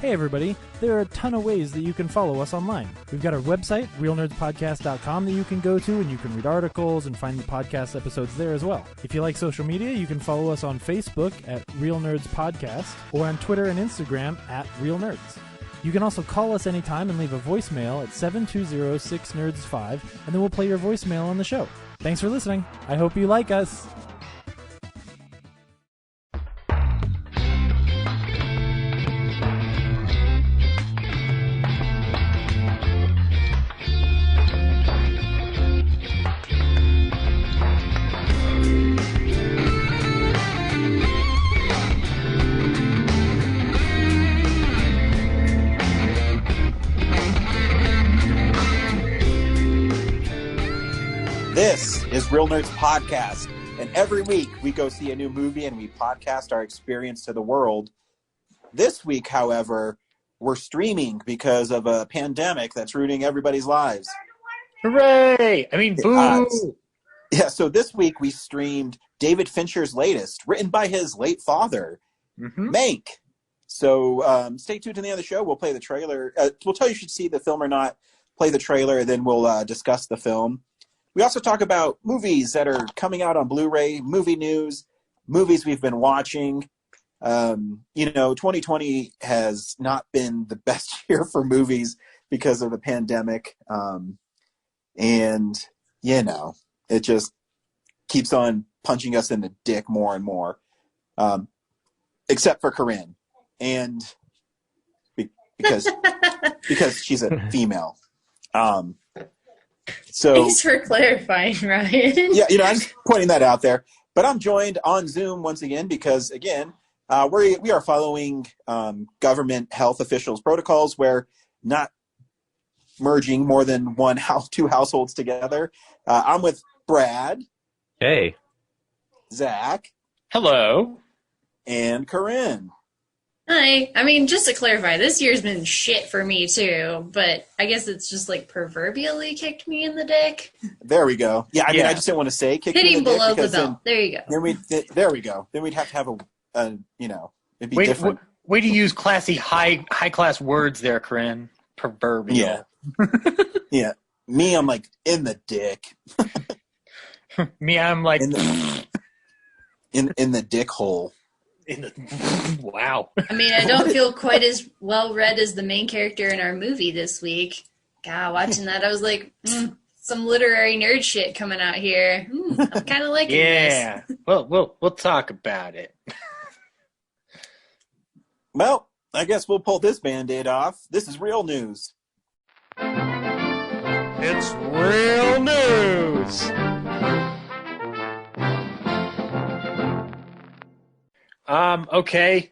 Hey everybody, there are a ton of ways that you can follow us online. We've got our website, realnerdspodcast.com, that you can go to and you can read articles and find the podcast episodes there as well. If you like social media, you can follow us on Facebook at Real Nerds Podcast or on Twitter and Instagram at Real Nerds. You can also call us anytime and leave a voicemail at 720-6nerds5, and then we'll play your voicemail on the show. Thanks for listening. I hope you like us. This is Real Nerds Podcast, and every week we go see a new movie and we podcast our experience to the world. This week, however, we're streaming because of a pandemic that's ruining everybody's lives. Hooray! I mean, boo! So this week we streamed David Fincher's latest, written by his late father, Mank. So stay tuned to the end of the show. We'll play the trailer. We'll tell you if you should see the film or not, play the trailer, and then we'll discuss the film. We also talk about movies that are coming out on Blu-ray, movie news, movies we've been watching. 2020 has not been the best year for movies because of the pandemic. It just keeps on punching us in the dick more and more. Except for Corinne. And because she's a female. Thanks for clarifying, Ryan. Yeah, I'm just pointing that out there. But I'm joined on Zoom once again because, again, we are following government health officials' protocols where not merging more than two households together. I'm with Brad. Hey. Zach. Hello. And Corinne. Hi. I mean, just to clarify, this year's been shit for me too, but I guess it's just like proverbially kicked me in the dick. There we go. Yeah, I mean, I just didn't want to say kick hitting in the dick below the because belt. There you go. There we go. Then we'd have to have it'd be different. Way to use classy, high class words there, Corinne. Proverbial. Yeah. Yeah. Me, I'm like in the dick. Me, I'm like in the dick hole. Wow. I mean, I don't feel quite as well read as the main character in our movie this week. God, watching that, I was like, some literary nerd shit coming out here. I'm kind of liking this. Yeah. Well, we'll talk about it. Well, I guess we'll pull this Band-Aid off. This is real news. It's real news. Okay.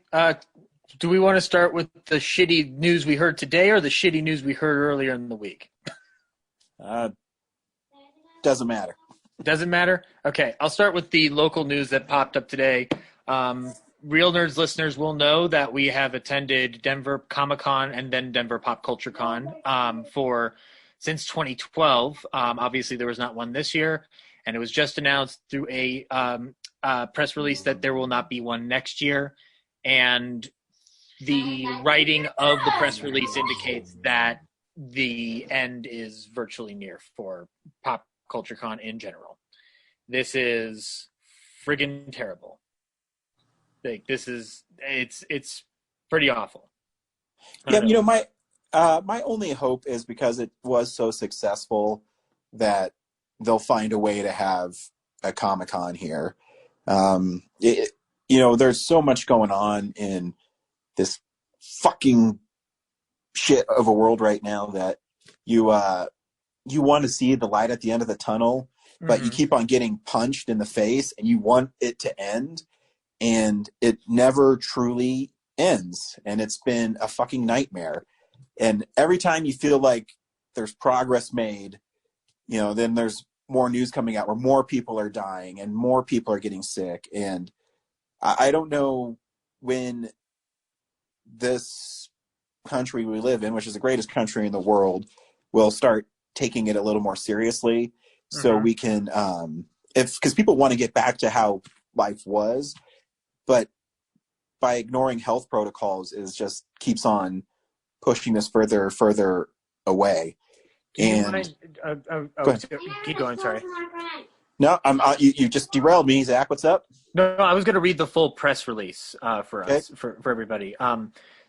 Do we want to start with the shitty news we heard today or the shitty news we heard earlier in the week? Doesn't matter. Doesn't matter? Okay. I'll start with the local news that popped up today. Real Nerds listeners will know that we have attended Denver Comic-Con and then Denver Pop Culture Con since 2012. Obviously, there was not one this year, and it was just announced through a press release that there will not be one next year. And the writing of the press release indicates that the end is virtually near for Pop Culture Con in general. This is friggin' terrible. Like, it's pretty awful. Yeah, my only hope is because it was so successful that they'll find a way to have a Comic-Con here. There's so much going on in this fucking shit of a world right now that you want to see the light at the end of the tunnel, but you keep on getting punched in the face and you want it to end, and it never truly ends. And it's been a fucking nightmare. And every time you feel like there's progress made, then there's more news coming out where more people are dying and more people are getting sick. And I don't know when this country we live in, which is the greatest country in the world, will start taking it a little more seriously. So we can, because people want to get back to how life was, but by ignoring health protocols is just keeps on pushing us further away. Do you And mind? go ahead. Keep going. Sorry. No, you just derailed me, Zach. What's up? No, I was going to read the full press release for Okay. us, for everybody.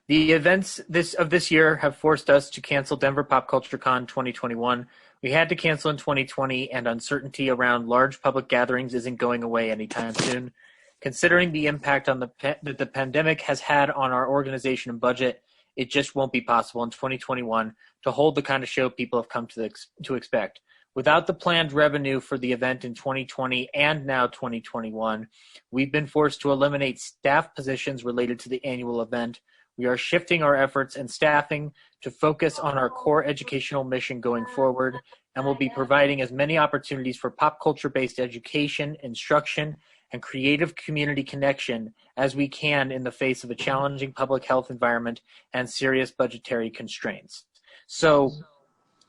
The events this year have forced us to cancel Denver Pop Culture Con 2021. We had to cancel in 2020, and uncertainty around large public gatherings isn't going away anytime soon. Considering the impact on that the pandemic has had on our organization and budget, it just won't be possible in 2021 to hold the kind of show people have come to expect. Without the planned revenue for the event in 2020 and now 2021, we've been forced to eliminate staff positions related to the annual event. We are shifting our efforts and staffing to focus on our core educational mission going forward, and will be providing as many opportunities for pop culture-based education, instruction, and creative community connection as we can in the face of a challenging public health environment and serious budgetary constraints. So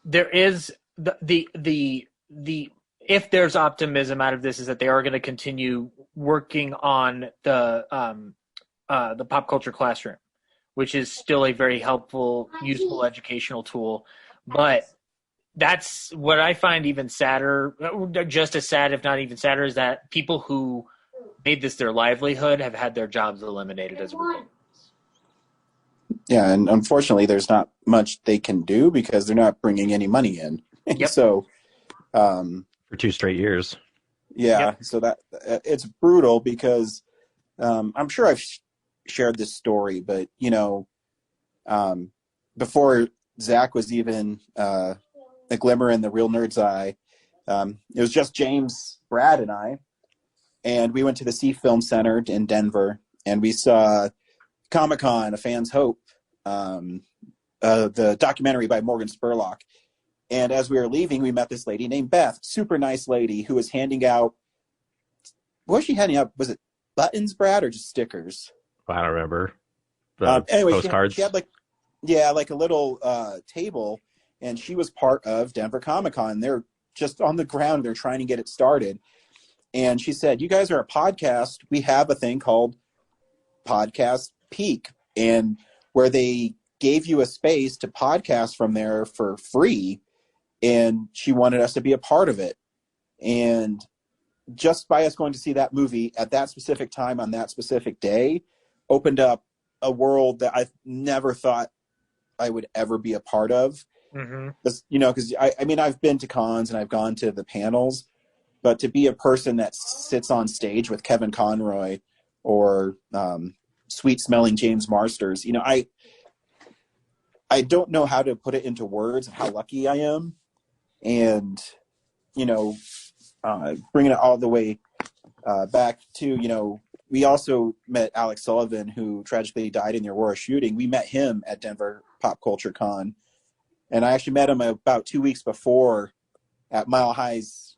there is the if there's optimism out of this is that they are going to continue working on the pop culture classroom, which is still a very helpful, useful educational tool. But that's what I find even sadder, just as sad, if not even sadder, is that people who made this their livelihood have had their jobs eliminated as a result. Yeah, and unfortunately, there's not much they can do because they're not bringing any money in. Yep. So, for 2 straight years. Yeah, Yep. So that it's brutal because I'm sure I've shared this story, but before Zach was even a glimmer in the real nerd's eye, it was just James, Brad, and I, and we went to the Sea Film Center in Denver, and we saw Comic-Con, A Fan's Hope, the documentary by Morgan Spurlock. And as we were leaving, we met this lady named Beth, super nice lady, who was handing out, what was she handing out? Was it buttons, Brad, or just stickers? I don't remember. Anyway, Postcards. she had like a little table, and she was part of Denver Comic-Con. They're just on the ground. They're trying to get it started. And she said, you guys are a podcast. We have a thing called Podcast Peak, and where they gave you a space to podcast from there for free, and she wanted us to be a part of it. And just by us going to see that movie at that specific time on that specific day opened up a world that I've never thought I would ever be a part of. Mm-hmm. Because I mean, I've been to cons and I've gone to the panels, but to be a person that sits on stage with Kevin Conroy or sweet-smelling James Marsters, I don't know how to put it into words of how lucky I am. And, bringing it all the way back to, we also met Alex Sullivan, who tragically died in the Aurora shooting. We met him at Denver Pop Culture Con. And I actually met him about 2 weeks before at Mile High's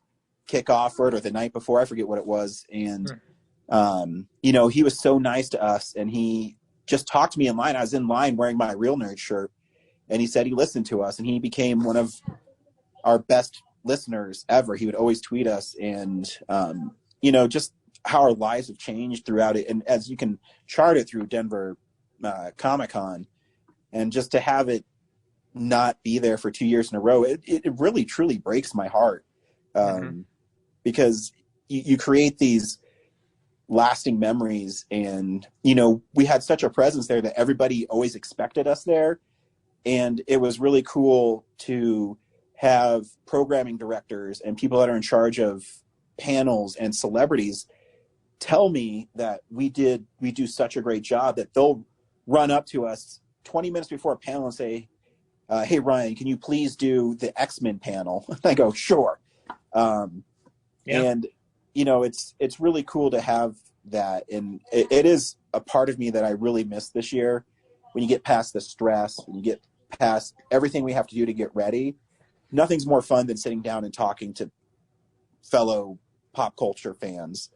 kickoff or the night before. I forget what it was. And, he was so nice to us. And he just talked to me in line. I was in line wearing my Real Nerd shirt. And he said he listened to us. And he became one of our best listeners ever. He would always tweet us. And, just how our lives have changed throughout it. And as you can chart it through Denver Comic-Con. And just to have it not be there for 2 years in a row, it really truly breaks my heart, because you create these lasting memories, and we had such a presence there that everybody always expected us there, and it was really cool to have programming directors and people that are in charge of panels and celebrities tell me that we do such a great job that they'll run up to us 20 minutes before a panel and say, hey, Ryan, can you please do the X-Men panel? I go, sure. And, it's really cool to have that. And it is a part of me that I really missed this year. When you get past the stress, when you get past everything we have to do to get ready, nothing's more fun than sitting down and talking to fellow pop culture fans.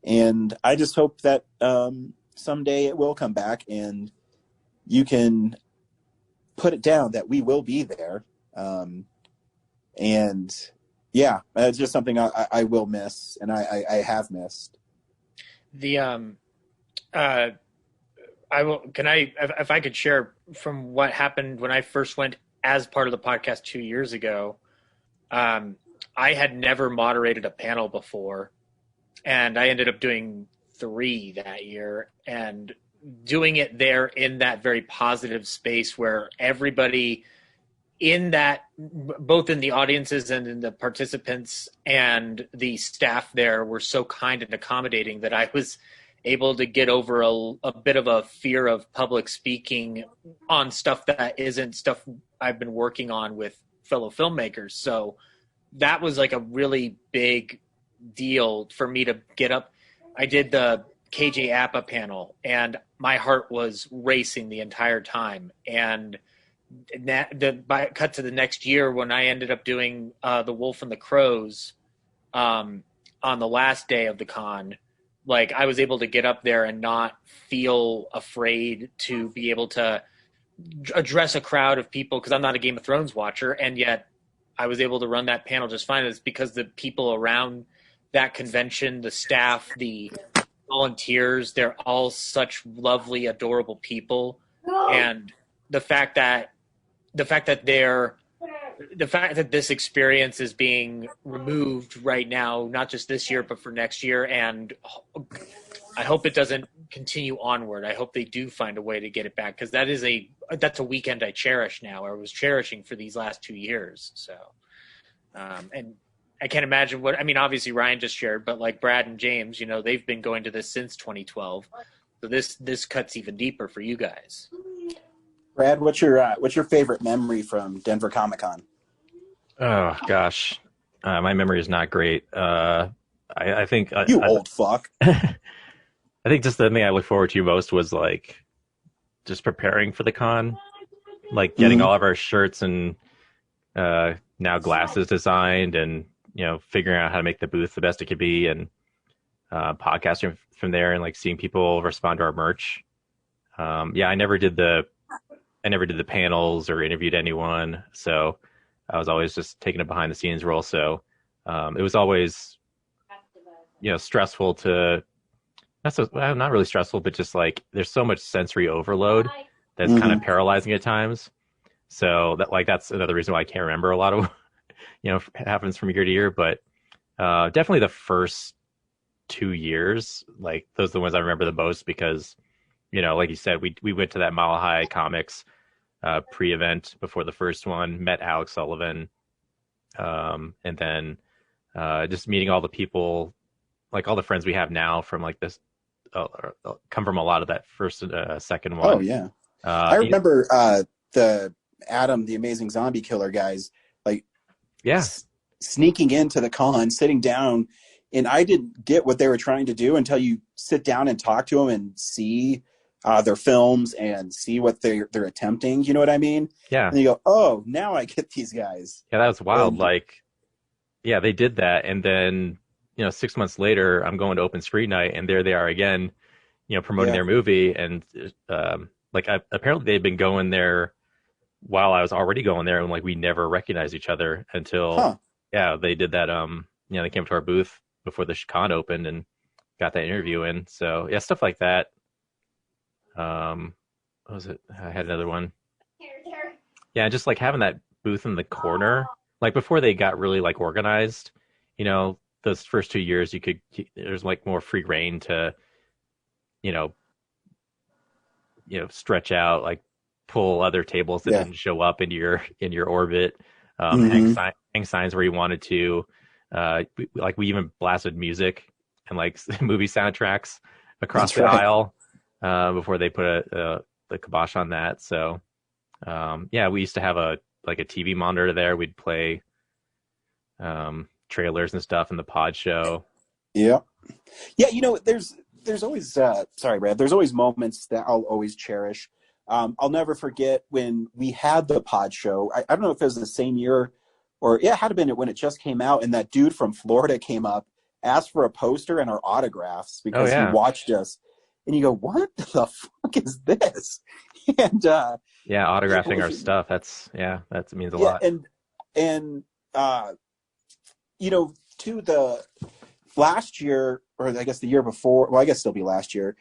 And I just hope that someday it will come back and you can put it down that we will be there. And yeah, it's just something I will miss, and I have missed. The I will. Can I, if I could share from what happened when I first went as part of the podcast 2 years ago? I had never moderated a panel before, and I ended up doing 3 that year, and doing it there in that very positive space where everybody in that, both in the audiences and in the participants and the staff there, were so kind and accommodating that I was able to get over a bit of a fear of public speaking on stuff that isn't stuff I've been working on with fellow filmmakers. So that was like a really big deal for me to get up. I did the KJ Appa panel, and my heart was racing the entire time. And cut to the next year when I ended up doing The Wolf and the Crows on the last day of the con. Like, I was able to get up there and not feel afraid to be able to address a crowd of people, because I'm not a Game of Thrones watcher, and yet I was able to run that panel just fine. It's because the people around that convention, the staff, the volunteers, they're all such lovely, adorable people. And the fact that this experience is being removed right now, not just this year, but for next year. And I hope it doesn't continue onward. I hope they do find a way to get it back, because that's a weekend I cherish now, or was cherishing for these last 2 years. So, and I can't imagine obviously Ryan just shared, but like Brad and James, they've been going to this since 2012. So this cuts even deeper for you guys. Brad, what's your favorite memory from Denver Comic-Con? Oh gosh, my memory is not great. I think old fuck. I think just the thing I look forward to most was like just preparing for the con, like getting all of our shirts and now glasses designed, and figuring out how to make the booth the best it could be, and podcasting from there, and like seeing people respond to our merch. I never did the panels or interviewed anyone, so I was always just taking a behind the scenes role. So it was always, stressful to, not really stressful, but just like there's so much sensory overload that's kind of paralyzing at times. So that's another reason why I can't remember a lot of, happens from year to year. But definitely the first 2 years, like those are the ones I remember the most, because like you said, we went to that Mile High Comics pre-event before the first one, met Alex Sullivan, and then just meeting all the people, like all the friends we have now from like this, come from a lot of that first second one. Oh yeah, I remember the Adam, the Amazing Zombie Killer guys, like sneaking into the con, sitting down, and I didn't get what they were trying to do until you sit down and talk to them and see their films and see what they're attempting. You know what I mean? Yeah. And you go, oh, now I get these guys. Yeah, that was wild. They did that, and then 6 months later, I'm going to Open Screen Night, and there they are again, promoting their movie, and apparently they'd been going there while I was already going there, and like we never recognized each other until they did that. They came to our booth before the con opened and got that interview in. So yeah, stuff like that. What was it? I had another one. Yeah, just like having that booth in the corner, like before they got really like organized, those first 2 years there's like more free reign to, stretch out, like pull other tables that didn't show up in your orbit, hang signs where you wanted to, we even blasted music and like movie soundtracks across the aisle. Before they put the kibosh on that. So, we used to have a TV monitor there. We'd play trailers and stuff in the pod show. Yeah. Yeah, there's always, sorry, Brad, there's always moments that I'll always cherish. I'll never forget when we had the pod show. I don't know if it was the same year or, it had been when it just came out, and that dude from Florida came up, asked for a poster and our autographs because he watched us. And you go, what the fuck is this? And autographing our stuff. That means a lot. And to the last year, or I guess the year before, well, I guess it'll be last year,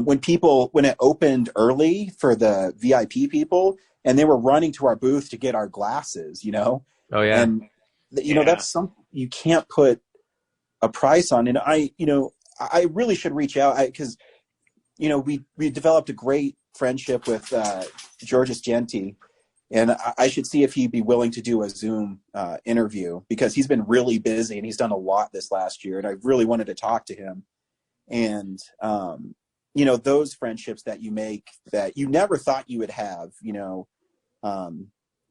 when it opened early for the VIP people, and they were running to our booth to get our glasses, Oh yeah. and that's something you can't put a price on. And I really should reach out because we developed a great friendship with Georges Genti, and I should see if he'd be willing to do a Zoom interview, because he's been really busy and he's done a lot this last year, and I really wanted to talk to him. And those friendships that you make that you never thought you would have,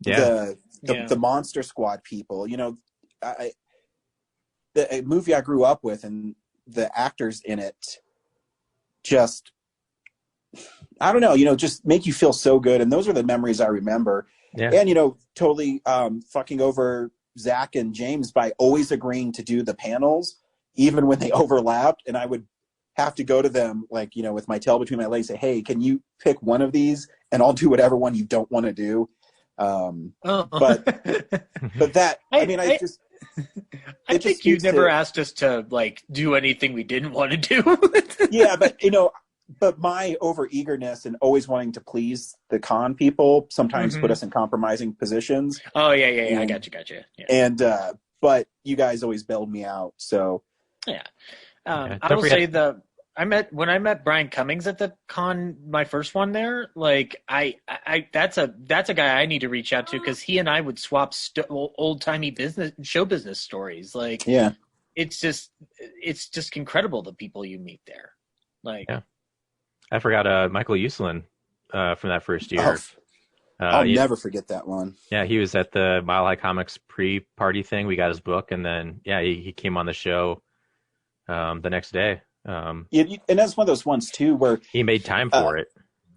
the Monster Squad people, the movie I grew up with, and the actors in it just, I don't know, just make you feel so good. And those are the memories I remember. Yeah. And, totally fucking over Zach and James by always agreeing to do the panels, even when they overlapped. And I would have to go to them, like, with my tail between my legs, say, hey, can you pick one of these? And I'll do whatever one you don't want to do. But that, I think you never asked us to like do anything we didn't want to do. Yeah, but my over eagerness and always wanting to please the con people sometimes put us in compromising positions. Oh yeah. I got you. Yeah. And but you guys always bailed me out. So yeah. I will say when I met Brian Cummings at the con, my first one there, like I that's a guy I need to reach out to, because he and I would swap old timey show business stories. Like, yeah, it's just incredible the people you meet there. Like, yeah. I forgot Michael Uselin from that first year. I'll never forget that one. Yeah, he was at the Mile High Comics pre-party thing. We got his book, and then he came on the show the next day. And that's one of those ones too where he made time for it.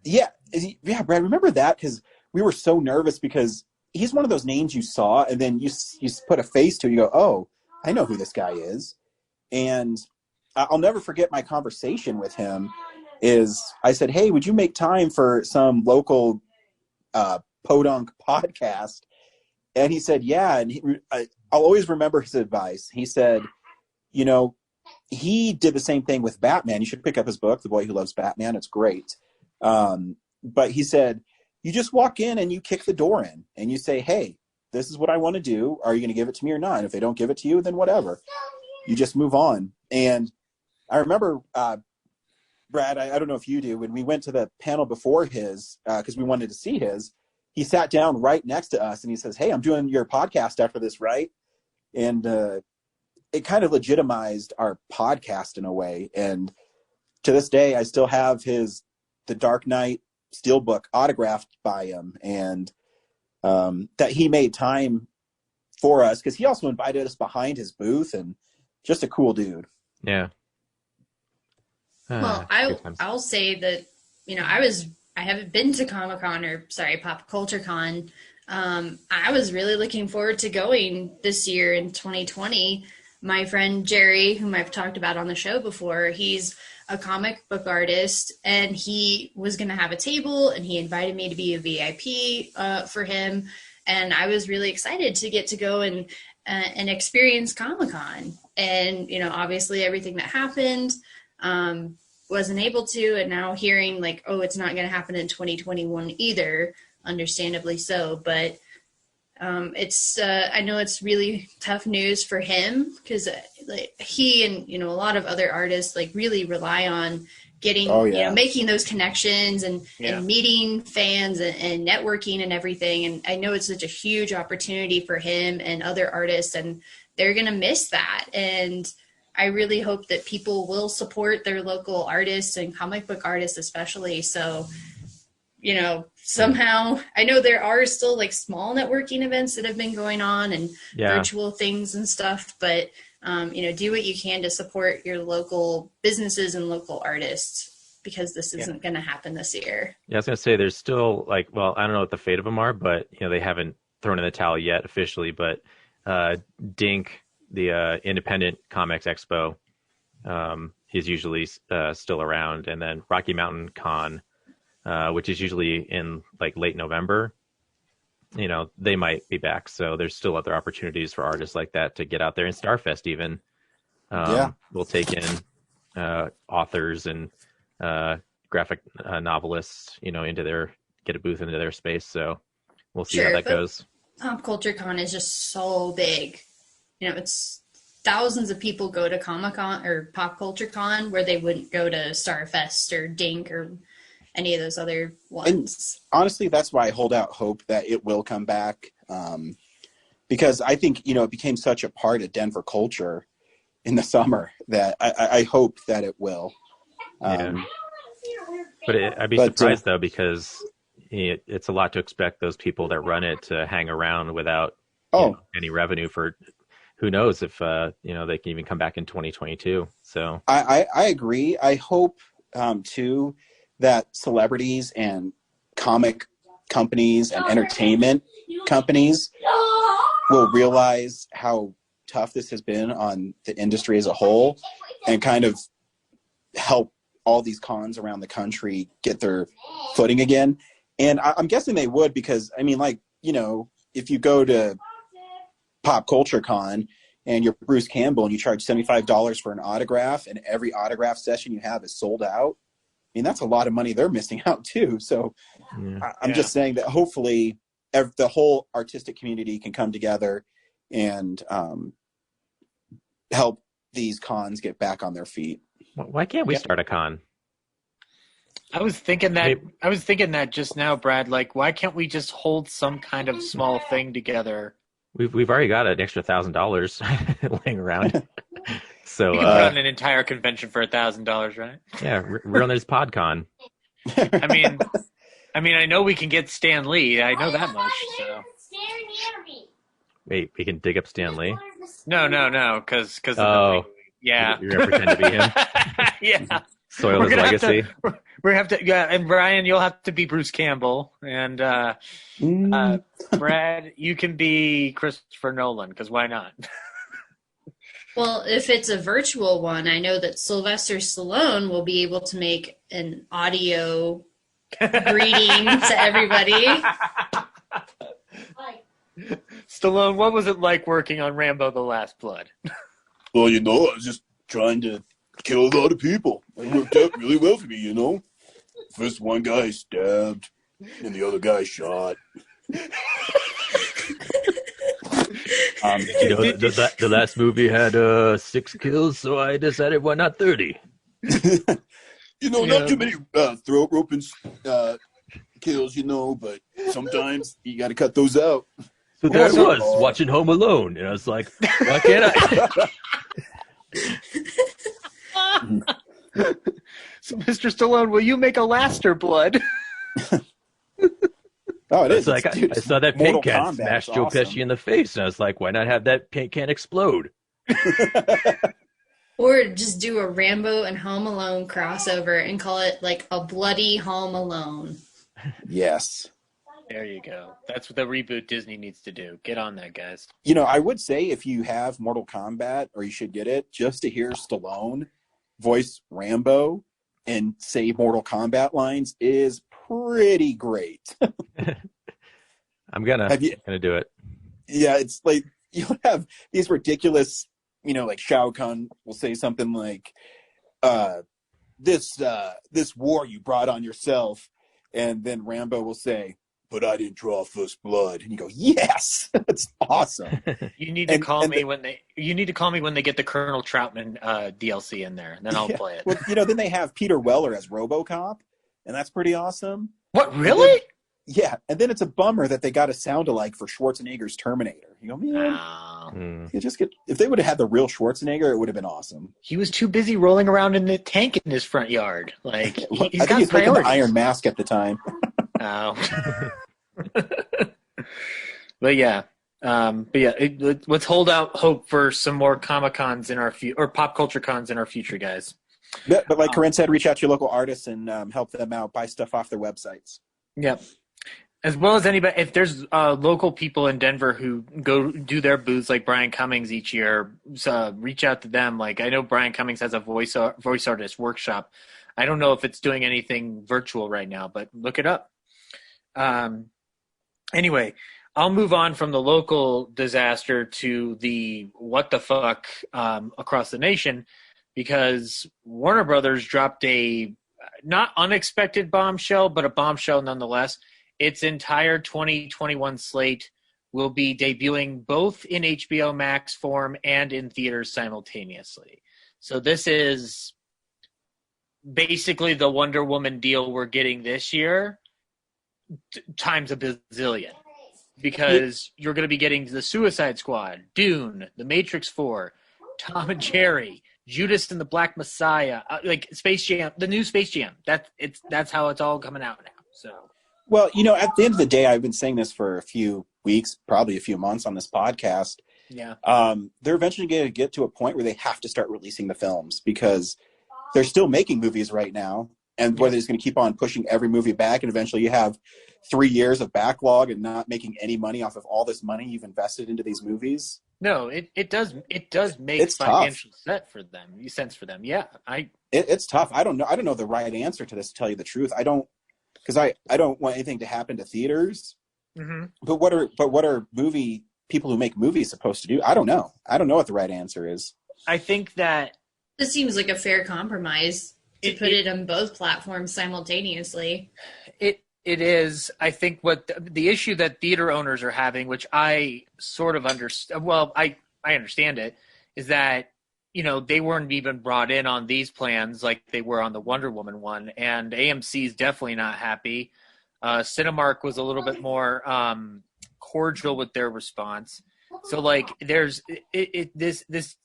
Yeah, Brad, remember that? Because we were so nervous, because he's one of those names you saw, and then you put a face to it. You go, oh, I know who this guy is. And I'll never forget my conversation with him. I said, hey, would you make time for some local podunk podcast? And he said, yeah. And I'll always remember his advice. He said, he did the same thing with Batman. You should pick up his book, The Boy Who Loves Batman. It's great. But he said, you just walk in and you kick the door in and you say, hey, this is what I want to do. Are you going to give it to me or not? And if they don't give it to you, then whatever. You just move on. And I remember, Brad, I don't know if you do, when we went to the panel before his, because we wanted to see his, he sat down right next to us and he says, hey, I'm doing your podcast after this, right? And it kind of legitimized our podcast in a way. And to this day, I still have The Dark Knight Steelbook autographed by him, and that he made time for us, because he also invited us behind his booth, and just a cool dude. Yeah. Well, I'll say that, I haven't been to Pop Culture Con. I was really looking forward to going this year in 2020. My friend Jerry, whom I've talked about on the show before, he's a comic book artist, and he was going to have a table, and he invited me to be a VIP for him. And I was really excited to get to go and experience Comic-Con. And, obviously everything that happened, wasn't able to. And now hearing like, oh, it's not going to happen in 2021 either, understandably so. But I know it's really tough news for him, because he and, a lot of other artists really rely on getting, making those connections and meeting fans and networking and everything. And I know it's such a huge opportunity for him and other artists, and they're going to miss that. And I really hope that people will support their local artists and comic book artists especially. So, somehow, I know there are still small networking events that have been going on and virtual things and stuff, but, do what you can to support your local businesses and local artists, because this isn't going to happen this year. Yeah, I was going to say there's still I don't know what the fate of them are, but, they haven't thrown in the towel yet officially, but Dink, the Independent Comics Expo, is usually still around. And then Rocky Mountain Con, which is usually in late November, they might be back. So there's still other opportunities for artists like that to get out there. And Starfest even will take in authors and graphic novelists, get a booth into their space. So we'll see Sure, how that but goes. Pop Culture Con is just so big. It's thousands of people go to Comic Con or Pop Culture Con where they wouldn't go to Starfest or Dink or any of those other ones. And honestly, that's why I hold out hope that it will come back. Because I think, it became such a part of Denver culture in the summer that I hope that it will. Yeah. But I'd be surprised, though, because it's a lot to expect those people that run it to hang around without any revenue for who knows if they can even come back in 2022. So I agree. I hope, too, that celebrities and comic companies and entertainment companies will realize how tough this has been on the industry as a whole and kind of help all these cons around the country get their footing again. And I'm guessing they would because, if you go to Pop Culture Con and you're Bruce Campbell and you charge $75 for an autograph and every autograph session you have is sold out, that's a lot of money they're missing out too. So I'm just saying that hopefully the whole artistic community can come together and help these cons get back on their feet. Why can't we start a con? I was thinking that just now, Brad. Like, why can't we just hold some kind of small thing together? We've already got an extra $1,000 laying around. So you can put on an entire convention for $1,000, right? Yeah, Real Nerds PodCon. I know we can get Stan Lee. I know that much. So. Wait, we can dig up Stan Lee? No, because yeah, you're gonna pretend to be him. Yeah, soil his legacy. We have to, and Brian, you'll have to be Bruce Campbell, and Brad, you can be Christopher Nolan, because why not? Well, if it's a virtual one, I know that Sylvester Stallone will be able to make an audio greeting to everybody. Stallone, what was it like working on Rambo: The Last Blood? Well, I was just trying to kill a lot of people. It worked out really well for me, First one guy stabbed, and the other guy shot. The last movie had 6 kills, so I decided why not 30. Not too many throat roping kills, but sometimes you got to cut those out. So there I was watching Home Alone, and I was like, why can't I? So, Mr. Stallone, will you make a Laster Blood? Oh, it is. Like, I saw that paint can smash Joe Pesci in the face, and I was like, why not have that paint can explode? Or just do a Rambo and Home Alone crossover and call it like a bloody Home Alone. Yes. There you go. That's what the reboot Disney needs to do. Get on that, guys. I would say if you have Mortal Kombat, or you should get it, just to hear Stallone voice Rambo and say Mortal Kombat lines is pretty great. I'm gonna do it. Yeah, it's like you'll have these ridiculous, like Shao Kahn will say something like, this war you brought on yourself, and then Rambo will say, but I didn't draw first blood. And you go, yes, that's awesome. You need to call me when they get the Colonel Troutman DLC in there, and then I'll play it. Well, then they have Peter Weller as RoboCop, and that's pretty awesome. What, really? And then it's a bummer that they got a sound-alike for Schwarzenegger's Terminator. You go, man, if they would have had the real Schwarzenegger, it would have been awesome. He was too busy rolling around in the tank in his front yard. Like, he's I think got he's making priorities. the Iron Mask at the time. Oh. Let's hold out hope for some more Comic Cons in our or Pop Culture Cons in our future, guys. But like Corinne said, reach out to your local artists and help them out. Buy stuff off their websites. Yep. As well as anybody, if there's local people in Denver who go do their booths like Brian Cummings each year, reach out to them. Like, I know Brian Cummings has a voice artist workshop. I don't know if it's doing anything virtual right now, but look it up. Anyway, I'll move on from the local disaster to the what the fuck across the nation, because Warner Brothers dropped a not unexpected bombshell, but a bombshell nonetheless. Its entire 2021 slate will be debuting both in HBO Max form and in theaters simultaneously. So this is basically the Wonder Woman deal we're getting this year times a bazillion. Because you're going to be getting the Suicide Squad, Dune, The Matrix 4, Tom and Jerry, Judas and the Black Messiah, like Space Jam, the new Space Jam. That's how it's all coming out now. So, well, you know, at the end of the day, I've been saying this for a few weeks, probably a few months on this podcast. Yeah. They're eventually going to get to a point where they have to start releasing the films because they're still making movies right now. And whether it's going to keep on pushing every movie back, and eventually you have 3 years of backlog and not making any money off of all this money you've invested into these movies. No, it does make it's financial tough. sense for them. Yeah, it's tough. I don't know the right answer to this, to tell you the truth. I don't want anything to happen to theaters. Mm-hmm. But what are movie people who make movies supposed to do? I don't know. I don't know what the right answer is. I think that this seems like a fair compromise to put it on both platforms simultaneously. It is. I think what the issue that theater owners are having, which I sort of understand, well, I understand it, is that, you know, they weren't even brought in on these plans like they were on the Wonder Woman one, and AMC is definitely not happy. Cinemark was a little bit more cordial with their response. So, like, there's this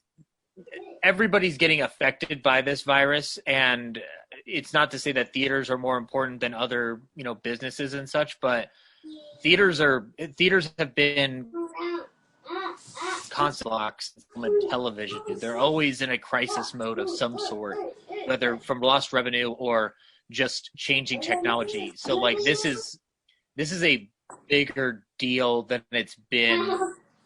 everybody's getting affected by this virus, and it's not to say that theaters are more important than other, you know, businesses and such, but theaters have been constant locks from television. They're always in a crisis mode of some sort, whether from lost revenue or just changing technology. So like this is a bigger deal than it's been.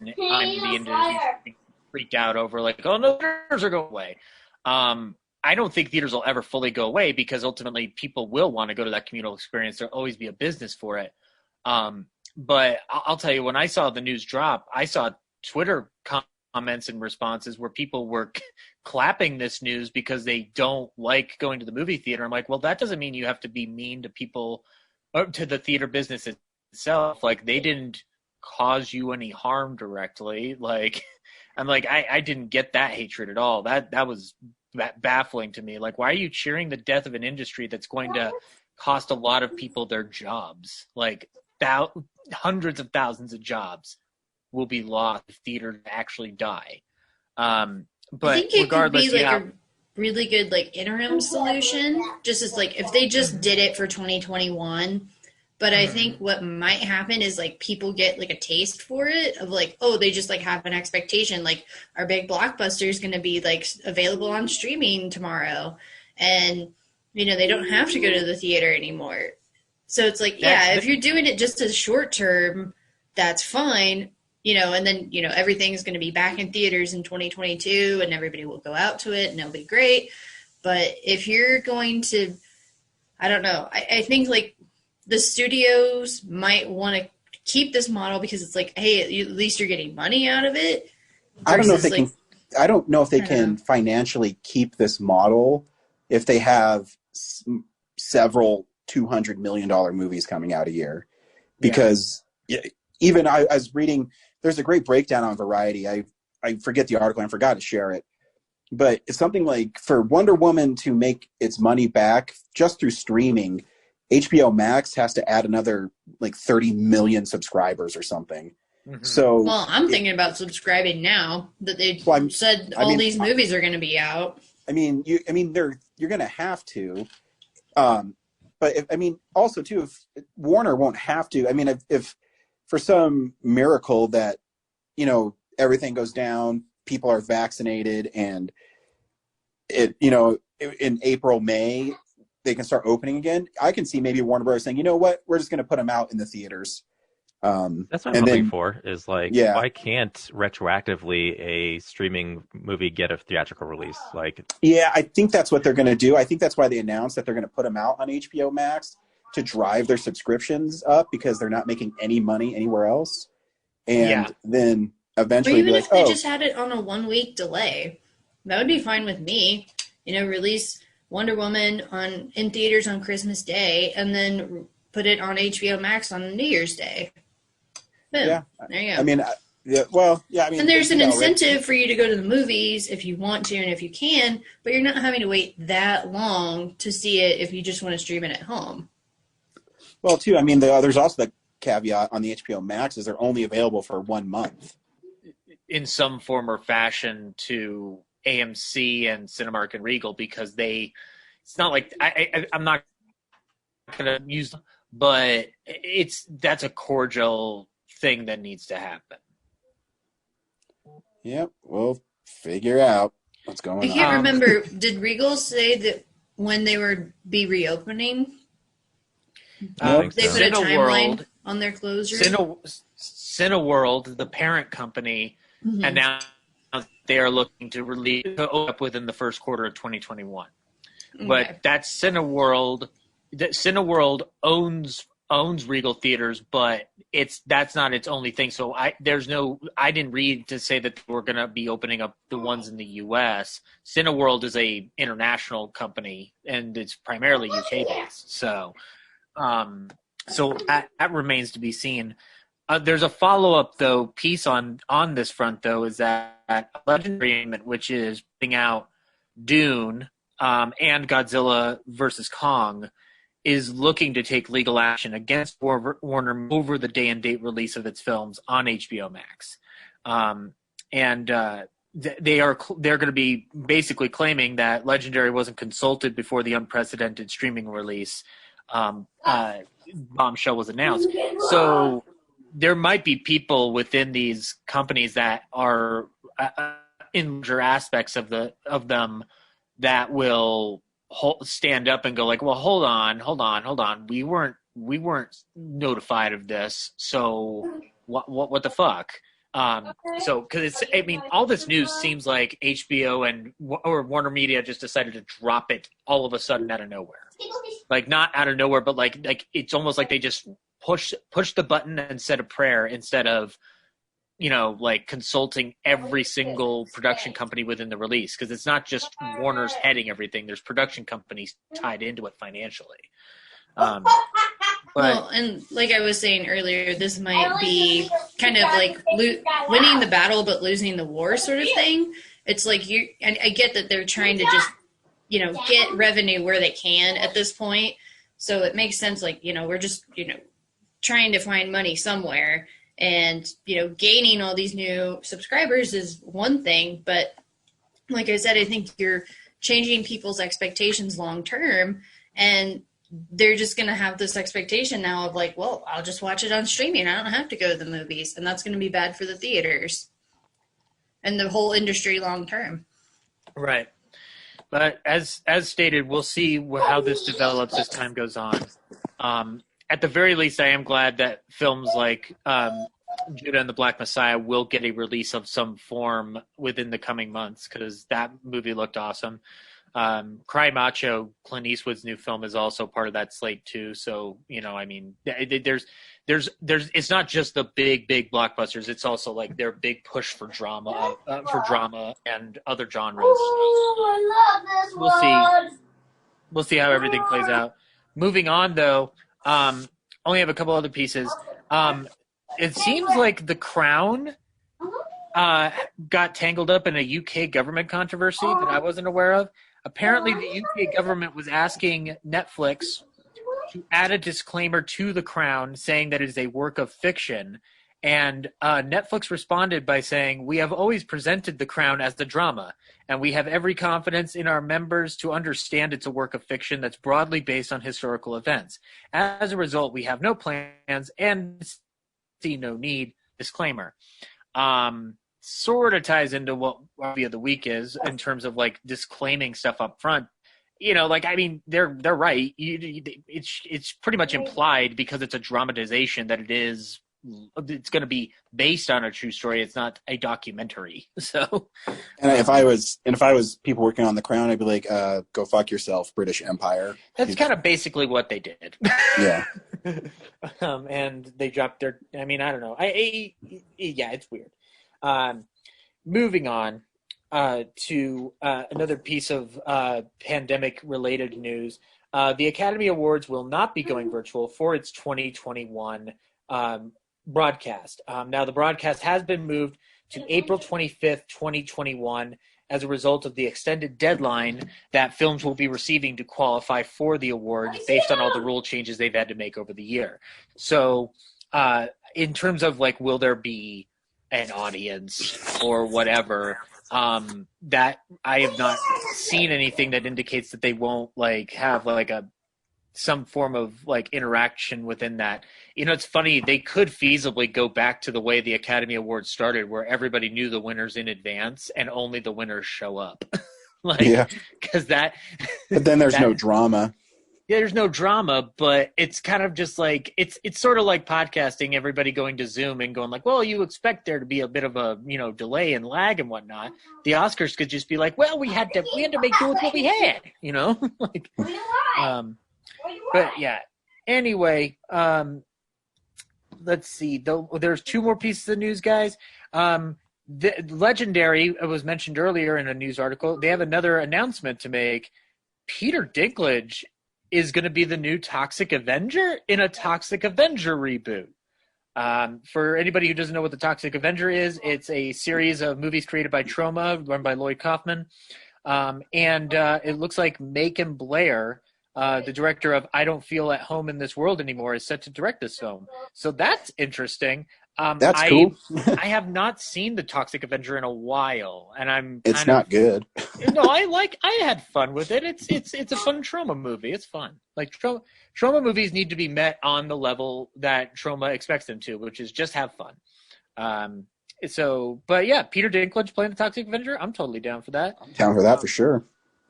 I'm the industry freaked out over like, oh no, theaters are going away. I don't think theaters will ever fully go away because ultimately people will want to go to that communal experience. There'll always be a business for it. But I'll tell you, when I saw the news drop, I saw Twitter comments and responses where people were clapping this news because they don't like going to the movie theater. I'm like, well, that doesn't mean you have to be mean to people or to the theater business itself. Like they didn't cause you any harm directly. Like, I'm like, I didn't get that hatred at all. That was baffling to me. Like, why are you cheering the death of an industry that's going to cost a lot of people their jobs? Like hundreds of thousands of jobs will be lost if theaters actually die. But I think it regardless, could be like a really good like interim solution, just as like if they just did it for 2021. But I think what might happen is like people get like a taste for it of like, oh, they just like have an expectation like our big blockbuster is going to be like available on streaming tomorrow, and you know they don't have to go to the theater anymore. So it's like, yeah, if you're doing it just as short term, that's fine, you know, and then you know everything's going to be back in theaters in 2022, and everybody will go out to it, and it'll be great. But if you're going to, I don't know, I think like the studios might want to keep this model because it's like, hey, at least you're getting money out of it. I don't know if they can. I don't know if they can financially keep this model if they have several $200 million movies coming out a year. Because even I was reading, there's a great breakdown on Variety. I forget the article and I forgot to share it. But it's something like for Wonder Woman to make its money back just through streaming, HBO Max has to add another like 30 million subscribers or something. Mm-hmm. So, well, I'm thinking about subscribing now that they said all these movies are going to be out. You're going to have to. But also too, if Warner won't have to. I mean, if for some miracle that, you know, everything goes down, people are vaccinated, and it, you know, in April, May, they can start opening again. I can see maybe Warner Bros. Saying, you know what, we're just going to put them out in the theaters. That's what I'm hoping for is like, why can't retroactively a streaming movie get a theatrical release? Like, yeah, I think that's what they're going to do. I think that's why they announced that they're going to put them out on HBO Max to drive their subscriptions up because they're not making any money anywhere else. And then eventually, or even if they just had it on a 1 week delay, that would be fine with me. You know, release Wonder Woman in theaters on Christmas Day, and then put it on HBO Max on New Year's Day. Boom. Yeah. There you go. I mean, yeah, well, yeah, I mean, and there's an right? incentive for you to go to the movies if you want to and if you can, but you're not having to wait that long to see it if you just want to stream it at home. Well, too, I mean, there's also the caveat on the HBO Max is they're only available for 1 month. In some form or fashion to AMC and Cinemark and Regal, because it's not like I'm not going to use them, but that's a cordial thing that needs to happen. Yep, we'll figure out what's going on. I can't remember. Did Regal say that when they would be reopening? They put a timeline on their closure. Cineworld, the parent company, announced they are looking to open up within the first quarter of 2021. Okay. But that's Cineworld. Cineworld owns Regal Theaters, but that's not its only thing. So I didn't read to say that we're going to be opening up the ones in the U.S. Cineworld is a international company, and it's primarily UK based. So that remains to be seen. There's a follow-up though piece on this front though, is that Legendary, which is putting out Dune and Godzilla versus Kong, is looking to take legal action against Warner over the day and date release of its films on HBO Max. They're going to be basically claiming that Legendary wasn't consulted before the unprecedented streaming release bombshell was announced. So there might be people within these companies that are in larger aspects of them that will stand up and go like, well, hold on. We weren't notified of this. So what the fuck? So, cause all this news seems like HBO or Warner Media just decided to drop it all of a sudden out of nowhere. Like not out of nowhere, but like it's almost like they just push the button and said a prayer instead of, like consulting every single production company within the release. Cause it's not just Warner's heading everything. There's production companies tied into it financially. Well, and like I was saying earlier, this might be kind of like winning the battle but losing the war sort of thing. It's like and I get that they're trying to just, get revenue where they can at this point. So it makes sense, like, we're just, trying to find money somewhere. And, gaining all these new subscribers is one thing. But like I said, I think you're changing people's expectations long term. And they're just going to have this expectation now of like, well, I'll just watch it on streaming. I don't have to go to the movies. And that's going to be bad for the theaters and the whole industry long term. Right. But as stated, we'll see how this develops as time goes on. At the very least, I am glad that films like Judah and the Black Messiah will get a release of some form within the coming months, because that movie looked awesome. Cry Macho, Clint Eastwood's new film, is also part of that slate too. So, there's it's not just the big blockbusters. It's also like their big push for drama and other genres. We'll see how everything plays out. Moving on though, only have a couple other pieces. It seems like The Crown got tangled up in a UK government controversy that I wasn't aware of. Apparently, the UK government was asking Netflix to add a disclaimer to The Crown saying that it is a work of fiction. And Netflix responded by saying, "We have always presented The Crown as the drama, and we have every confidence in our members to understand it's a work of fiction that's broadly based on historical events. As a result, we have no plans and see no need." Disclaimer. Sort of ties into what Movie of the Week is in terms of like disclaiming stuff up front. They're right. It's pretty much implied because it's a dramatization that it's going to be based on a true story. It's not a documentary. So, and if I was people working on The Crown, I'd be like, "Go fuck yourself, British Empire." That's kind of basically what they did. Yeah. And they dropped their. I don't know. Yeah, it's weird. Moving on. to another piece of pandemic-related news. The Academy Awards will not be going virtual for its 2021 broadcast. Now, the broadcast has been moved to April 25th, 2021, as a result of the extended deadline that films will be receiving to qualify for the award based on all the rule changes they've had to make over the year. So, in terms of like, will there be an audience or whatever, that I have not seen anything that indicates that they won't like have like some form of like interaction within that. You know, it's funny, they could feasibly go back to the way the Academy Awards started, where everybody knew the winners in advance and only the winners show up. Because that. But then there's no drama. Yeah, there's no drama, but it's kind of just like it's sort of like podcasting. Everybody going to Zoom and going like, well, you expect there to be a bit of a delay and lag and whatnot. The Oscars could just be like, well, we had to make do with what we had, like. But yeah. Anyway, let's see. There's two more pieces of news, guys. The Legendary, it was mentioned earlier in a news article. They have another announcement to make. Peter Dinklage is going to be the new Toxic Avenger in a Toxic Avenger reboot. For anybody who doesn't know what the Toxic Avenger is, it's a series of movies created by Troma, run by Lloyd Kaufman. And it looks like Macon Blair, the director of I Don't Feel at Home in This World Anymore, is set to direct this film. So that's interesting. That's cool. I have not seen the Toxic Avenger in a while, and it's not good. No, I had fun with it. It's a fun Troma movie. It's fun. Like Troma movies need to be met on the level that Troma expects them to, which is just have fun. But yeah, Peter Dinklage playing the Toxic Avenger, I'm totally down for that. I'm down for that for sure.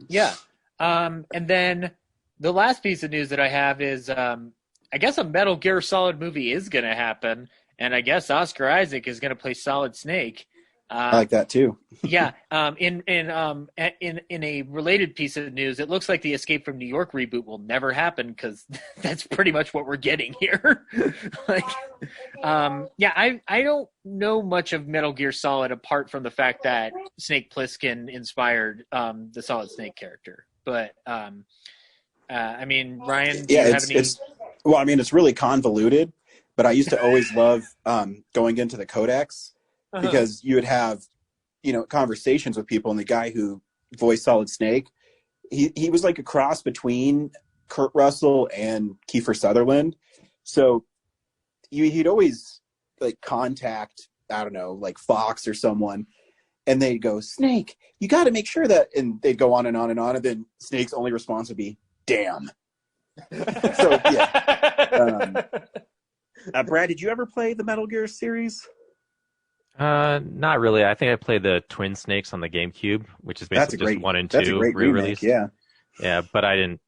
Yeah. And then the last piece of news that I have is I guess a Metal Gear Solid movie is going to happen. And I guess Oscar Isaac is going to play Solid Snake. I like that too. Yeah. In a related piece of news, it looks like the Escape from New York reboot will never happen because that's pretty much what we're getting here. I don't know much of Metal Gear Solid apart from the fact that Snake Plissken inspired the Solid Snake character. But Ryan, do you have any? It's really convoluted. But I used to always love going into the codex because you would have, conversations with people, and the guy who voiced Solid Snake, he was like a cross between Kurt Russell and Kiefer Sutherland. So he'd always like contact, I don't know, like Fox or someone, and they'd go, Snake, you got to make sure that, and they'd go on and on and on, and then Snake's only response would be, damn. So yeah. Brad, did you ever play the Metal Gear series? Not really. I think I played the Twin Snakes on the GameCube, which is basically just 1 and 2 that's a great re-release. Remake, yeah, but I didn't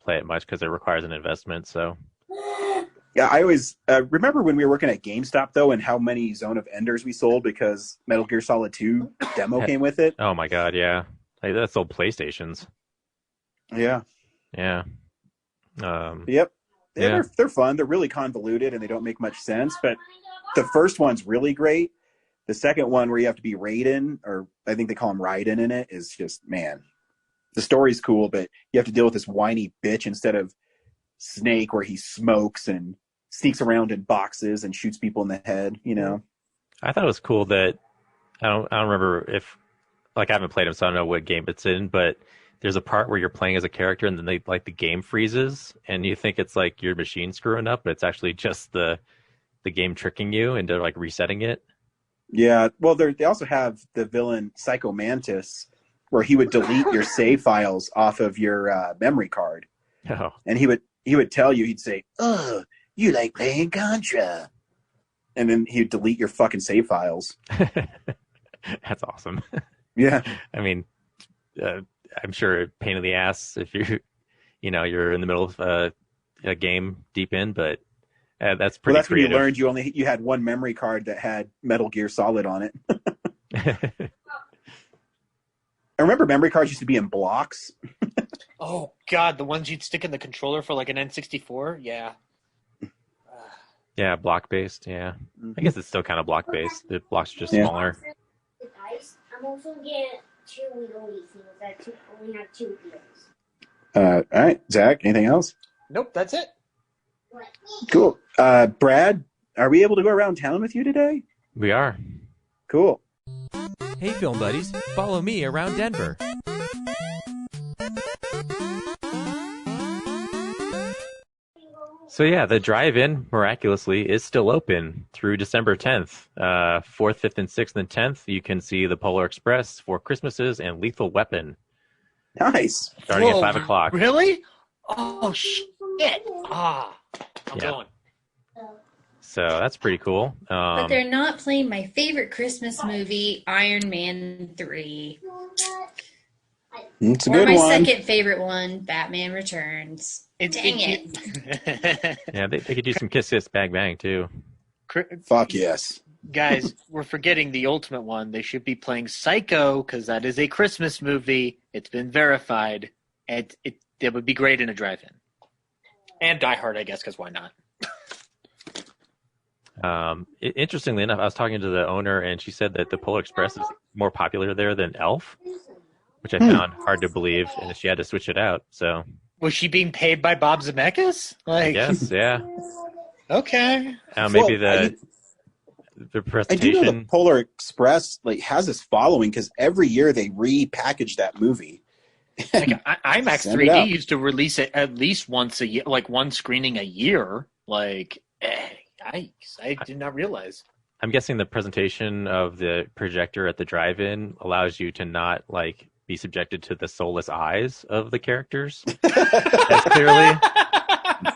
play it much because it requires an investment. So yeah, I always remember when we were working at GameStop though, and how many Zone of Enders we sold because Metal Gear Solid 2 demo came with it. Oh my god, yeah, that's old PlayStations. Yeah. Yep. Yeah, they're fun. They're really convoluted and they don't make much sense. But the first one's really great. The second one, where you have to be Raiden, or I think they call him Raiden in it, is just, man. The story's cool, but you have to deal with this whiny bitch instead of Snake, where he smokes and sneaks around in boxes and shoots people in the head. I thought it was cool that I don't remember if, like, I haven't played him, so I don't know what game it's in, but there's a part where you're playing as a character and then the game freezes and you think it's like your machine screwing up, but it's actually just the game tricking you into like resetting it. Yeah. Well, they also have the villain Psycho Mantis, where he would delete your save files off of your memory card. Oh. And he would tell you, he'd say, "Oh, you like playing Contra." And then he'd delete your fucking save files. That's awesome. Yeah. I mean, I'm sure a pain in the ass if you're in the middle of a game deep in, but that's pretty. Well, that's creative. When you learned you had one memory card that had Metal Gear Solid on it. I remember memory cards used to be in blocks. Oh God, the ones you'd stick in the controller for like an N64. Yeah. Yeah, block based. Yeah, I guess it's still kind of block based. The blocks are just smaller. also get 2 Wheaties things that only have 2 wheels. All right, Zach, anything else? Nope, that's it. Cool. Brad, are we able to go around town with you today? We are. Cool. Hey, film buddies, follow me around Denver. So yeah, the drive-in miraculously is still open through December 10th. 4th, 5th, and 6th and 10th, you can see the Polar Express, Four Christmases, and Lethal Weapon Nice. starting at 5 o'clock. Really? Oh, shit. I'm going. So that's pretty cool. But they're not playing my favorite Christmas movie, Iron Man 3. It's a Or good my one. second favorite one, Batman Returns. Dang it. Yeah, they could do some Kiss Kiss Bang Bang too. Fuck yes. Guys, we're forgetting the ultimate one. They should be playing Psycho because that is a Christmas movie. It's been verified. It would be great in a drive-in. And Die Hard, I guess, because why not? Interestingly enough, I was talking to the owner, and she said that the Polar Express is more popular there than Elf, which I found hard to believe, and she had to switch it out. So Was she being paid by Bob Zemeckis? yes, yeah. Okay. Maybe Well, the I do know presentation. the Polar Express has this following because every year they repackage that movie. Like IMAX Send it out. 3D used to release it at least once a year, like one screening a year. Like, yikes! I did not realize. I'm guessing the presentation of the projector at the drive-in allows you to not be subjected to the soulless eyes of the characters as clearly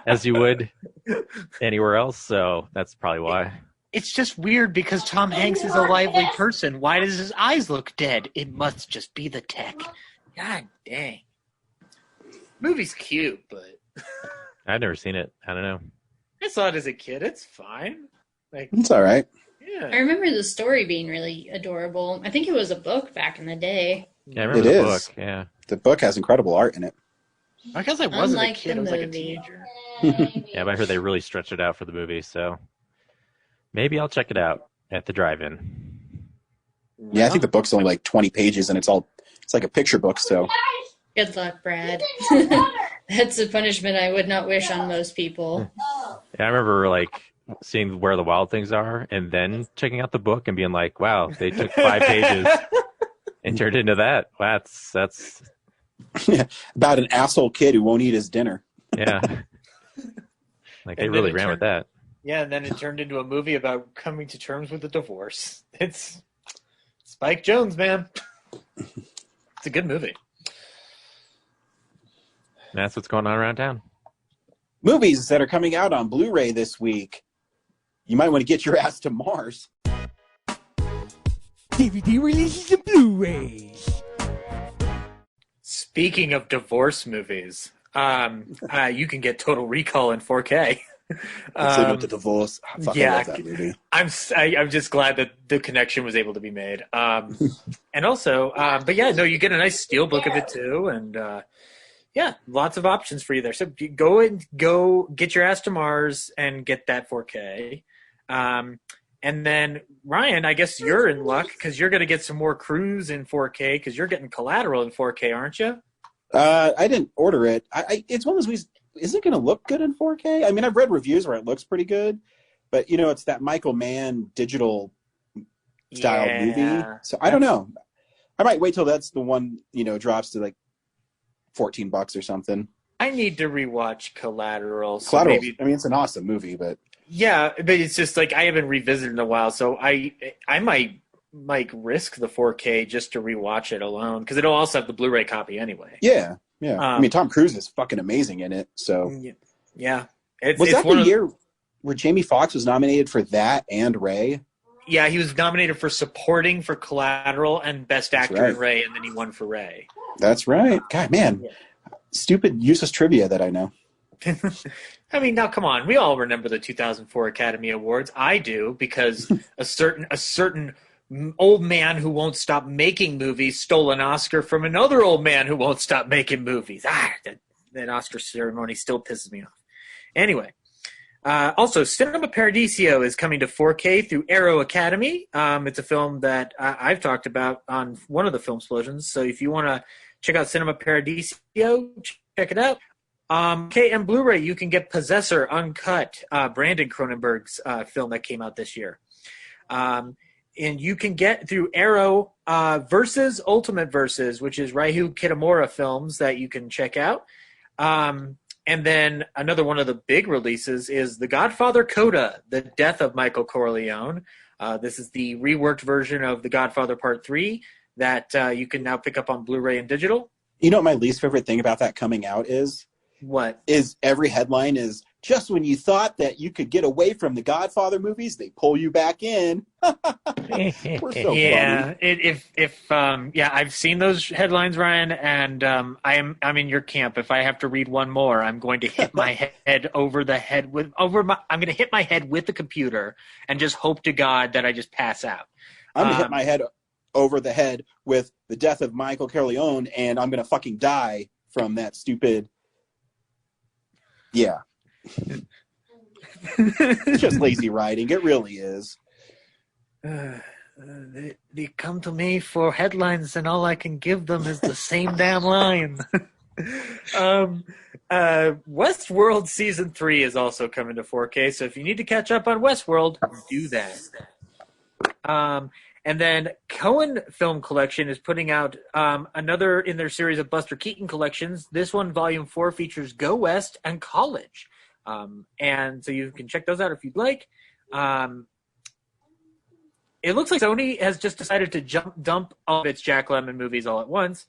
as you would anywhere else. So that's probably why. It's just weird because Tom Hanks is a lively person. Why does his eyes look dead? It must just be the tech. God dang. Movie's cute, but I've never seen it. I don't know. I saw it as a kid. It's fine. Like, It's all right. I yeah. remember the story being really adorable. I think it was a book back in the day. Yeah, I remember It the is. book. Yeah. The book has incredible art in it. I guess I wasn't a Unlike kid. the I was like a movie. teenager. Yeah, but I heard they really stretched it out for the movie, so maybe I'll check it out at the drive-in. Yeah, I think the book's only like 20 pages, and it's like a picture book. So Good luck, Brad. That's a punishment I would not wish on most people. Yeah, I remember seeing Where the Wild Things Are and then checking out the book and being like, wow, they took 5 pages and turned it into that. Wow, that's about an asshole kid who won't eat his dinner. yeah. They And really then it ran with that. Yeah, and then it turned into a movie about coming to terms with a divorce. It's Spike Jonze, man. It's a good movie. And that's what's going on around town. Movies that are coming out on Blu-ray this week. You might want to get your ass to Mars. DVD releases and Blu-rays. Speaking of divorce movies, you can get Total Recall in 4K. The divorce. I fucking yeah. love that movie. I'm just glad that the connection was able to be made. And also, but yeah, no, you get a nice steelbook of it too, and yeah, lots of options for you there. So go get your ass to Mars and get that 4K. And then Ryan, I guess you're in luck because you're going to get some more Cruise in 4K because you're getting Collateral in 4K, aren't you? I didn't order it. It's one of those movies. Is it going to look good in 4K? I mean, I've read reviews where it looks pretty good, but it's that Michael Mann digital style movie. So I don't know. I might wait till that's the one, drops to like $14 or something. I need to rewatch Collateral. So Collateral. maybe, I mean, it's an awesome movie, but yeah, but it's just like I haven't revisited in a while, so I might risk the 4K just to rewatch it alone because it'll also have the Blu-ray copy anyway. yeah. I mean, Tom Cruise is fucking amazing in it. So yeah, was that the year where Jamie Foxx was nominated for that and Ray? Yeah, he was nominated for supporting for Collateral and Best Actor in Ray, and then he won for Ray. That's right. God, man, stupid useless trivia that I know. I mean, now come on, we all remember the 2004 Academy Awards. I do because a certain old man who won't stop making movies stole an Oscar from another old man who won't stop making movies. That Oscar ceremony still pisses me off. Anyway, Also, Cinema Paradiso is coming to 4K through Arrow Academy. It's a film that I've talked about on one of the Film Explosions. So if you want to check out Cinema Paradiso, check it out. Okay, and Blu-ray, you can get Possessor Uncut, Brandon Cronenberg's film that came out this year. And you can get through Arrow Versus Ultimate Versus, which is Raihu Kitamura films that you can check out. And then another one of the big releases is The Godfather Coda, The Death of Michael Corleone. This is the reworked version of The Godfather Part 3 that you can now pick up on Blu-ray and digital. You know what my least favorite thing about that coming out is? What? Is every headline is, just when you thought that you could get away from the Godfather movies, they pull you back in. We're so funny. I've seen those headlines, Ryan, and I'm in your camp. If I have to read one more, I'm going to hit my head over the head I'm going to hit my head with the computer and just hope to God that I just pass out. I'm going to hit my head over the head with The Death of Michael Corleone, and I'm going to fucking die from that stupid. Yeah. It's just lazy writing. It really is. They come to me for headlines, and all I can give them is the same damn line. Westworld Season 3 is also coming to 4K, so if you need to catch up on Westworld, do that. And then Cohen Film Collection is putting out another in their series of Buster Keaton collections. This one, Volume 4, features Go West and College. And so you can check those out if you'd like. It looks like Sony has just decided to dump all of its Jack Lemmon movies all at once,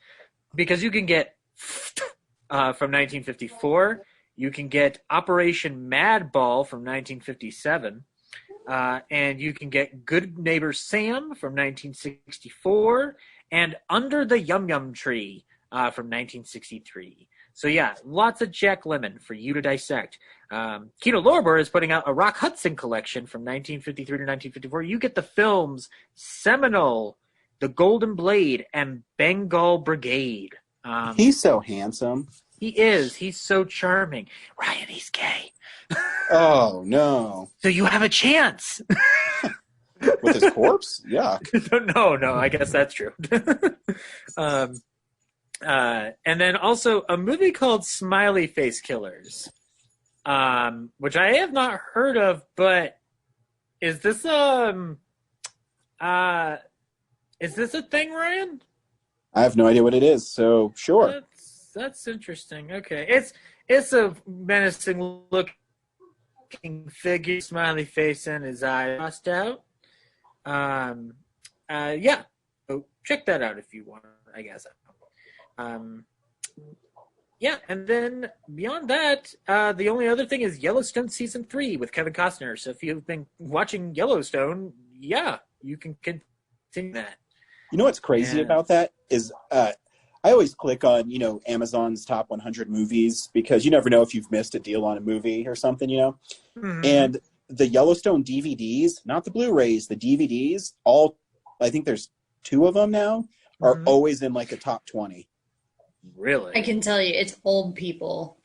because you can get from 1954. You can get Operation Madball from 1957. And you can get Good Neighbor Sam from 1964 and Under the Yum Yum Tree from 1963. So yeah, lots of Jack Lemmon for you to dissect. Kino Lorber is putting out a Rock Hudson collection from 1953 to 1954. You get the films Seminole, The Golden Blade, and Bengal Brigade. He's so handsome. He is. He's so charming. Ryan, he's gay. Oh, no. So you have a chance. With his corpse? Yeah. No, I guess that's true. And then also a movie called Smiley Face Killers, which I have not heard of, but is this a thing, Ryan? I have no idea what it is, so sure. That's interesting. Okay. It's a menacing looking figure, smiley face, and his eye crossed out. Yeah. So check that out if you want, I guess. Yeah, and then beyond that, the only other thing is Yellowstone Season 3 with Kevin Costner. So if you've been watching Yellowstone, yeah, you can continue that. You know what's crazy about that is I always click on, Amazon's top 100 movies, because you never know if you've missed a deal on a movie or something, Mm-hmm. And the Yellowstone DVDs, not the Blu-rays, the DVDs, all, I think there's 2 of them now, are always in like a top 20. Really? I can tell you, it's old people.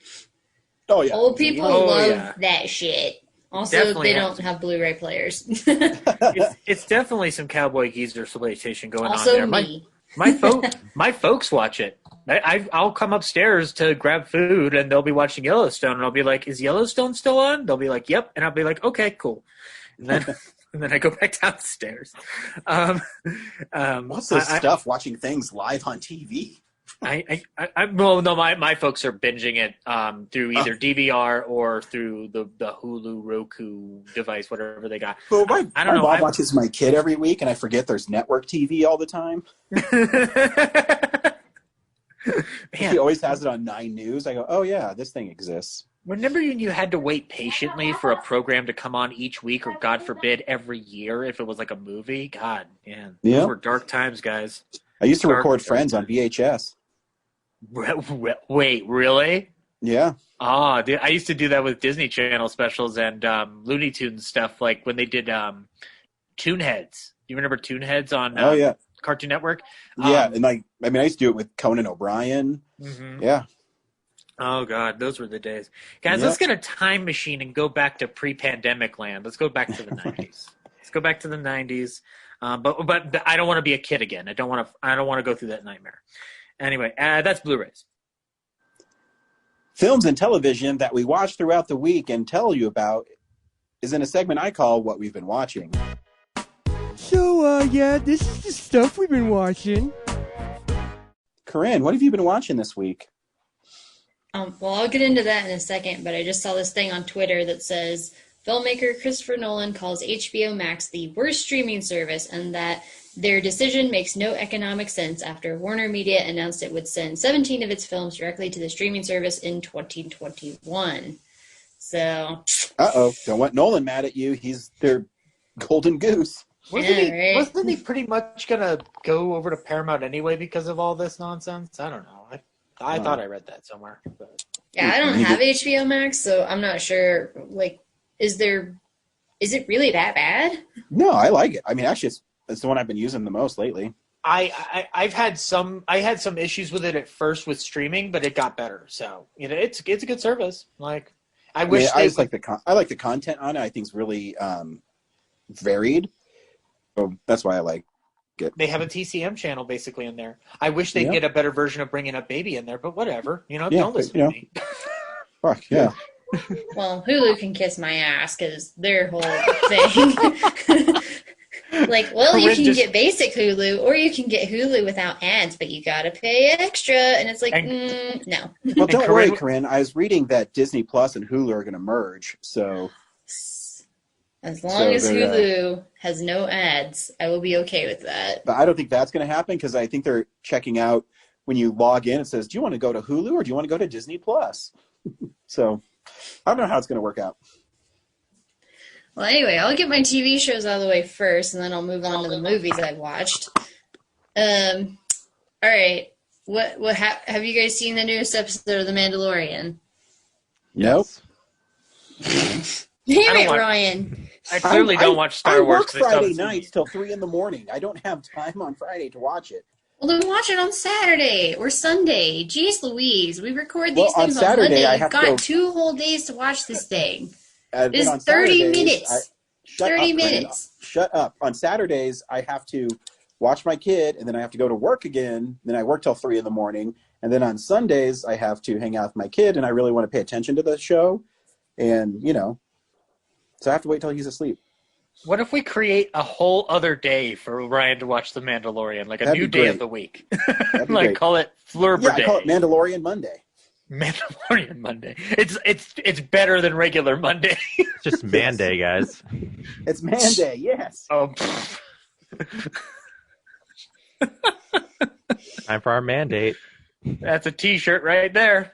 Oh, yeah. Old people love that shit. Also, Definitely they don't have Blu-ray players. it's definitely some cowboy geezer exploitation going also on there. Me. My folks watch it. I'll come upstairs to grab food, and they'll be watching Yellowstone, and I'll be like, "Is Yellowstone still on?" They'll be like, "Yep," and I'll be like, "Okay, cool." And then I go back downstairs. What's this stuff? Watching things live on TV. My folks are binging it through either DVR or through the Hulu Roku device, whatever they got. Well, my mom watches my kid every week, and I forget there's network TV all the time. He always has it on 9 News. I go, oh yeah, this thing exists. Remember when you had to wait patiently for a program to come on each week, or God forbid, every year if it was like a movie? God, man. Those were dark times, guys. I used to record Friends on VHS. Wait, really? Yeah. Oh, dude, I used to do that with Disney Channel specials and Looney Tunes stuff, like when they did Toonheads. You remember Toonheads on Cartoon Network? Yeah, and I used to do it with Conan O'Brien. Mm-hmm. Yeah. Oh God, those were the days, guys. Yep. Let's get a time machine and go back to pre-pandemic land. Let's go back to the '90s. Right. Let's go back to the '90s. But I don't want to be a kid again. I don't want to go through that nightmare. Anyway, that's Blu-rays. Films and television that we watch throughout the week and tell you about is in a segment I call What We've Been Watching. So, yeah, this is the stuff we've been watching. Corinne, what have you been watching this week? Well, I'll get into that in a second, but I just saw this thing on Twitter that says filmmaker Christopher Nolan calls HBO Max the worst streaming service and that their decision makes no economic sense after Warner Media announced it would send 17 of its films directly to the streaming service in 2021. So... Don't want Nolan mad at you. He's their golden goose. Wasn't he pretty much gonna go over to Paramount anyway because of all this nonsense? I don't know. I thought I read that somewhere. But. Yeah, I don't have HBO Max, so I'm not sure. Like, is it really that bad? No, I like it. I mean, actually, it's the one I've been using the most lately. I had some issues with it at first with streaming, but it got better. So it's a good service. Like I like the content on it. I think it's really varied. So that's why I like it. They have a TCM channel basically in there. I wish they'd get a better version of Bringing Up Baby in there, but whatever. Don't listen to me. Fuck yeah. Well, Hulu can kiss my ass because their whole thing. Like, well, you can get basic Hulu, or you can get Hulu without ads, but you gotta pay extra, and it's like, no. Well, don't worry, Corinne. I was reading that Disney Plus and Hulu are going to merge, so... As long as Hulu has no ads, I will be okay with that. But I don't think that's going to happen, because I think they're checking out when you log in. It says, do you want to go to Hulu, or do you want to go to Disney Plus? So, I don't know how it's going to work out. Well, anyway, I'll get my TV shows out of the way first, and then I'll move on to the movies I watched. All right. What have you guys seen the newest episode of The Mandalorian? Nope. Damn it, Ryan. I clearly don't watch Star Wars. I work Friday nights till 3 in the morning. I don't have time on Friday to watch it. Well, then watch it on Saturday or Sunday. Jeez Louise. We record these things on Saturday, Monday. You've got 2 whole days to watch this thing. It's 30 Saturdays, minutes. 30 minutes. Shut up. On Saturdays, I have to watch my kid, and then I have to go to work again. Then I work till 3 in the morning. And then on Sundays, I have to hang out with my kid, and I really want to pay attention to the show. And, so I have to wait till he's asleep. What if we create a whole other day for Ryan to watch The Mandalorian, like a new day of the week? Like great. Call it Flurber Day. I call it Mandalorian Monday. Mandalorian Monday. It's better than regular Monday. Just Manday, guys. It's Manday, yes. Oh. Time for our mandate. That's a T-shirt right there.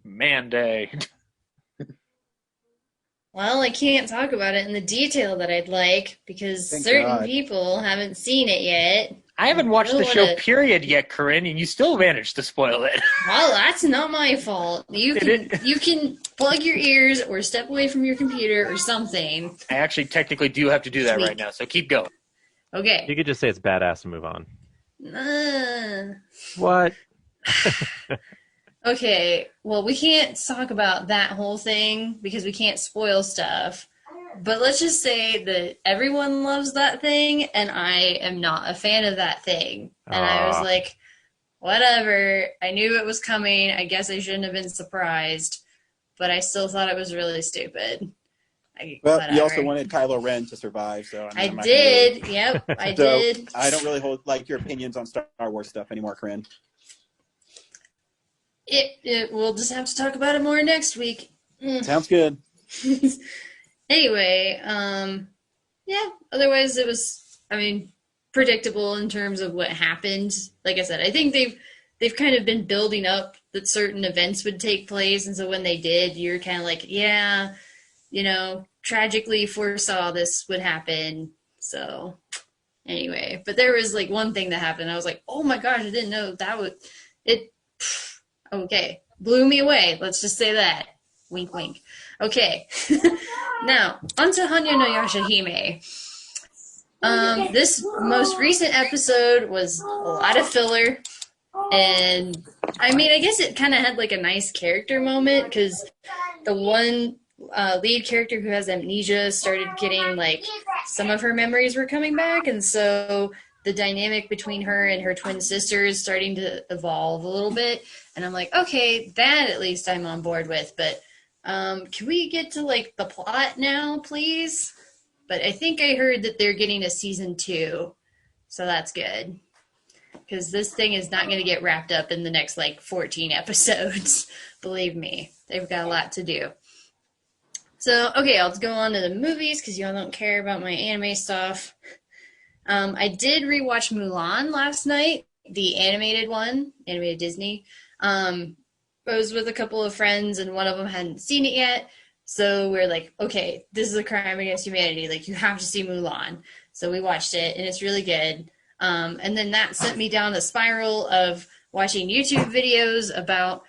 Manday. Well, I can't talk about it in the detail that I'd like because certain people haven't seen it yet. I haven't watched the show period yet, Corinne, and you still managed to spoil it. Well, that's not my fault. You can plug your ears or step away from your computer or something. I actually technically do have to do that right now, so keep going. Okay. You could just say it's badass and move on. What? Okay, well, we can't talk about that whole thing because we can't spoil stuff. But let's just say that everyone loves that thing, and I am not a fan of that thing. And I was like, whatever. I knew it was coming. I guess I shouldn't have been surprised. But I still thought it was really stupid. Well, you also wanted Kylo Ren to survive, so I did. Yep, I did. I don't really hold your opinions on Star Wars stuff anymore, Corinne. We'll just have to talk about it more next week. Sounds good. Anyway, yeah, otherwise it was, predictable in terms of what happened. Like I said, I think they've kind of been building up that certain events would take place, and so when they did, you're kind of like, yeah, tragically foresaw this would happen. So anyway, but there was like one thing that happened. I was like, oh my gosh, I didn't know that would, okay, blew me away. Let's just say that. Wink, wink. Okay. Now, onto Hanyo no Yashahime. This most recent episode was a lot of filler, and I mean, I guess it kind of had like a nice character moment because the one lead character who has amnesia started getting like some of her memories were coming back, and so the dynamic between her and her twin sister is starting to evolve a little bit. And I'm like, okay, that at least I'm on board with. But can we get to like the plot now, please? But I think I heard that they're getting a season 2, so that's good. Because this thing is not going to get wrapped up in the next like 14 episodes. Believe me, they've got a lot to do. So, okay, I'll go on to the movies because y'all don't care about my anime stuff. I did rewatch Mulan last night, the animated one, animated Disney. I was with a couple of friends and one of them hadn't seen it yet. So we're like, okay, this is a crime against humanity. Like, you have to see Mulan. So we watched it, and it's really good. And then that sent me down a spiral of watching YouTube videos about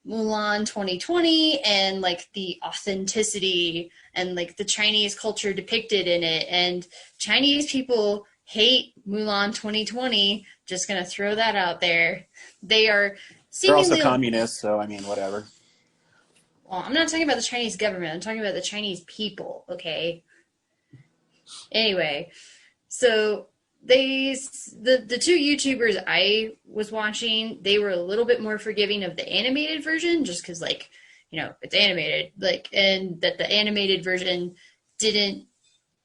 Mulan 2020 and like the authenticity and like the Chinese culture depicted in it. And Chinese people hate Mulan 2020. Just gonna throw that out there. They are seemingly... They're also communists, so I mean, whatever. Well, I'm not talking about the Chinese government. I'm talking about the Chinese people, okay? Anyway, so the two YouTubers I was watching, they were a little bit more forgiving of the animated version, just because, like, you know, it's animated, like, and that the animated version didn't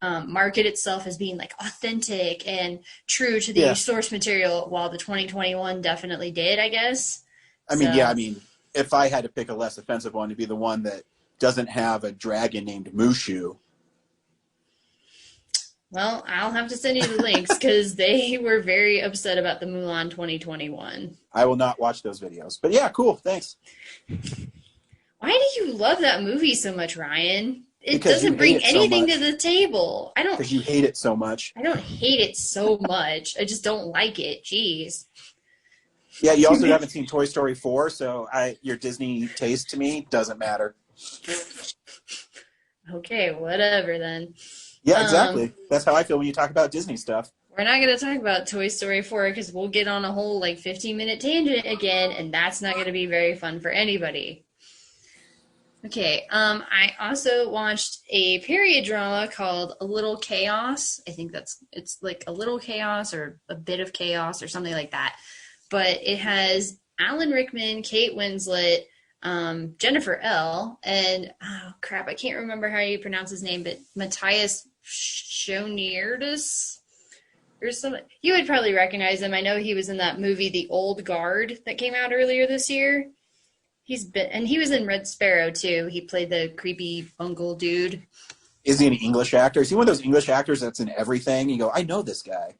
market itself as being like authentic and true to the source material, while the 2021 definitely did, I guess. I mean, if I had to pick a less offensive one, it'd be the one that doesn't have a dragon named Mushu. Well, I'll have to send you the links because they were very upset about the Mulan 2021. I will not watch those videos. But yeah, cool. Thanks. Why do you love that movie so much, Ryan? It Because doesn't bring anything so to the table. Because you hate it so much. I don't hate it so much. I just don't like it. Jeez. Yeah, you also haven't seen Toy Story 4, so your Disney taste to me doesn't matter. Okay, whatever then. Yeah, exactly. That's how I feel when you talk about Disney stuff. We're not going to talk about Toy Story 4 because we'll get on a whole like 15-minute tangent again, and that's not going to be very fun for anybody. Okay, I also watched a period drama called A Little Chaos. I think it's like A Little Chaos or A Bit of Chaos or something like that. But it has Alan Rickman, Kate Winslet, Jennifer L, and oh crap, I can't remember how you pronounce his name, but Matthias Schoenaerts or something. You would probably recognize him. I know he was in that movie The Old Guard that came out earlier this year. He was in Red Sparrow too. He played the creepy uncle dude. Is he an English actor? Is he one of those English actors that's in everything? You go, I know this guy.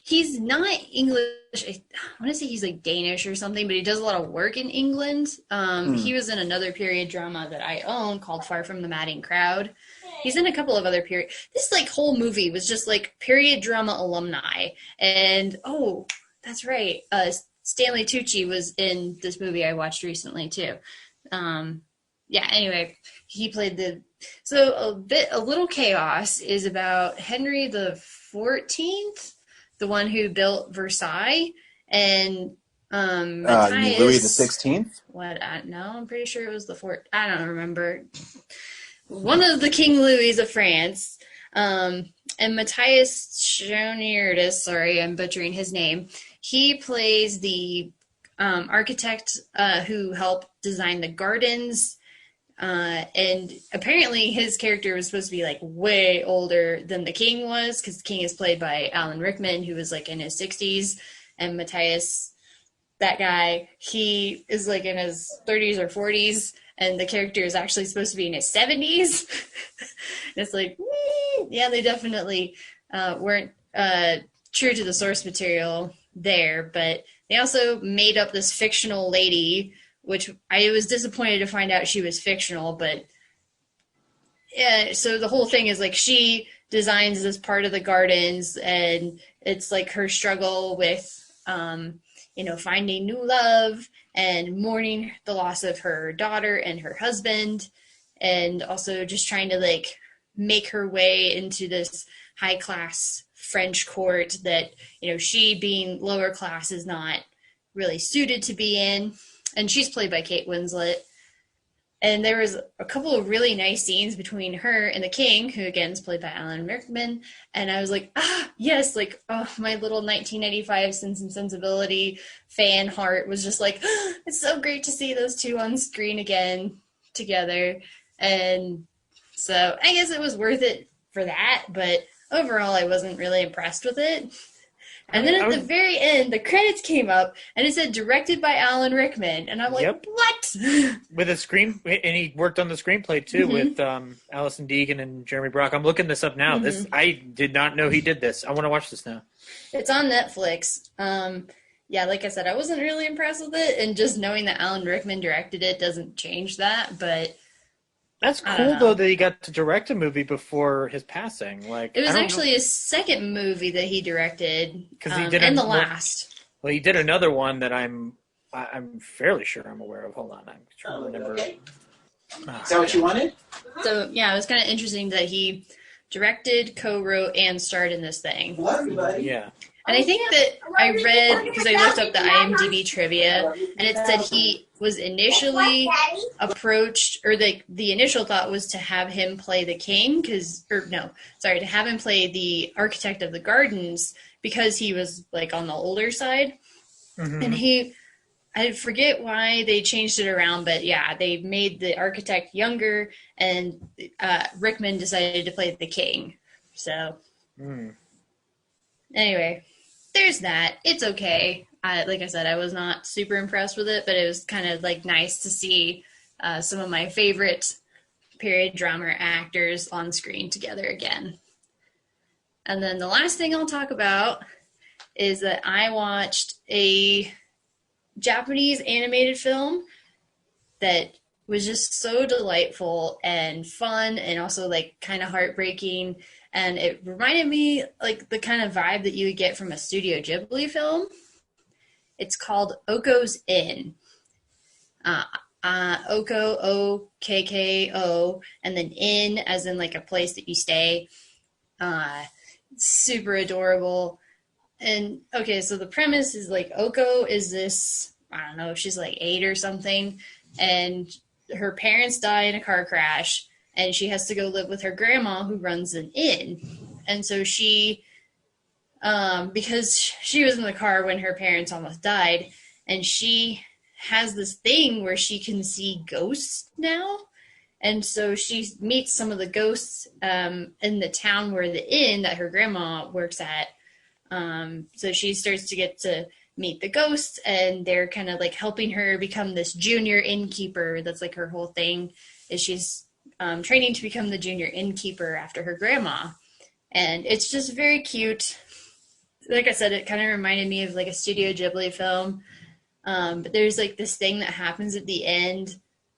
He's not English. I want to say he's like Danish or something, but he does a lot of work in England. He was in another period drama that I own called Far From the Madding Crowd. He's in a couple of other period. This like whole movie was just like period drama alumni. And oh, that's right. Stanley Tucci was in this movie I watched recently too. Yeah. Anyway, he played a Little Chaos is about Henry the 14th. The one who built Versailles, and Matthias, Louis the 16th. What? No, I'm pretty sure it was the fourth. I don't remember. One of the King Louis of France, and Matthias Schoenaerts. Sorry, I'm butchering his name. He plays the architect who helped design the gardens. And apparently his character was supposed to be like way older than the king was, because the king is played by Alan Rickman, who was like in his 60s, and Matthias, that guy, he is like in his 30s or 40s, and the character is actually supposed to be in his 70s. It's like, yeah, they definitely weren't true to the source material there, but they also made up this fictional lady, which I was disappointed to find out she was fictional, but yeah, so the whole thing is like she designs this part of the gardens, and it's like her struggle with, finding new love and mourning the loss of her daughter and her husband, and also just trying to like make her way into this high class French court that, she being lower class is not really suited to be in. And she's played by Kate Winslet. And there was a couple of really nice scenes between her and the king, who again is played by Alan Rickman. And I was like, yes, like, oh, my little 1995 Sense and Sensibility fan heart was just like, it's so great to see those two on screen again together. And so I guess it was worth it for that, but overall I wasn't really impressed with it. And then at the very end, the credits came up, and it said directed by Alan Rickman, and I'm like, what? With a screen, and he worked on the screenplay too with Alison Deegan and Jeremy Brock. I'm looking this up now. This I did not know he did this. I want to watch this now. It's on Netflix. Yeah, like I said, I wasn't really impressed with it, and just knowing that Alan Rickman directed it doesn't change that, but that's cool though that he got to direct a movie before his passing. Like, it was actually his second movie that he directed, because he did and the last. Well, he did another one that I'm fairly sure I'm aware of. Hold on, I'm trying to remember. Okay. Is that what you wanted? So yeah, it was kind of interesting that he directed, co-wrote, and starred in this thing. Hello, everybody. Yeah. And I think that I read, because I looked up the IMDb trivia, and it said he was initially approached, or the initial thought was to have him play the king, to have him play the architect of the gardens, because he was like on the older side. And I forget why they changed it around, but yeah, they made the architect younger, and Rickman decided to play the king. So, anyway, there's that. It's okay. Like I said, I was not super impressed with it, but it was kind of like nice to see some of my favorite period drama actors on screen together again. And then the last thing I'll talk about is that I watched a Japanese animated film that was just so delightful and fun, and also like kind of heartbreaking. And it reminded me like the kind of vibe that you would get from a Studio Ghibli film. It's called Oko's Inn. Oko, O-K-K-O, and then inn as in like a place that you stay. Super adorable. And okay, so the premise is like Oko is this, I don't know, she's like 8 or something, and her parents die in a car crash, and she has to go live with her grandma who runs an inn. And so she, because she was in the car when her parents almost died, and she has this thing where she can see ghosts now. And so she meets some of the ghosts in the town where the inn that her grandma works at. So she starts to get to meet the ghosts, and they're kind of like helping her become this junior innkeeper. That's like her whole thing, is she's training to become the junior innkeeper after her grandma. And it's just very cute. Like I said, it kind of reminded me of like a Studio Ghibli film. But there's like this thing that happens at the end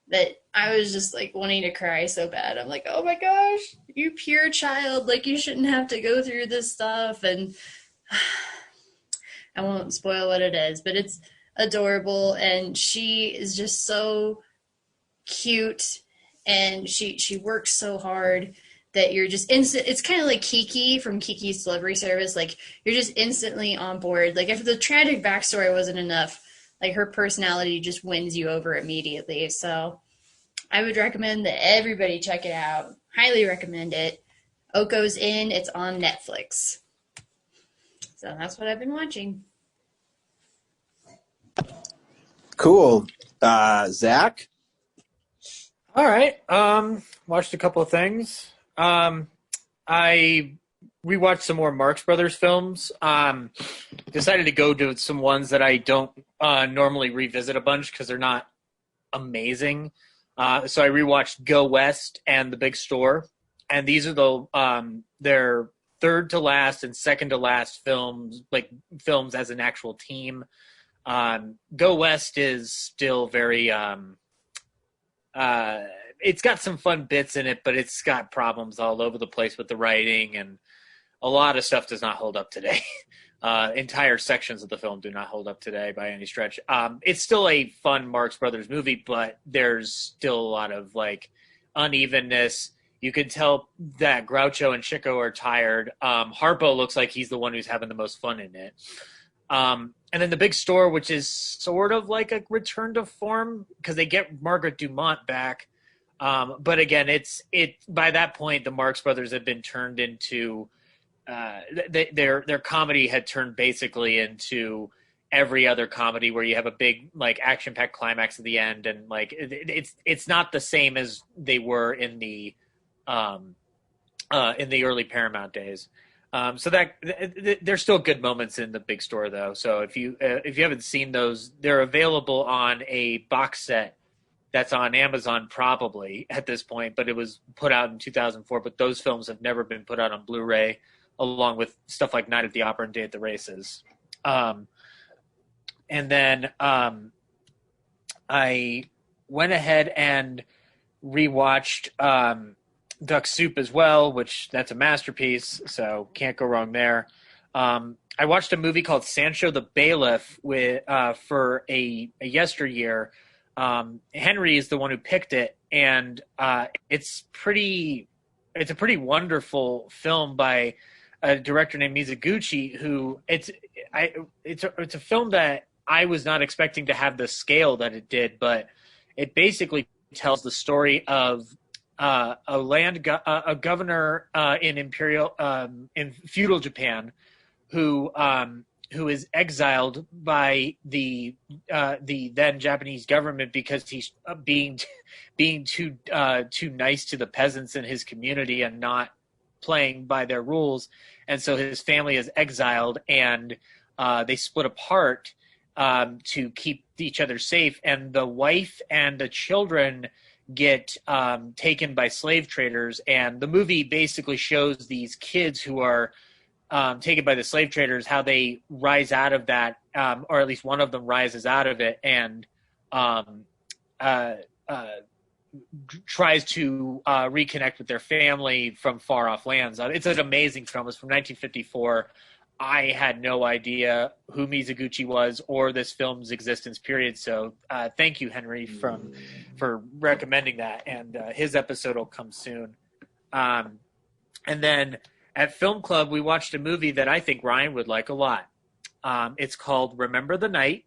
that I was just like wanting to cry so bad. I'm like, oh my gosh, you pure child. Like, you shouldn't have to go through this stuff. And I won't spoil what it is, but it's adorable. And she is just so cute. And she works so hard that you're just instant. It's kind of like Kiki from Kiki's Delivery Service. Like, you're just instantly on board. Like, if the tragic backstory wasn't enough, like, her personality just wins you over immediately. So I would recommend that everybody check it out. Highly recommend it. Oko's Inn. It's on Netflix. So that's what I've been watching. Cool. Zach? All right. Watched a couple of things. I rewatched some more Marx Brothers films. Decided to go to some ones that I don't normally revisit a bunch because they're not amazing. So I rewatched Go West and The Big Store, and these are the their third to last and second to last films, like films as an actual team. Go West is still very it's got some fun bits in it, but it's got problems all over the place with the writing, and a lot of stuff does not hold up today. Entire sections of the film do not hold up today by any stretch. It's still a fun Marx Brothers movie, but there's still a lot of like unevenness. You can tell that Groucho and Chico are tired. Harpo looks like he's the one who's having the most fun in it. And then The Big Store, which is sort of like a return to form because they get Margaret Dumont back. But again, by that point, the Marx Brothers had been turned into their comedy had turned basically into every other comedy where you have a big like action-packed climax at the end, and like it's not the same as they were in the early Paramount days. So that there's still good moments in The Big Store though. So if you haven't seen those, they're available on a box set that's on Amazon probably at this point, but it was put out in 2004. But those films have never been put out on Blu-ray, along with stuff like Night at the Opera and Day at the Races. And then I went ahead and rewatched Duck Soup as well, which that's a masterpiece, so can't go wrong there. I watched a movie called Sancho the Bailiff for a yesteryear. Henry is the one who picked it, and it's a pretty wonderful film by a director named Mizoguchi. Who it's a film that I was not expecting to have the scale that it did, but it basically tells the story of a governor in feudal Japan who is exiled by the then Japanese government because he's being too nice to the peasants in his community and not playing by their rules, and so his family is exiled, and they split apart to keep each other safe, and the wife and the children get taken by slave traders, and the movie basically shows these kids who are taken by the slave traders, how they rise out of that, or at least one of them rises out of it and tries to reconnect with their family from far off lands. It's an amazing film. It's from 1954. I had no idea who Mizoguchi was or this film's existence, period. So thank you, Henry, for recommending that. And his episode will come soon. And then at Film Club, we watched a movie that I think Ryan would like a lot. It's called Remember the Night.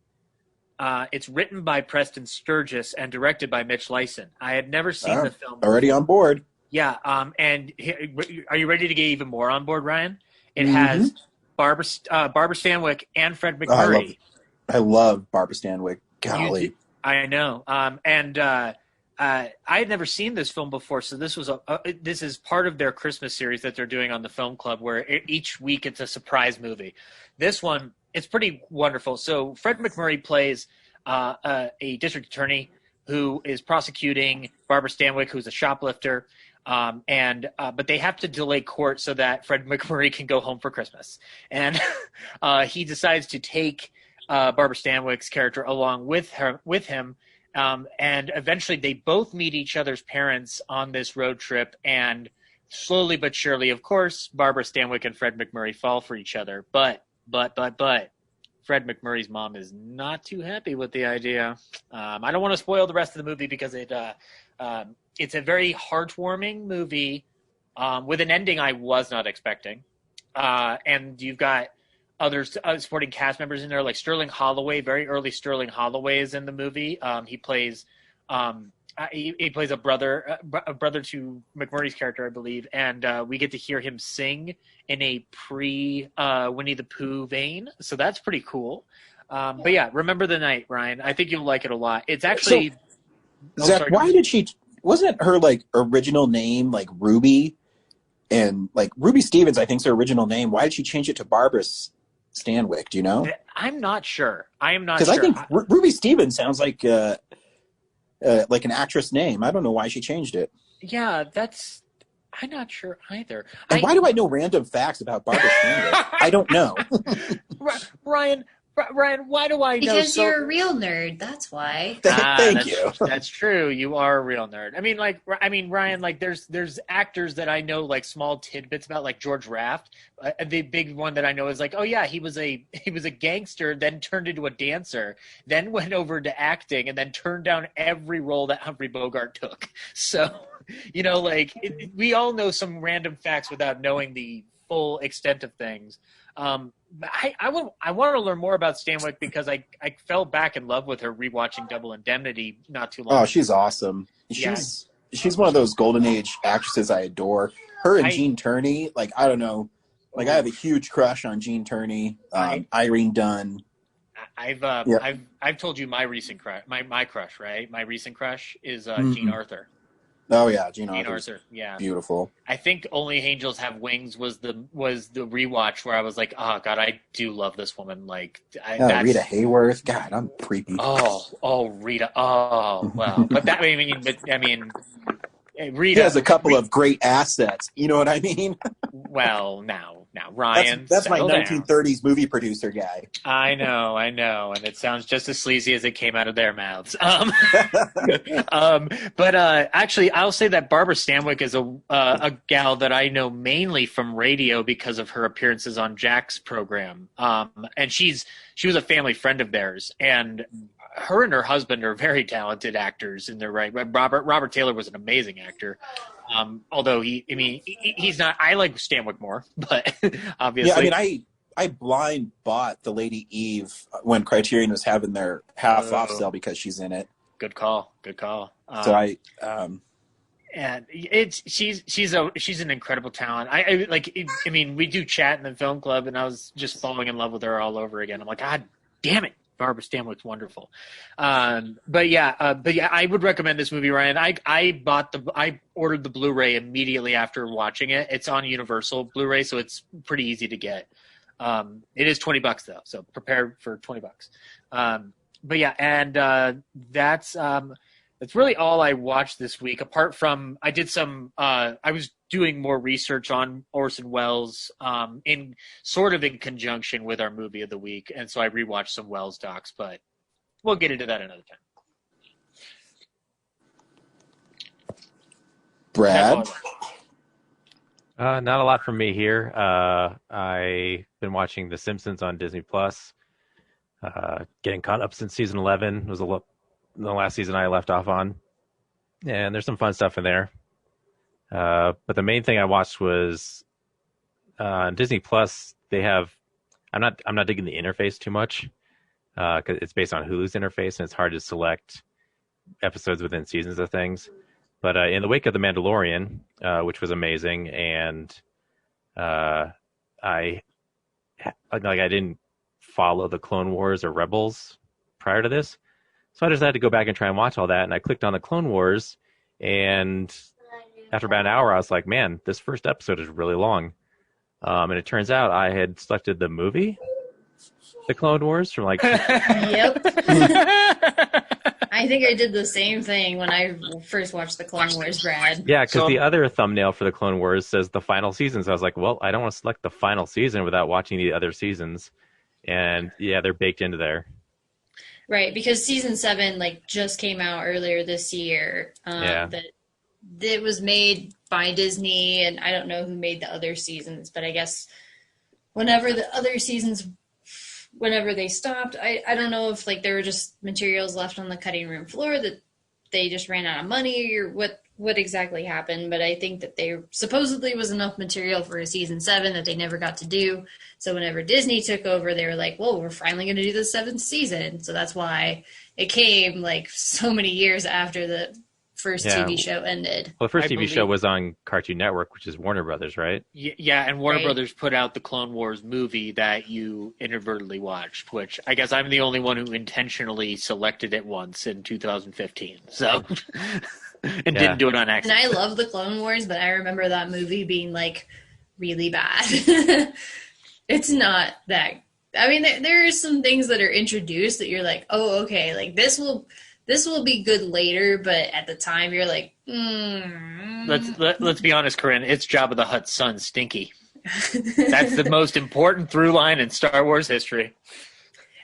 It's written by Preston Sturgis and directed by Mitch Leisen. I had never seen the film before. Already on board. Yeah. And are you ready to get even more on board, Ryan? It has Barbara Stanwyck and Fred McMurray. I love Barbara Stanwyck. Golly. I know. I had never seen this film before, so this is part of their Christmas series that they're doing on the Film Club, where each week it's a surprise movie. This one, it's pretty wonderful. So Fred McMurray plays a district attorney who is prosecuting Barbara Stanwyck, who's a shoplifter. But they have to delay court so that Fred McMurray can go home for Christmas. And he decides to take Barbara Stanwyck's character along with him. And eventually they both meet each other's parents on this road trip. And slowly but surely, of course, Barbara Stanwyck and Fred McMurray fall for each other. But Fred McMurray's mom is not too happy with the idea. I don't want to spoil the rest of the movie because it's a very heartwarming movie with an ending I was not expecting. And you've got other supporting cast members in there, like Sterling Holloway. Very early Sterling Holloway is in the movie. He plays a brother to McMurray's character, I believe, and we get to hear him sing in a pre-Winnie the Pooh vein, so that's pretty cool. But yeah, Remember the Night, Ryan. I think you'll like it a lot. It's actually Zach. Why did she? Wasn't her like original name like Ruby, and like Ruby Stevens? I think's her original name. Why did she change it to Barbara Stanwyck? Do you know? I'm not sure. I am not sure. Because I think Ruby Stevens sounds like an actress name. I don't know why she changed it. Yeah, I'm not sure either. And why do I know random facts about Barbara Stanwyck? I don't know. Ryan, why do I know? Because you're a real nerd. That's why. Thank you. That's true. You are a real nerd. I mean, Ryan. Like, there's actors that I know, like small tidbits about, like George Raft. The big one that I know is like, oh yeah, he was a gangster, then turned into a dancer, then went over to acting, and then turned down every role that Humphrey Bogart took. So, we all know some random facts without knowing the full extent of things. But I want to learn more about Stanwyck because I fell back in love with her rewatching Double Indemnity not too long ago. Oh, she's awesome. She's one of those golden age actresses I adore. Her and Gene Turney, like, I don't know, like I have a huge crush on Gene Turney, Irene Dunn. I've told you my recent crush, my crush, right? My recent crush is Jean Arthur. Oh yeah, Jean Arthur. Yeah, beautiful. I think Only Angels Have Wings was the rewatch where I was like, oh god, I do love this woman. Like, Rita Hayworth. God, I'm creepy. Oh, Rita. Oh, wow. But that, I mean, Rita has a couple of great assets. You know what I mean? Well, now, Ryan. That's my 1930s movie producer guy. I know, and it sounds just as sleazy as it came out of their mouths. But actually, I'll say that Barbara Stanwyck is a gal that I know mainly from radio because of her appearances on Jack's program. And she was a family friend of theirs, and her and her husband are very talented actors in their right. Robert Taylor was an amazing actor. Although he's not. I like Stanwyck more, but obviously, yeah. I mean, I blind bought The Lady Eve when Criterion was having their half off sale because she's in it. Good call. So and she's an incredible talent. I mean, we do chat in the film club, and I was just falling in love with her all over again. I'm like, God damn it. Barbara Stanwyck's wonderful. But yeah, I would recommend this movie, Ryan. I ordered the Blu-ray immediately after watching it. It's on Universal Blu-ray, so it's pretty easy to get. It is $20 though, so prepare for $20. But yeah, and that's really all I watched this week. Apart from I did some, I was doing more research on Orson Welles in conjunction with our movie of the week, and so I rewatched some Welles docs, but we'll get into that another time. Brad? Not a lot from me here. I've been watching The Simpsons on Disney Plus. Getting caught up since season 11 was the last season I left off on, and there's some fun stuff in there. But the main thing I watched was on Disney Plus. They have I'm not digging the interface too much because it's based on Hulu's interface and it's hard to select episodes within seasons of things. But in the wake of The Mandalorian, which was amazing, and I didn't follow the Clone Wars or Rebels prior to this, so I decided to go back and try and watch all that. And I clicked on the Clone Wars, and after about an hour, I was like, man, this first episode is really long. And it turns out I had selected the movie, The Clone Wars, from like... Yep. I think I did the same thing when I first watched The Clone Wars, Brad. Yeah, because the other thumbnail for The Clone Wars says the final season. So I was like, well, I don't want to select the final season without watching the other seasons. And yeah, they're baked into there. Right, because season 7 just came out earlier this year. That it was made by Disney, and I don't know who made the other seasons, but I guess whenever the other seasons, whenever they stopped, I don't know if there were just materials left on the cutting room floor that they just ran out of money or what exactly happened, but I think that there supposedly was enough material for a season 7 that they never got to do. So whenever Disney took over, they were like, well, we're finally going to do the 7th season. So that's why it came so many years after the first TV show ended. Well, the first TV show was on Cartoon Network, which is Warner Brothers, right? Yeah, and Warner Brothers put out the Clone Wars movie that you inadvertently watched, which I guess I'm the only one who intentionally selected it once in 2015. So, and didn't do it on accident. And I love the Clone Wars, but I remember that movie being really bad. It's not that. I mean, there are some things that are introduced that you're like, oh, okay, this will be good later, but at the time you're like, Let's be honest, Corinne. It's Jabba the Hutt's son, Stinky. That's the most important through line in Star Wars history.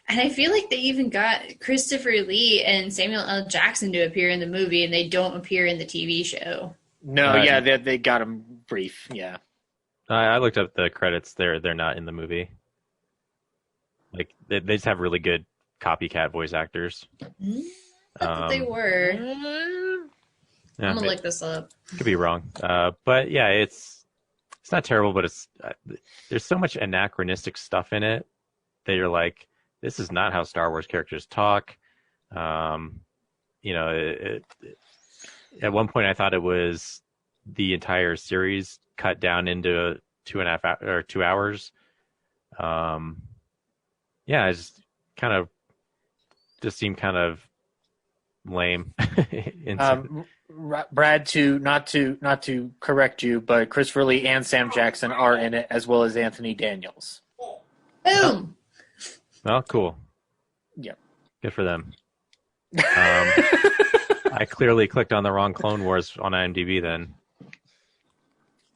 And I feel like they even got Christopher Lee and Samuel L. Jackson to appear in the movie, and they don't appear in the TV show. No, yeah, they got him brief, yeah. I looked up the credits. They're not in the movie. They just have really good copycat voice actors. I thought they were. Yeah, I'm gonna look this up. Could be wrong, but yeah, it's it's not terrible, but it's there's so much anachronistic stuff in it that you're like, this is not how Star Wars characters talk. You know, at one point I thought it was the entire series cut down into 2.5 or 2 hours. Yeah, it just seemed kind of lame. Brad, not to correct you, but Christopher Lee and Sam Jackson are in it, as well as Anthony Daniels. Boom. Well, cool. Yep. Good for them. I clearly clicked on the wrong Clone Wars on IMDb then.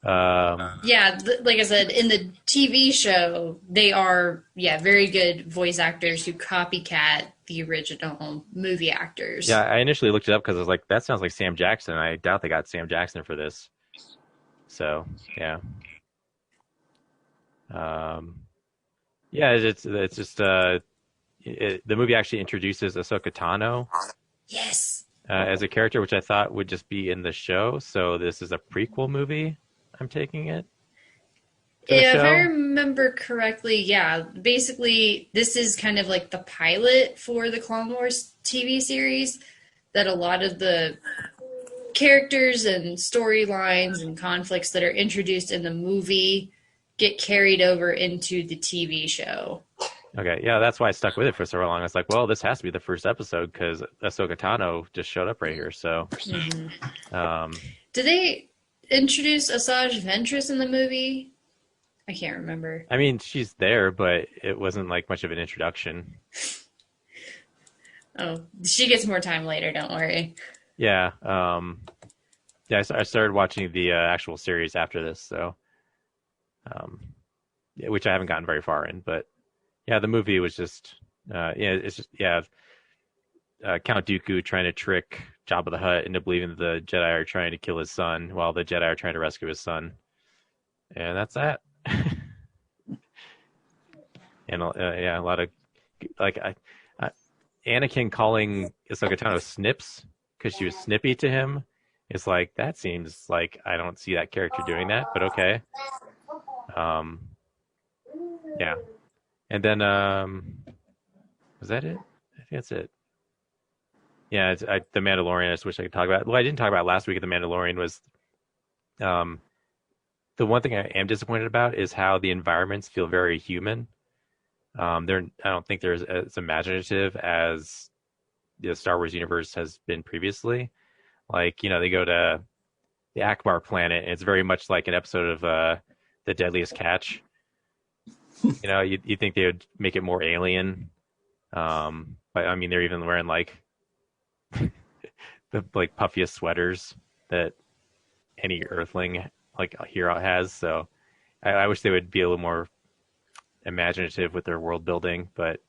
Yeah, like I said, in the TV show, they are, very good voice actors who copycat the original movie actors. Yeah, I initially looked it up because I was like, that sounds like Sam Jackson. I doubt they got Sam Jackson for this. So, yeah. Yeah, it's just the movie actually introduces Ahsoka Tano. Yes. As a character, which I thought would just be in the show. So this is a prequel movie. I'm taking it. If I remember correctly, basically this is kind of like the pilot for the Clone Wars TV series, that a lot of the characters and storylines and conflicts that are introduced in the movie get carried over into the TV show. Okay, yeah, that's why I stuck with it for so long. I was like, well, this has to be the first episode because Ahsoka Tano just showed up right here. So, Did they introduce Asajj Ventress in the movie? I can't remember. I mean, she's there, but it wasn't like much of an introduction. Oh, she gets more time later. Don't worry. Yeah, I started watching the actual series after this, so, which I haven't gotten very far in, but. Yeah, the movie was just, it's just, Count Dooku trying to trick Jabba the Hutt into believing that the Jedi are trying to kill his son while the Jedi are trying to rescue his son. And that's that. And, a lot of, like, Anakin calling Ahsoka Tano Snips because she was snippy to him. It's like, that seems like I don't see that character doing that, but okay. Yeah. And then, was that it? I think that's it. Yeah, The Mandalorian. I just wish I could talk about. Well, I didn't talk about last week at The Mandalorian. Was the one thing I am disappointed about is how the environments feel very human. I don't think they're as imaginative as the Star Wars universe has been previously. Like, they go to the Akbar planet, and it's very much like an episode of The Deadliest Catch. You think they would make it more alien, but I mean, they're even wearing like the puffiest sweaters that any Earthling like a hero has. So I wish they would be a little more imaginative with their world building. But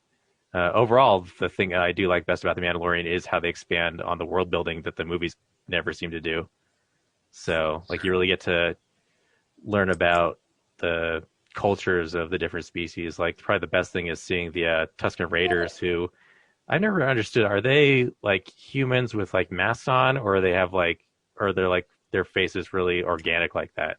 overall, the thing I do like best about The Mandalorian is how they expand on the world building that the movies never seem to do. So like you really get to learn about the cultures of the different species. Like probably the best thing is seeing the Tusken Raiders, who I never understood. Are they like humans with like masks on, or are they have like, or they're like their faces really organic like that?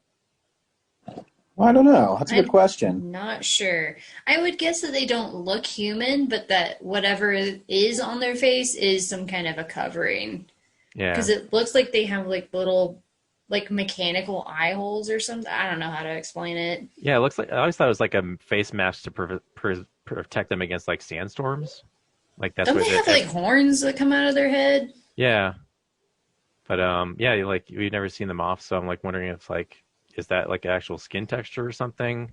Well, I don't know. That's a good question. Not sure. I would guess that they don't look human, but that whatever is on their face is some kind of a covering. Yeah. Because it looks like they have like little like mechanical eye holes or something. I don't know how to explain it. Yeah, it looks like, I always thought it was like a face mask to protect them against like sandstorms. Like that's don't what they have like horns that come out of their head? Yeah. But like we've never seen them off, so I'm like wondering if like is that like actual skin texture or something?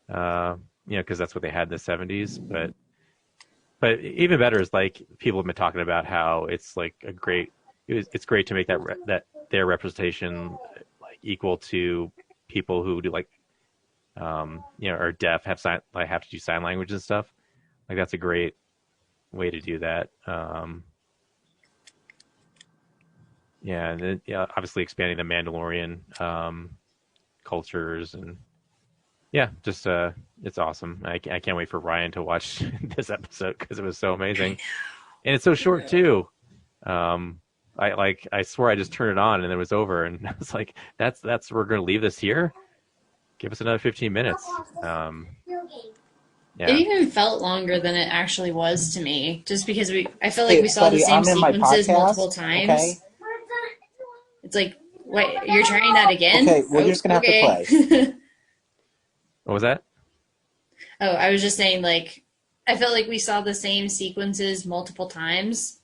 Because that's what they had in the 70s. But even better is like people have been talking about how it's like it's great to make that their representation like equal to people who do like are deaf, have to do sign language and stuff. Like that's a great way to do that. And then, obviously expanding the Mandalorian cultures and just it's awesome. I can't wait for Ryan to watch this episode because it was so amazing, and it's so short too. I swore I just turned it on and it was over, and I was like, that's we're gonna leave this here. give us another 15 minutes. It Yeah. even felt longer than it actually was to me, just because I felt like Hey, we saw the buddy, same I'm in my sequences multiple podcast. times. Okay. It's like, wait, you're trying that again? Okay, well, you're just gonna have to Okay. play. What was that? Oh, I was just saying, like, I felt like we saw the same sequences multiple times.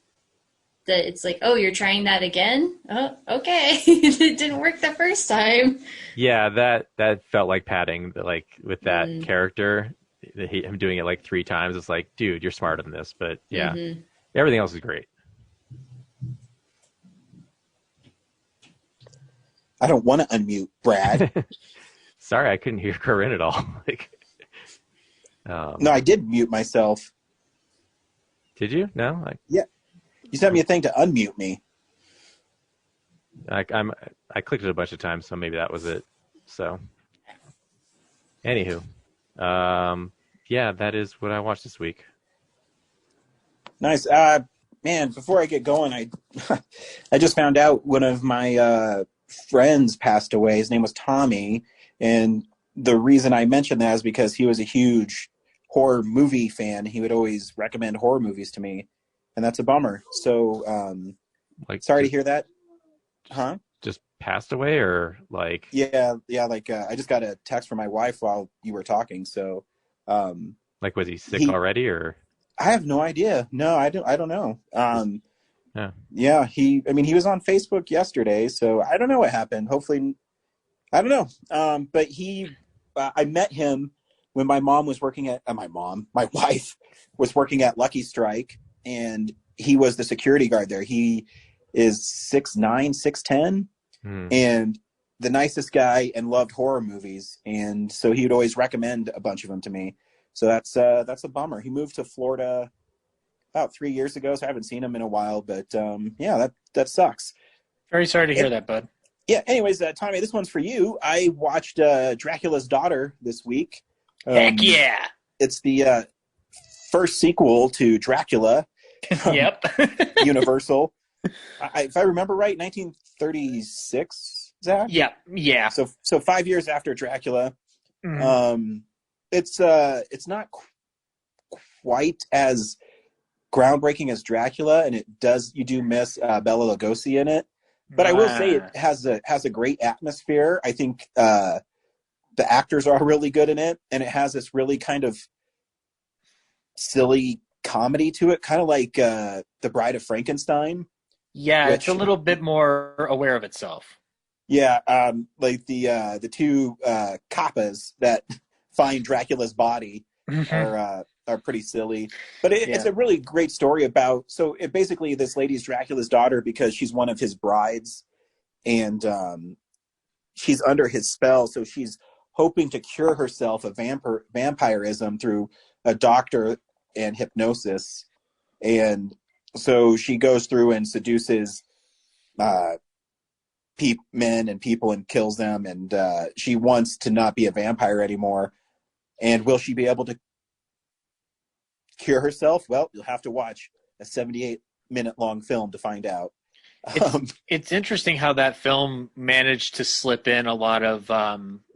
That it's like, oh, you're trying that again? Oh, okay. It didn't work the first time. Yeah, that felt like padding, like with that character. Him doing it like 3 times. It's like, dude, you're smarter than this. But yeah, everything else is great. I don't want to unmute, Brad. Sorry, I couldn't hear Corinne at all. No, I did mute myself. Did you? No, Yeah. You sent me a thing to unmute me. I clicked it a bunch of times, so maybe that was it. So, anywho, yeah, that is what I watched this week. Nice. Man, before I get going, I I just found out one of my friends passed away. His name was Tommy, and the reason I mentioned that is because he was a huge horror movie fan. He would always recommend horror movies to me, and that's a bummer. So, sorry to hear that. Huh? Just passed away, or like? Yeah. Like I just got a text from my wife while you were talking. So, like, was he sick already, or? I have no idea. No, I don't know. Yeah. He was on Facebook yesterday, so I don't know what happened. Hopefully, I don't know. But I met him when my mom was working at, my wife was working at Lucky Strike, and he was the security guard there. He is 6'9", 6'10", and the nicest guy, and loved horror movies. And so he would always recommend a bunch of them to me. So that's a bummer. He moved to Florida about 3 years ago, so I haven't seen him in a while. But yeah, that sucks. Very sorry to hear that, bud. Yeah. Anyways, Tommy, this one's for you. I watched Dracula's Daughter this week. Heck yeah! It's the first sequel to Dracula. Yep. Universal. If I remember right, 1936. Zach? Yeah. So 5 years after Dracula. It's not quite as groundbreaking as Dracula, and you do miss Bela Lugosi in it. But I will say it has a great atmosphere. I think the actors are really good in it, and it has this really kind of silly comedy to it, kind of like The Bride of Frankenstein. Yeah, it's a little bit more aware of itself. Yeah, like the two kappas that find Dracula's body are pretty silly, but it's a really great story about. So basically this lady's Dracula's daughter because she's one of his brides, and she's under his spell. So she's hoping to cure herself of vampirism through a doctor and hypnosis, and so she goes through and seduces men and people and kills them, and she wants to not be a vampire anymore. And will she be able to cure herself? Well, you'll have to watch a 78-minute long film to find out. It's interesting how that film managed to slip in a lot of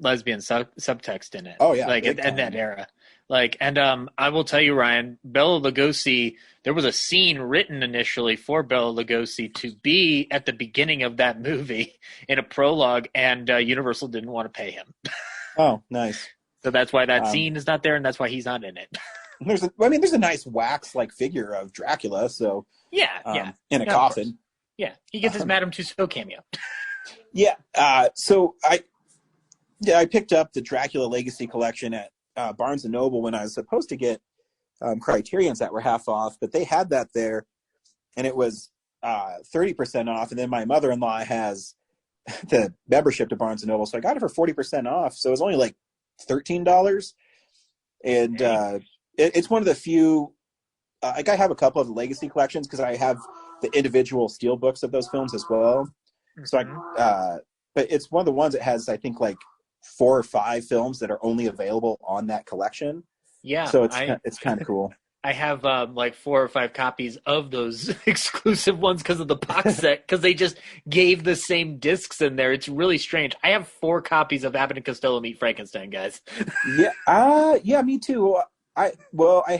lesbian subtext in it. Oh yeah, like in that era. And I will tell you, Ryan, Bela Lugosi, there was a scene written initially for Bela Lugosi to be at the beginning of that movie in a prologue, and Universal didn't want to pay him. Oh, nice. So that's why that scene is not there, and that's why he's not in it. There's a nice wax-like figure of Dracula, so yeah, in a coffin. Yeah, he gets his Madame Tussauds cameo. Yeah, so I picked up the Dracula Legacy collection at Barnes & Noble when I was supposed to get Criterions that were half off, but they had that there, and it was 30% off, and then my mother-in-law has the membership to Barnes & Noble, so I got it for 40% off, so it was only like $13, and it's one of the few, I have a couple of the Legacy collections, because I have the individual steel books of those films as well, so but it's one of the ones that has, I think, like 4 or 5 films that are only available on that collection. Yeah, so it's kind of cool. I have like 4 or 5 copies of those exclusive ones because of the box set, because they just gave the same discs in there. It's really strange. I have 4 copies of Abbott and Costello Meet Frankenstein, guys. Yeah, me too. I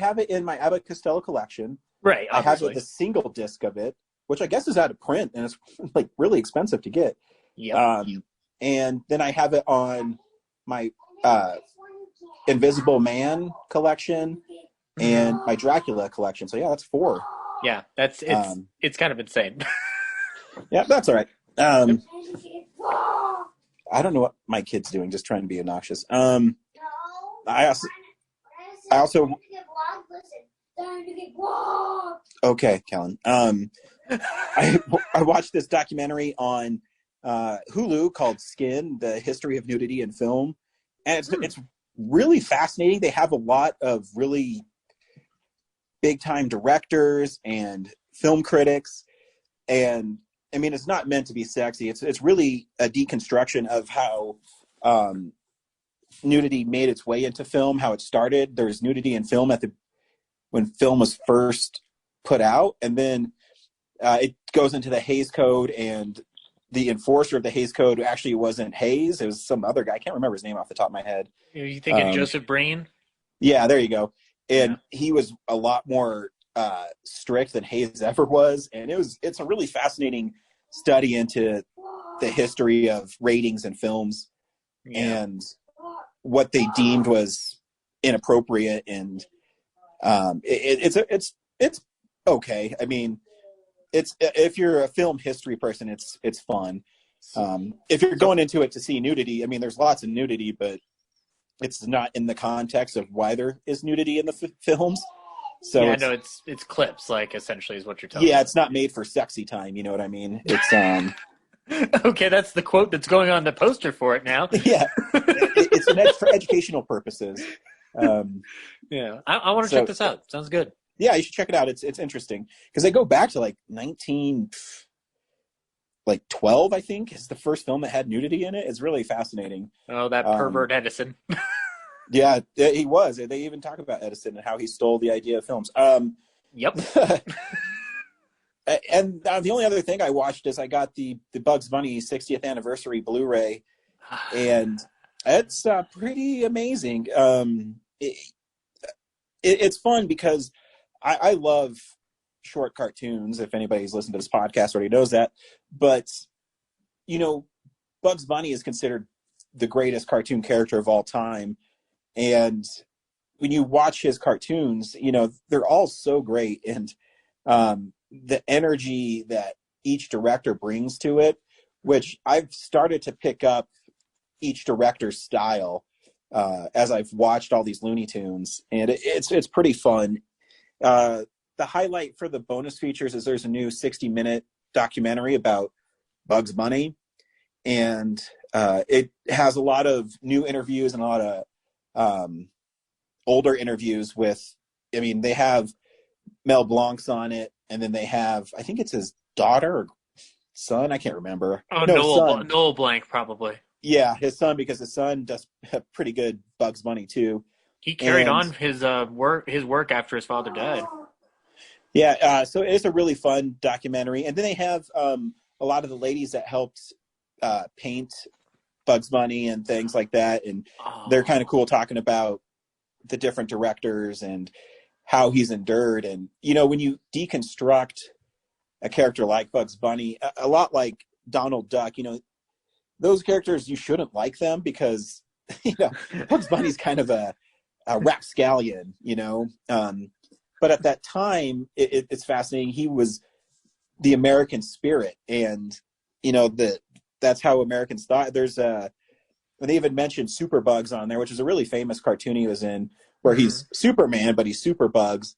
have it in my Abbott Costello collection. Right, obviously. I have the single disc of it, which I guess is out of print, and it's like really expensive to get. Yep. And then I have it on my Invisible Man collection and my Dracula collection. So yeah, that's 4. Yeah, it's kind of insane. Yeah, that's all right. I don't know what my kid's doing, just trying to be obnoxious. I also okay, Kellen. I watched this documentary on Hulu called Skin: The History of Nudity in Film, and it's really fascinating. They have a lot of really big time directors and film critics, and I mean, it's not meant to be sexy. It's really a deconstruction of how nudity made its way into film, how it started. There's nudity in film when film was first put out, and then it goes into the Hays Code, and the enforcer of the Hays Code actually wasn't Hays. It was some other guy. I can't remember his name off the top of my head. Are you thinking Joseph Breen? Yeah, there you go. And he was a lot more strict than Hays ever was, and it's a really fascinating study into the history of ratings in films and what they deemed was inappropriate, and it's okay. I mean, it's if you're a film history person, it's fun. If you're going into it to see nudity, I mean, there's lots of nudity, but it's not in the context of why there is nudity in the films. So yeah, no, it's clips, like, essentially, is what you're telling me. Yeah, it's not made for sexy time. You know what I mean? It's okay, that's the quote that's going on the poster for it now. Yeah, it's for educational purposes. Yeah, I want to check this out. Sounds good. Yeah, you should check it out. It's interesting because they go back to like 1912, I think, is the first film that had nudity in it. It's really fascinating. Oh, that pervert Edison. Yeah, he was. They even talk about Edison and how he stole the idea of films. Yep. And the only other thing I watched is I got the Bugs Bunny 60th anniversary Blu-ray, and it's pretty amazing. It's fun because I love short cartoons. If anybody's listened to this podcast already knows that. But, you know, Bugs Bunny is considered the greatest cartoon character of all time. And when you watch his cartoons, you know, they're all so great. And the energy that each director brings to it, which I've started to pick up each director's style as I've watched all these Looney Tunes. And it's pretty fun. The highlight for the bonus features is there's a new 60-minute documentary about Bugs Bunny. And it has a lot of new interviews and a lot of older interviews with, I mean, they have Mel Blanc's on it, and then they have, I think it's his daughter or son, I can't remember. Oh, no, Noel Blanc, probably. Yeah, his son, because his son does a pretty good Bugs Bunny too. He carried on his work after his father died. Yeah, so it's a really fun documentary. And then they have a lot of the ladies that helped paint Bugs Bunny and things like that, and they're kind of cool talking about the different directors and how he's endured. And you know, when you deconstruct a character like Bugs Bunny, a lot like Donald Duck, you know, those characters, you shouldn't like them because, you know, Bugs Bunny's kind of a rapscallion, you know. But at that time, it's fascinating. He was the American spirit, and you know, that's how Americans thought. There's they even mentioned Superbugs on there, which is a really famous cartoon he was in, where he's Superman, but he's Superbugs,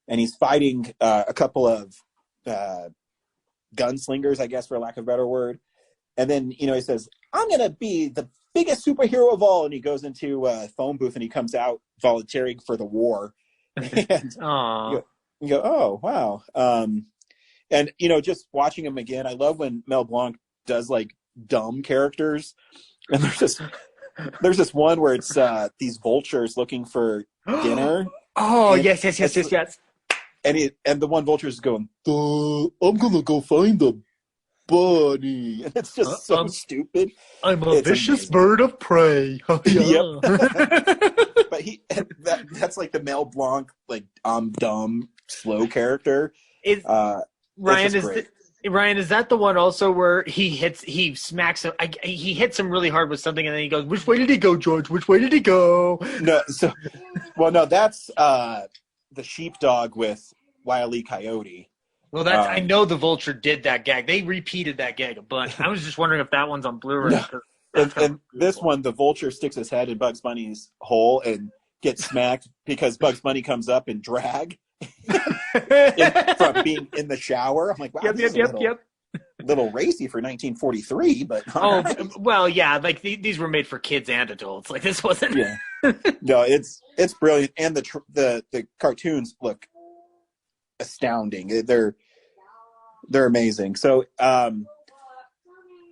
and he's fighting a couple of gunslingers, I guess, for lack of a better word. And then, you know, he says, "I'm gonna be the biggest superhero of all," and he goes into a phone booth and he comes out volunteering for the war. And you go, oh wow. And you know, just watching him again, I love when Mel Blanc does like dumb characters. And there's this one where it's these vultures looking for dinner, Oh, And yes. And the one vulture is going, I'm gonna go find the bunny, and it's just so stupid. I'm a It's vicious amazing. bird of prey. Yep. But that's like the Mel Blanc, like dumb, slow character. Is Ryan just great. Ryan, is that the one also where he smacks him? He hits him really hard with something, and then he goes, "Which way did he go, George? Which way did he go?" No, that's the sheepdog with Wile E. Coyote. Well, I know the vulture did that gag. They repeated that gag a bunch. I was just wondering if that one's on Blu-ray. No. And this one, the vulture sticks his head in Bugs Bunny's hole and gets smacked because Bugs Bunny comes up in drag from being in the shower. I'm like, wow, this is a little racy for 1943, but right. Well, yeah, like these were made for kids and adults. Like this wasn't. Yeah, no, it's brilliant, and the cartoons look astounding. They're amazing. So, I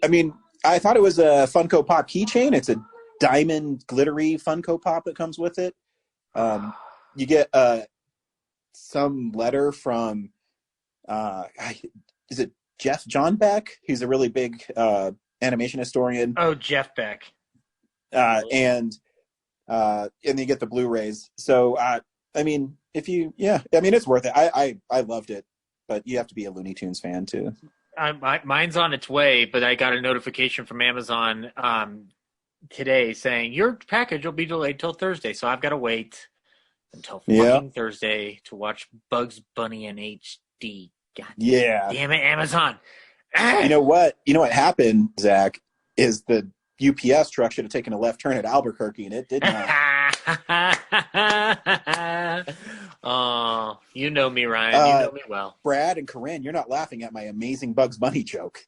mean, I thought it was a Funko Pop keychain. It's a diamond glittery Funko Pop that comes with it. You get some letter from is it John Beck? He's a really big animation historian. Oh, Jeff Beck. And you get the Blu-rays. So I mean, it's worth it. I loved it, but you have to be a Looney Tunes fan too. Mine's on its way, but I got a notification from Amazon today saying your package will be delayed till Thursday. So I've got to wait until fucking Thursday to watch Bugs Bunny in HD. God damn it, Amazon. You know what happened, Zach, is the UPS truck should have taken a left turn at Albuquerque, and it did not. Oh, you know me, Ryan. You know me well. Brad and Corinne, you're not laughing at my amazing Bugs Bunny joke.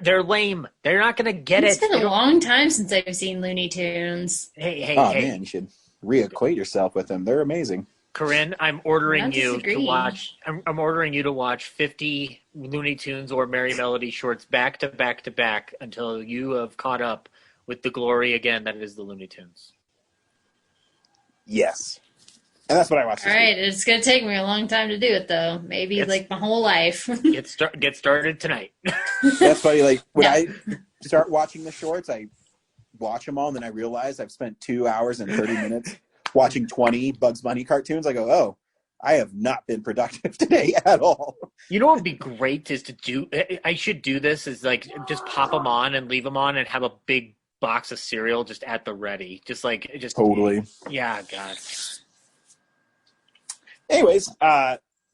They're lame. They're not going to get It's been a long time since I've seen Looney Tunes. Hey. Man, you should reacquaint yourself with them. They're amazing. Corinne, I'm ordering you to watch. I'm ordering you to watch 50 Looney Tunes or Merry Melody shorts back to back to back until you have caught up with the glory again that is the Looney Tunes. Yes, and that's what I watched. All right, it's gonna take me a long time to do it though. Maybe like my whole life. Get started tonight. That's funny. Like when I start watching the shorts, I watch them all, and then I realize I've spent 2 hours and 30 minutes watching 20 Bugs Bunny cartoons. I go, oh, I have not been productive today at all. You know what would be great is to do. I should do this. Is like just pop them on and leave them on, and have a big box of cereal just at the ready. Just totally. Yeah, God. Anyways,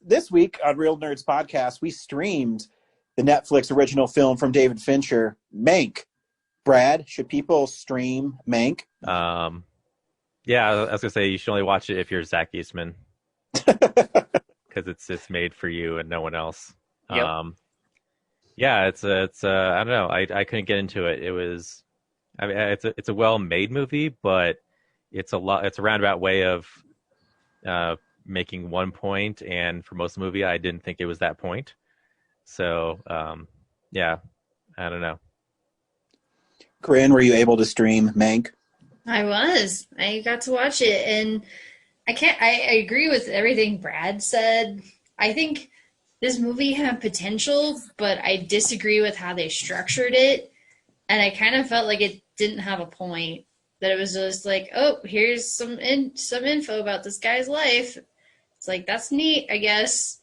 this week on Real Nerds Podcast, we streamed the Netflix original film from David Fincher, Mank. Brad, should people stream Mank? Yeah, I was gonna say you should only watch it if you're Zach Eastman, because it's made for you and no one else. Yep. Yeah, it's I don't know. I couldn't get into it. It was, I mean, it's a well-made movie, but it's a roundabout way of making one point, and for most of the movie, I didn't think it was that point. So, yeah, I don't know. Corinne, were you able to stream Mank? I was. I got to watch it, and I agree with everything Brad said. I think this movie had potential, but I disagree with how they structured it, and I kind of felt like it didn't have a point. That it was just like, oh, here's some info about this guy's life. It's like, that's neat, I guess.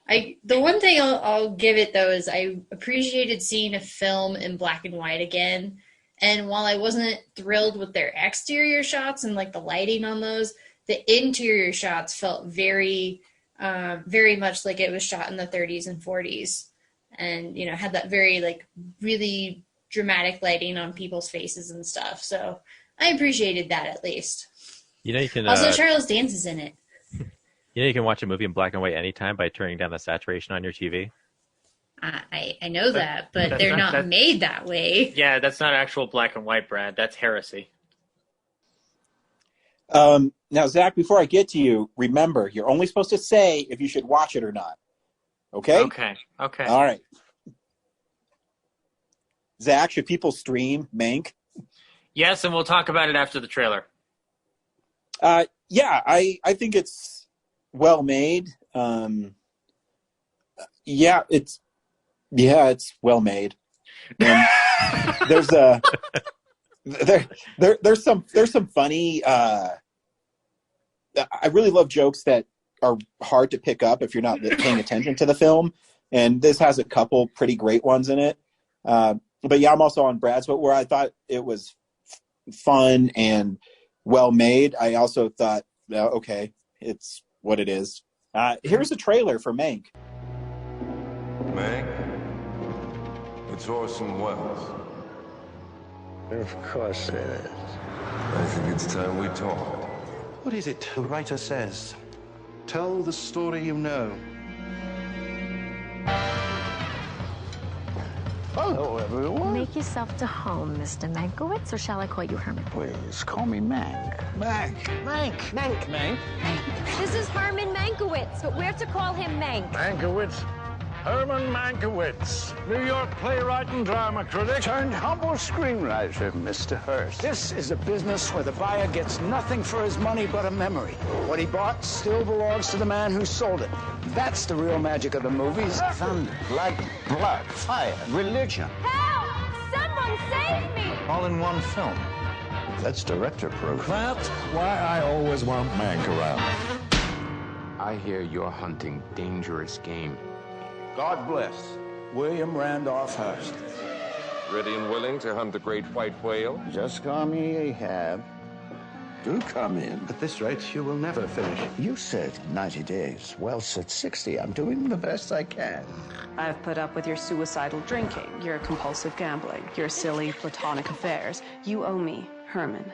The one thing I'll give it, though, is I appreciated seeing a film in black and white again. And while I wasn't thrilled with their exterior shots and, like, the lighting on those, the interior shots felt very, very much like it was shot in the 30s and 40s. And, you know, had that very, like, really dramatic lighting on people's faces and stuff. So I appreciated that, at least. You know, you can also Charles Dance is in it. You know, you can watch a movie in black and white anytime by turning down the saturation on your TV. I know that, but they're not made that way. Yeah, that's not actual black and white, Brad. That's heresy. Now, Zach, before I get to you, remember, you're only supposed to say if you should watch it or not. Okay? Okay. All right. Zach, should people stream Mank? Yes, and we'll talk about it after the trailer. Yeah, I think it's well made. It's well made. And there's some funny. I really love jokes that are hard to pick up if you're not paying attention to the film, and this has a couple pretty great ones in it. But yeah, I'm also on Brad's, but where I thought it was fun and well made, I also thought, okay, it's what it is. Here's a trailer for Mank. Mank? It's Orson Welles. Of course it is. I think it's time we talk. What is it the writer says? Tell the story you know. Hello, everyone. Make yourself to home, Mr. Mankiewicz, or shall I call you Herman? Please, call me Mank. Mank. This is Herman Mankiewicz, but we're to call him Mank. Mankiewicz? Herman Mankiewicz, New York playwright and drama critic. Turned humble screenwriter, Mr. Hearst. This is a business where the buyer gets nothing for his money but a memory. What he bought still belongs to the man who sold it. That's the real magic of the movies. Thunder, lightning, blood, fire, religion. Help! Someone save me! All in one film. That's director proof. That's why I always want Mank around. I hear you're hunting dangerous game. God bless William Randolph Hearst. Ready and willing to hunt the great white whale? Just call me Ahab. Do come in. At this rate, you will never finish. You said 90 days. Well, said 60. I'm doing the best I can. I've put up with your suicidal drinking, your compulsive gambling, your silly platonic affairs. You owe me, Herman.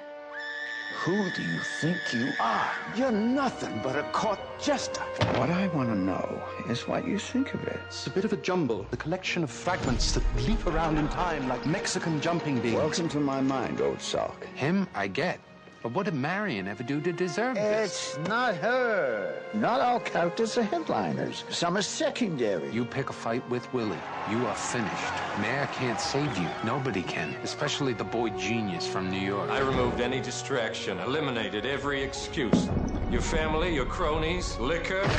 Who do you think you are? You're nothing but a court jester. What I want to know is what you think of it. It's a bit of a jumble, a collection of fragments that leap around in time like Mexican jumping beans. Welcome to my mind, old sock. Him, I get. But what did Marion ever do to deserve this? It's not her. Not all characters are headliners. Some are secondary. You pick a fight with Willie, you are finished. Mayor can't save you. Nobody can, especially the boy genius from New York. I removed any distraction, eliminated every excuse. Your family, your cronies, liquor.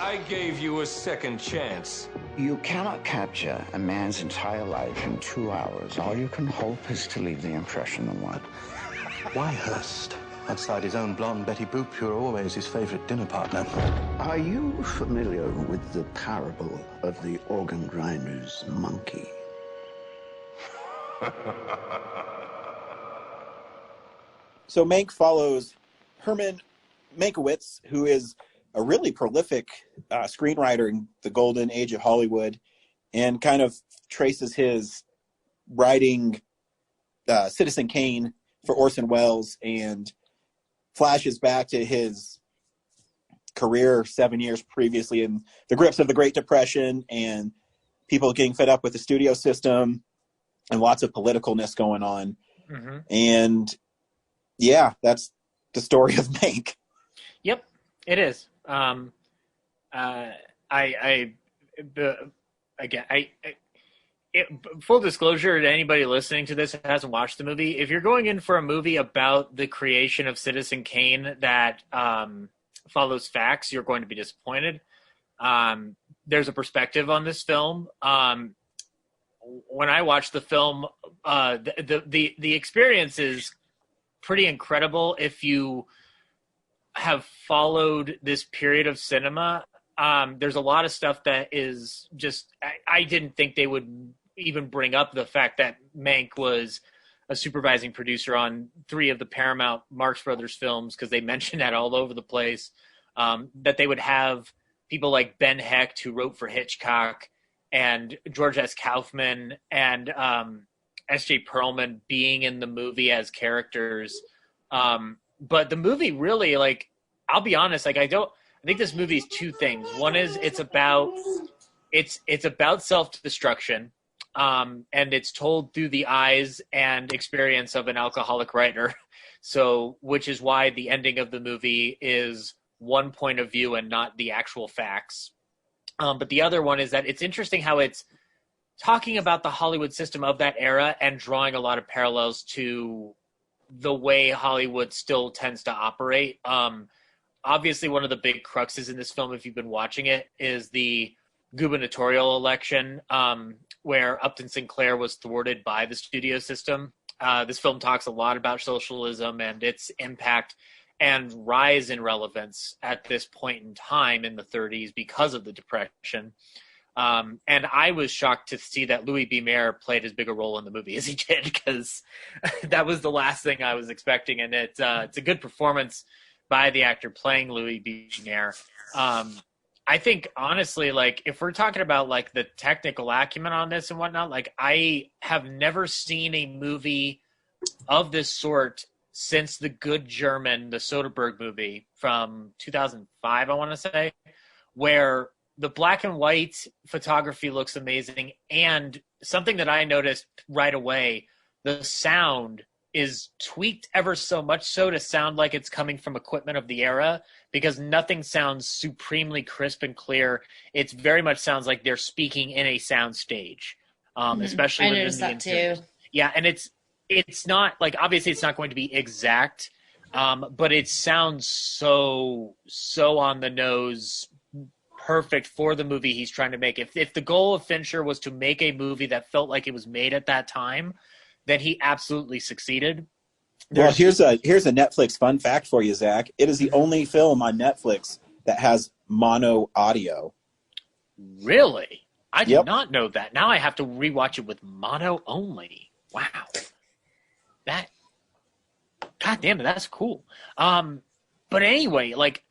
I gave you a second chance. You cannot capture a man's entire life in 2 hours. All you can hope is to leave the impression of one. Why Hearst? Outside his own blonde Betty Boop, you're always his favorite dinner partner. Are you familiar with the parable of the organ grinder's monkey? So Mank follows Herman Mankiewicz, who is a really prolific screenwriter in the golden age of Hollywood, and kind of traces his writing Citizen Kane for Orson Welles and flashes back to his career 7 years previously in the grips of the Great Depression and people getting fed up with the studio system and lots of politicalness going on. Mm-hmm. And yeah, that's the story of Mank. Yep, it is. Full disclosure to anybody listening to this who hasn't watched the movie, if you're going in for a movie about the creation of Citizen Kane that follows facts, you're going to be disappointed. There's a perspective on this film. When I watched the film, the experience is pretty incredible if you have followed this period of cinema. There's a lot of stuff that is just I didn't think they would even bring up the fact that Mank was a supervising producer on 3 of the Paramount Marx Brothers films, because they mentioned that all over the place, that they would have people like Ben Hecht, who wrote for Hitchcock, and George S. Kaufman and S.J. Perlman being in the movie as characters. But the movie really, like, I'll be honest, like I think this movie is 2 things. One is it's about self-destruction, and it's told through the eyes and experience of an alcoholic writer. So, which is why the ending of the movie is one point of view and not the actual facts. But the other one is that it's interesting how it's talking about the Hollywood system of that era and drawing a lot of parallels to the way Hollywood still tends to operate. obviously one of the big cruxes in this film, if you've been watching it, is the gubernatorial election, where Upton Sinclair was thwarted by the studio system. This film talks a lot about socialism and its impact and rise in relevance at this point in time in the 30s because of the Depression. And I was shocked to see that Louis B. Mayer played as big a role in the movie as he did, because that was the last thing I was expecting. And it's a good performance by the actor playing Louis B. Mayer. I think, honestly, like, if we're talking about, like, the technical acumen on this and whatnot, like, I have never seen a movie of this sort since The Good German, the Soderbergh movie from 2005, I want to say, where the black and white photography looks amazing. And something that I noticed right away, the sound is tweaked ever so much so to sound like it's coming from equipment of the era, because nothing sounds supremely crisp and clear. It very much sounds like they're speaking in a sound stage, especially I within noticed the that interiors. too. Yeah, and it's not, like, obviously it's not going to be exact, but it sounds so on the nose, perfect for the movie he's trying to make. If the goal of Fincher was to make a movie that felt like it was made at that time, then he absolutely succeeded. Well, here's a Netflix fun fact for you, Zach. It is the only film on Netflix that has mono audio. Really? I did not know that. Now I have to rewatch it with mono only. Wow. God damn it, that's cool. But anyway, like,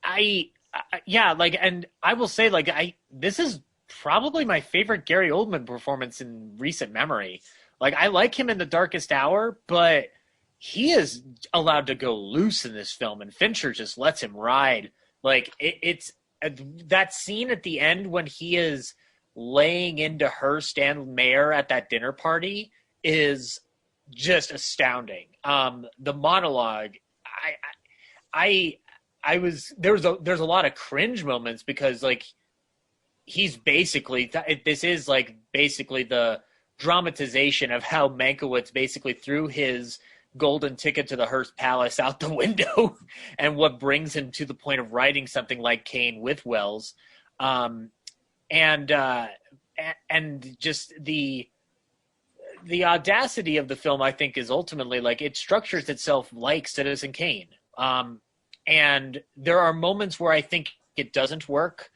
and I will say, like, this is probably my favorite Gary Oldman performance in recent memory. Like, I like him in The Darkest Hour, but he is allowed to go loose in this film, and Fincher just lets him ride. Like, it's that scene at the end when he is laying into her, Stan Mayer, at that dinner party is just astounding. The monologue, there's a lot of cringe moments, because, like, he's basically, this is like basically the dramatization of how Mankiewicz basically threw his golden ticket to the Hearst Palace out the window and what brings him to the point of writing something like Cain with Wells. And just the audacity of the film, I think, is ultimately, like, it structures itself like Citizen Kane. And there are moments where I think it doesn't work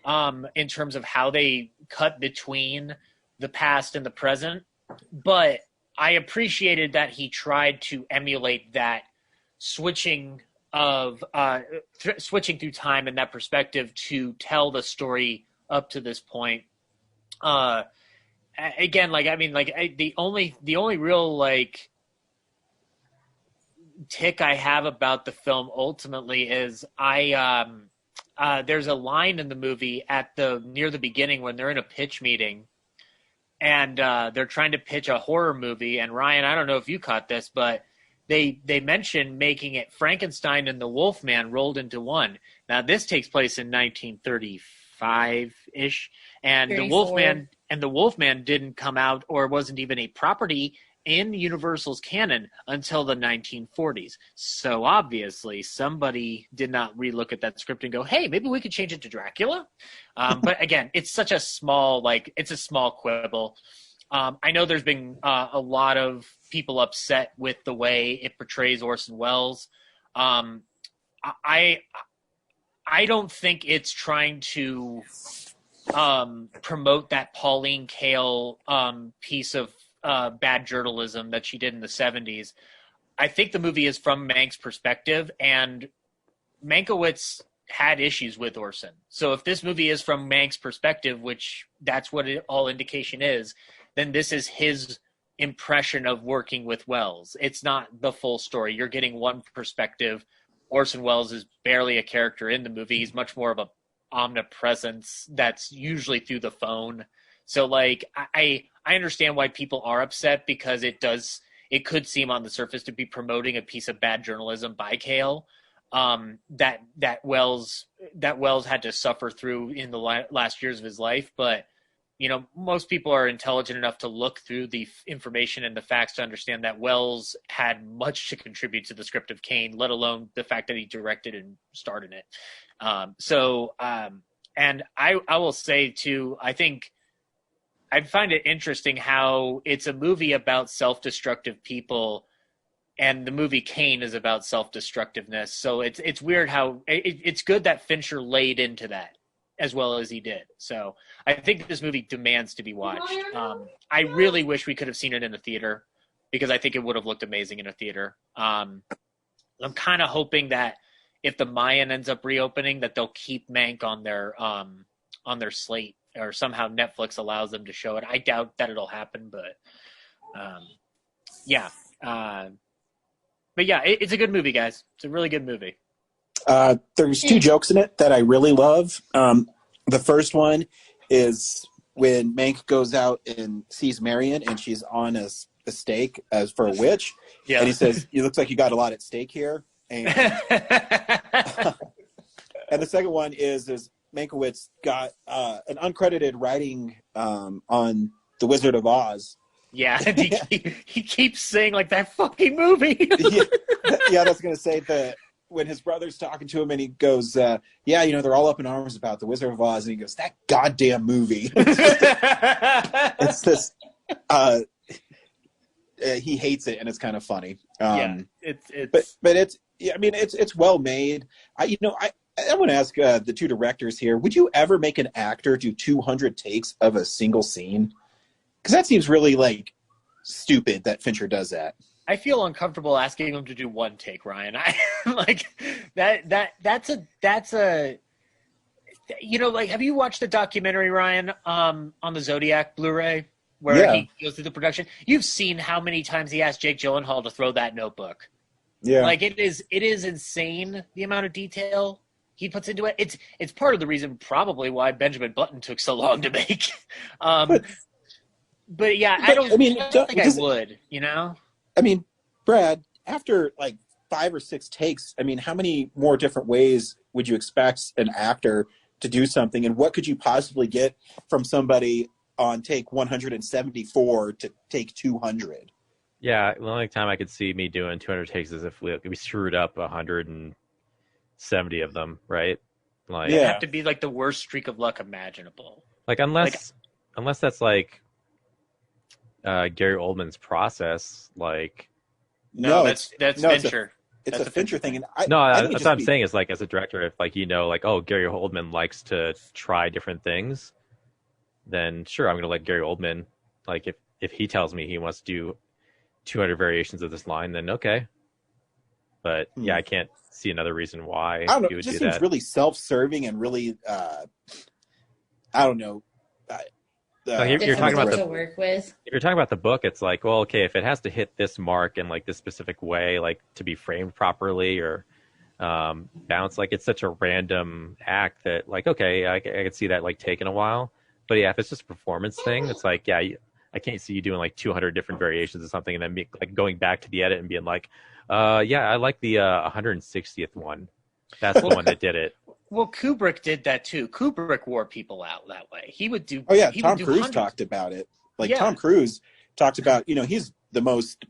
in terms of how they cut between the past and the present. But I appreciated that he tried to emulate that switching through time and that perspective to tell the story up to this point. Again, like, I mean, like, the only real, like, tick I have about the film ultimately is there's a line in the movie near the beginning when they're in a pitch meeting and they're trying to pitch a horror movie. And Ryan, I don't know if you caught this, but they mention making it Frankenstein and the Wolfman rolled into one. Now this takes place in 1935-ish, and 34. the Wolfman didn't come out or wasn't even a property in Universal's canon until the 1940s. So obviously somebody did not relook at that script and go, hey, maybe we could change it to Dracula. But again, it's such a small, like, it's a small quibble. I know there's been a lot of people upset with the way it portrays Orson Welles. I don't think it's trying to promote that Pauline Kael piece of bad journalism that she did in the 70s. I think the movie is from Mank's perspective, and Mankiewicz had issues with Orson. So if this movie is from Mank's perspective, which that's what all indication is, then this is his impression of working with Welles. It's not the full story. You're getting one perspective. Orson Welles is barely a character in the movie. He's much more of a omnipresence that's usually through the phone. So, like, I understand why people are upset, because it could seem on the surface to be promoting a piece of bad journalism by Kael that Welles had to suffer through in the last years of his life. But most people are intelligent enough to look through the information and the facts to understand that Wells had much to contribute to the script of Kane, let alone the fact that he directed and starred in it. And I will say too, I think I find it interesting how it's a movie about self-destructive people, and the movie Kane is about self-destructiveness. So it's weird how it's good that Fincher laid into that as well as he did. So I think this movie demands to be watched. I really wish we could have seen it in a theater, because I think it would have looked amazing in a theater. I'm kind of hoping that if the Mayan ends up reopening, that they'll keep Mank on their slate, or somehow Netflix allows them to show it. I doubt that it'll happen, but yeah. But yeah, it's a good movie, guys. It's a really good movie. There's two jokes in it that I really love. The first one is when Mank goes out and sees Marion, and she's on a stake as for a witch. Yeah. And he says, "It looks like you got a lot at stake here." And, and the second one is Mankiewicz got an uncredited writing on The Wizard of Oz. Yeah, he keeps saying like that fucking movie. Yeah, that's going to say that when his brother's talking to him and he goes, yeah, they're all up in arms about The Wizard of Oz. And he goes, that goddamn movie. It's this, he hates it, and it's kind of funny. But it's well made. I want to ask the two directors here, would you ever make an actor do 200 takes of a single scene? Because that seems really stupid that Fincher does that. I feel uncomfortable asking him to do one take, Ryan. I like that's a have you watched the documentary, Ryan, on the Zodiac Blu-ray where he goes through the production? You've seen how many times he asked Jake Gyllenhaal to throw that notebook. Yeah. It is insane the amount of detail he puts into it. It's part of the reason probably why Benjamin Button took so long to make. But yeah, I don't think I would, I mean, Brad, after 5 or 6 takes, how many more different ways would you expect an actor to do something? And what could you possibly get from somebody on take 174 to take 200? Yeah, the only time I could see me doing 200 takes is if we screwed up 170 of them, right? It'd have to be the worst streak of luck imaginable. Unless that's Gary Oldman's process, no, that's Fincher. It's a Fincher thing, and that's what I'm saying is as a director, if Gary Oldman likes to try different things, then sure, I'm going to let Gary Oldman. If he tells me he wants to do 200 variations of this line, then okay. But yeah, I can't see another reason why I don't know, he would it just do seems that. Really self-serving and really, I don't know. You're talking about to work with. If you're talking about the book, it's okay, if it has to hit this mark in this specific way, to be framed properly or bounce, it's such a random act that okay, I could see that taking a while. But yeah, if it's just a performance thing, it's I can't see you doing 200 different variations of something and then going back to the edit and being yeah, I like the 160th one. That's the one that did it. Well, Kubrick did that too. Kubrick wore people out that way. He would do. Oh yeah, Tom Cruise talked about it. Tom Cruise talked about, he's the most,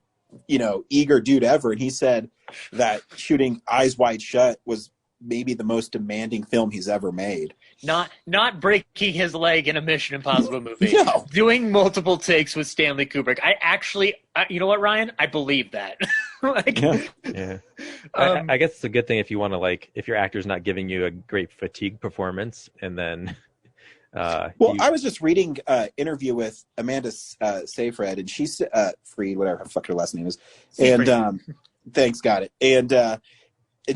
eager dude ever, and he said that shooting Eyes Wide Shut was maybe the most demanding film he's ever made. Not breaking his leg in a Mission Impossible movie. No. Doing multiple takes with Stanley Kubrick. I actually, you know what, Ryan? I believe that. Yeah. I guess it's a good thing if you want to if your actor's not giving you a great fatigue performance, and then. I was just reading an interview with Amanda Seyfried, and she's Freed, whatever the fuck her last name is, and thanks, got it, and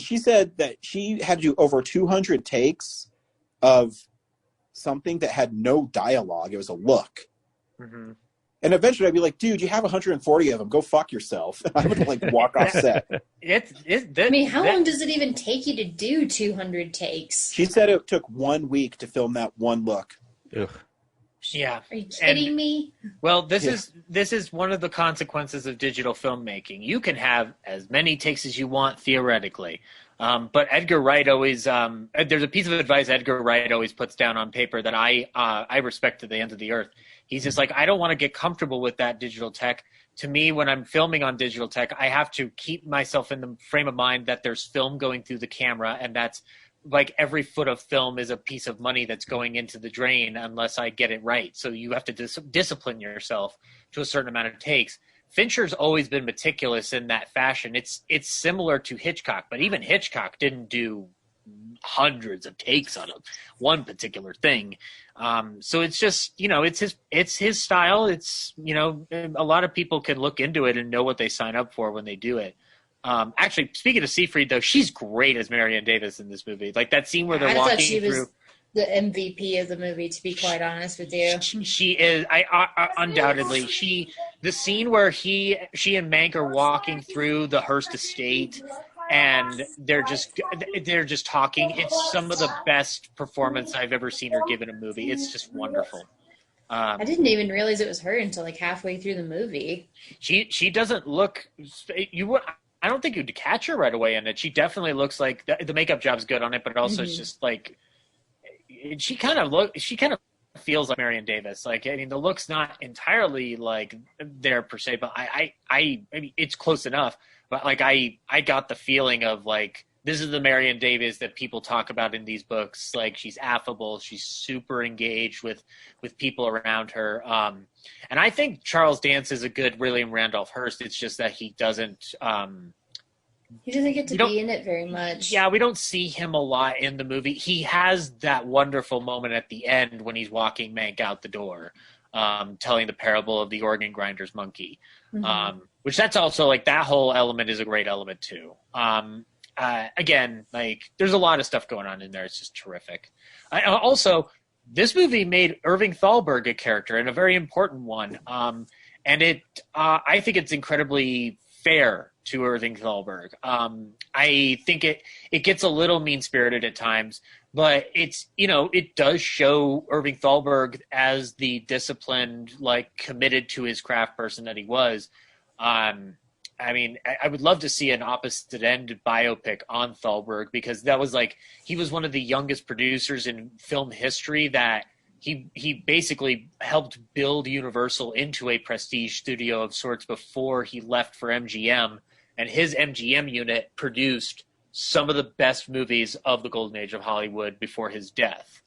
she said that she had to do over 200 takes of something that had no dialogue. It was a look. Mm-hmm. And eventually I'd be like, dude, you have 140 of them. Go fuck yourself. I would walk off set. How long does it even take you to do 200 takes? She said it took 1 week to film that one look. Ugh. Yeah. Are you kidding me? Well, this is one of the consequences of digital filmmaking. You can have as many takes as you want theoretically, But Edgar Wright always there's a piece of advice Edgar Wright always puts down on paper that I respect to the ends of the earth. He's just like, I don't want to get comfortable with that digital tech. To me, when I'm filming on digital tech, I have to keep myself in the frame of mind that there's film going through the camera, and that's like every foot of film is a piece of money that's going into the drain unless I get it right. So you have to discipline yourself to a certain amount of takes. Fincher's always been meticulous in that fashion. It's similar to Hitchcock, but even Hitchcock didn't do hundreds of takes on one particular thing. So it's just, it's his style. It's, a lot of people can look into it and know what they sign up for when they do it. Actually, speaking of Seyfried, though, she's great as Marianne Davis in this movie. Like that scene where they're walking through. I thought she was the MVP of the movie, to be quite honest with you. She is. I undoubtedly. The scene where she and Mank are walking through the Hearst estate, and they're just talking. It's some of the best performance I've ever seen her give in a movie. It's just wonderful. I didn't even realize it was her until like halfway through the movie. She doesn't look. I don't think you'd catch her right away in it. She definitely looks like the makeup job's good on it, but also it's just like she kind of feels like Marianne Davis. Like, I mean, the look's not entirely like there per se, but I mean, it's close enough. But like, I got the feeling of like, this is the Marianne Davis that people talk about in these books. Like, she's affable, she's super engaged with people around her. And I think Charles Dance is a good William Randolph Hearst. It's just that he doesn't. He doesn't get to be in it very much. Yeah, we don't see him a lot in the movie. He has that wonderful moment at the end when he's walking Mank out the door, telling the parable of the organ grinder's monkey, which that's also like that whole element is a great element too. Again, like there's a lot of stuff going on in there. It's just terrific. Also, this movie made Irving Thalberg a character and a very important one. And I think it's incredibly fair to Irving Thalberg. I think it gets a little mean-spirited at times, but it's, it does show Irving Thalberg as the disciplined, like committed to his craft person that he was. I mean, I would love to see an opposite end biopic on Thalberg, because that was like, he was one of the youngest producers in film history that he basically helped build Universal into a prestige studio of sorts before he left for MGM. And his MGM unit produced some of the best movies of the golden age of Hollywood before his death.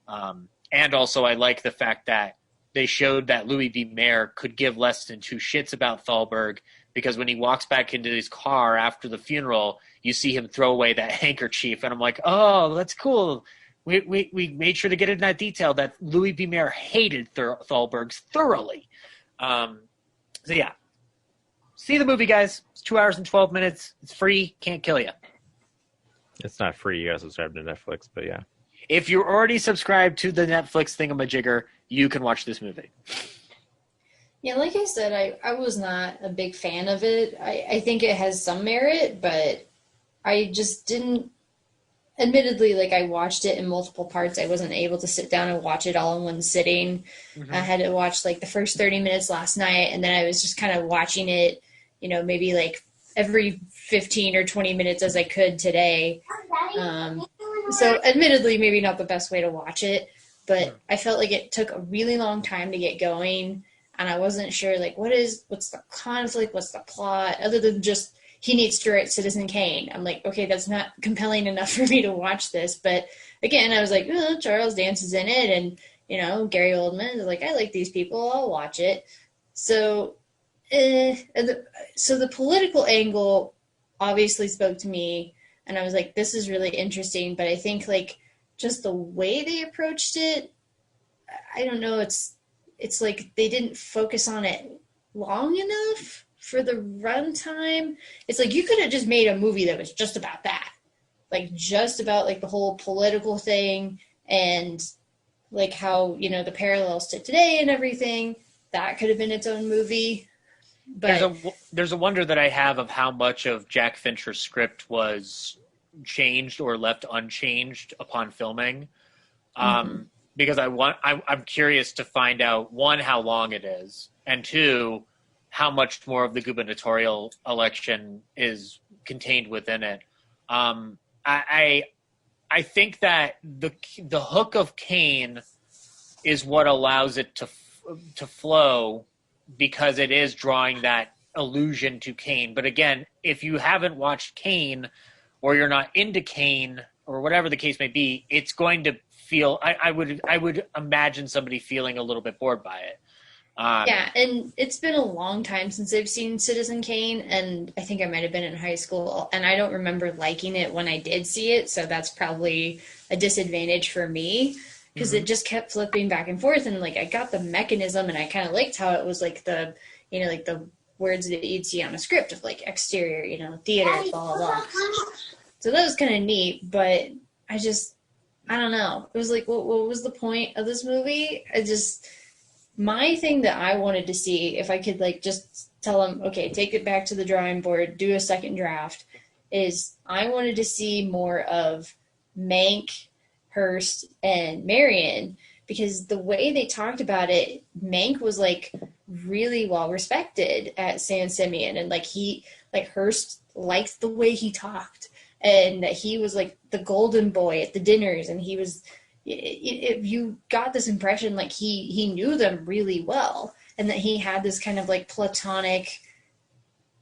And also I like the fact that they showed that Louis B. Mayer could give less than two shits about Thalberg, because when he walks back into his car after the funeral, you see him throw away that handkerchief. And I'm like, oh, that's cool. We made sure to get in that detail that Louis B. Mayer hated Thalberg thoroughly. So yeah. See the movie, guys. It's 2 hours and 12 minutes. It's free. Can't kill you. It's not free. You gotta subscribe to Netflix, but yeah. If you're already subscribed to the Netflix thingamajigger, you can watch this movie. Yeah, like I said, I was not a big fan of it. I think it has some merit, but I just didn't. Admittedly, like I watched it in multiple parts. I wasn't able to sit down and watch it all in one sitting. I had to watch like the first 30 minutes last night, and then I was just kind of watching it, maybe like every 15 or 20 minutes as I could today. So admittedly, maybe not the best way to watch it, but I felt like it took a really long time to get going, and I wasn't sure like what's the conflict, what's the plot, other than just he needs to write Citizen Kane. I'm like, okay, that's not compelling enough for me to watch this. But again, I was like, Charles Dance is in it, and Gary Oldman is like, I like these people, I'll watch it. So, so the political angle obviously spoke to me, and I was like, this is really interesting. But I think like just the way they approached it, I don't know. It's like they didn't focus on it long enough for the runtime. It's like you could have just made a movie that was just about that, like just about like the whole political thing and like how the parallels to today and everything. That could have been its own movie. But there's a wonder that I have of how much of Jack Fincher's script was changed or left unchanged upon filming, because I'm curious to find out, one, how long it is, and two, how much more of the gubernatorial election is contained within it. I think that the hook of Kane is what allows it to flow, because it is drawing that allusion to Kane. But again, if you haven't watched Kane, or you're not into Kane, or whatever the case may be, it's going to feel. I would imagine somebody feeling a little bit bored by it. Yeah, and it's been a long time since I've seen Citizen Kane, and I think I might have been in high school, and I don't remember liking it when I did see it, so that's probably a disadvantage for me, because it just kept flipping back and forth, and like I got the mechanism, and I kind of liked how it was like the, you know, like the words that you'd see on a script of like exterior, you know, theater, blah, blah, blah. So that was kind of neat, but I don't know. It was like, what was the point of this movie? My thing that I wanted to see, if I could like just tell them, okay, take it back to the drawing board, do a second draft, is I wanted to see more of Mank, Hearst, and Marion, because the way they talked about it, Mank was like really well respected at San Simeon, and like Hearst liked the way he talked, and that he was like the golden boy at the dinners, and he was. If you got this impression like he knew them really well, and that he had this kind of like platonic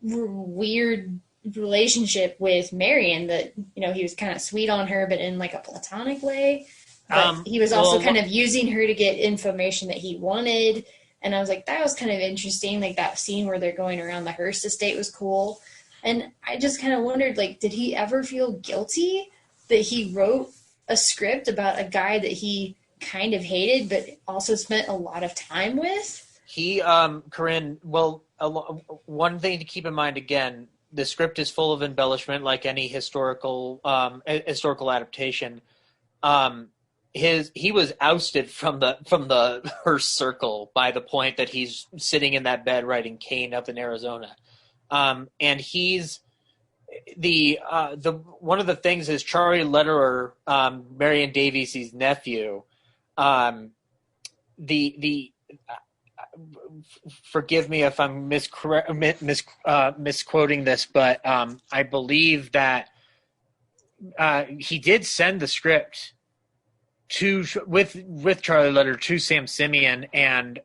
weird relationship with Marion, that, you know, he was kind of sweet on her but in like a platonic way, but he was also kind of using her to get information that he wanted. And I was like, that was kind of interesting. Like that scene where they're going around the Hearst estate was cool, and I just kind of wondered, like, did he ever feel guilty that he wrote a script about a guy that he kind of hated but also spent a lot of time with? He, Corinne, well, one thing to keep in mind, again, the script is full of embellishment like any historical adaptation. He was ousted from the Hearst circle by the point that he's sitting in that bed writing Kane up in Arizona. And he's the one of the things is Charlie Lederer, Marion Davies' nephew. Forgive me if I'm misquoting this, but I believe that he did send the script with Charlie Lederer to Sam Simeon, and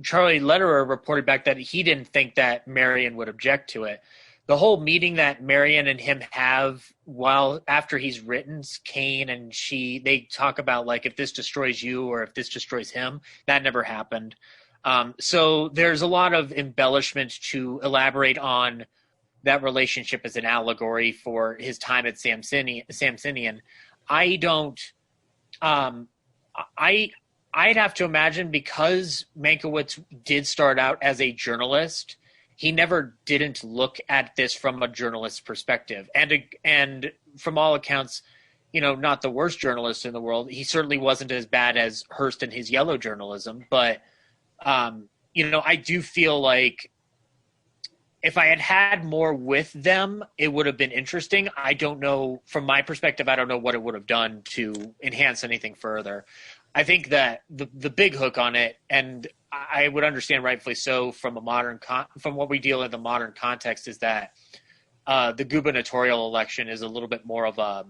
Charlie Lederer reported back that he didn't think that Marion would object to it. The whole meeting that Marion and him have after he's written Kane, and they talk about like, if this destroys you or if this destroys him, that never happened. So there's a lot of embellishment to elaborate on that relationship as an allegory for his time at Sam Simeon. I'd have to imagine, because Mankiewicz did start out as a journalist, he never didn't look at this from a journalist's perspective. And from all accounts, you know, not the worst journalist in the world. He certainly wasn't as bad as Hearst and his yellow journalism. But, you know, I do feel like if I had had more with them, it would have been interesting. I don't know, from my perspective, I don't know what it would have done to enhance anything further. I think that the big hook on it, and I would understand rightfully so from from what we deal in the modern context, is that the gubernatorial election is a little bit more of a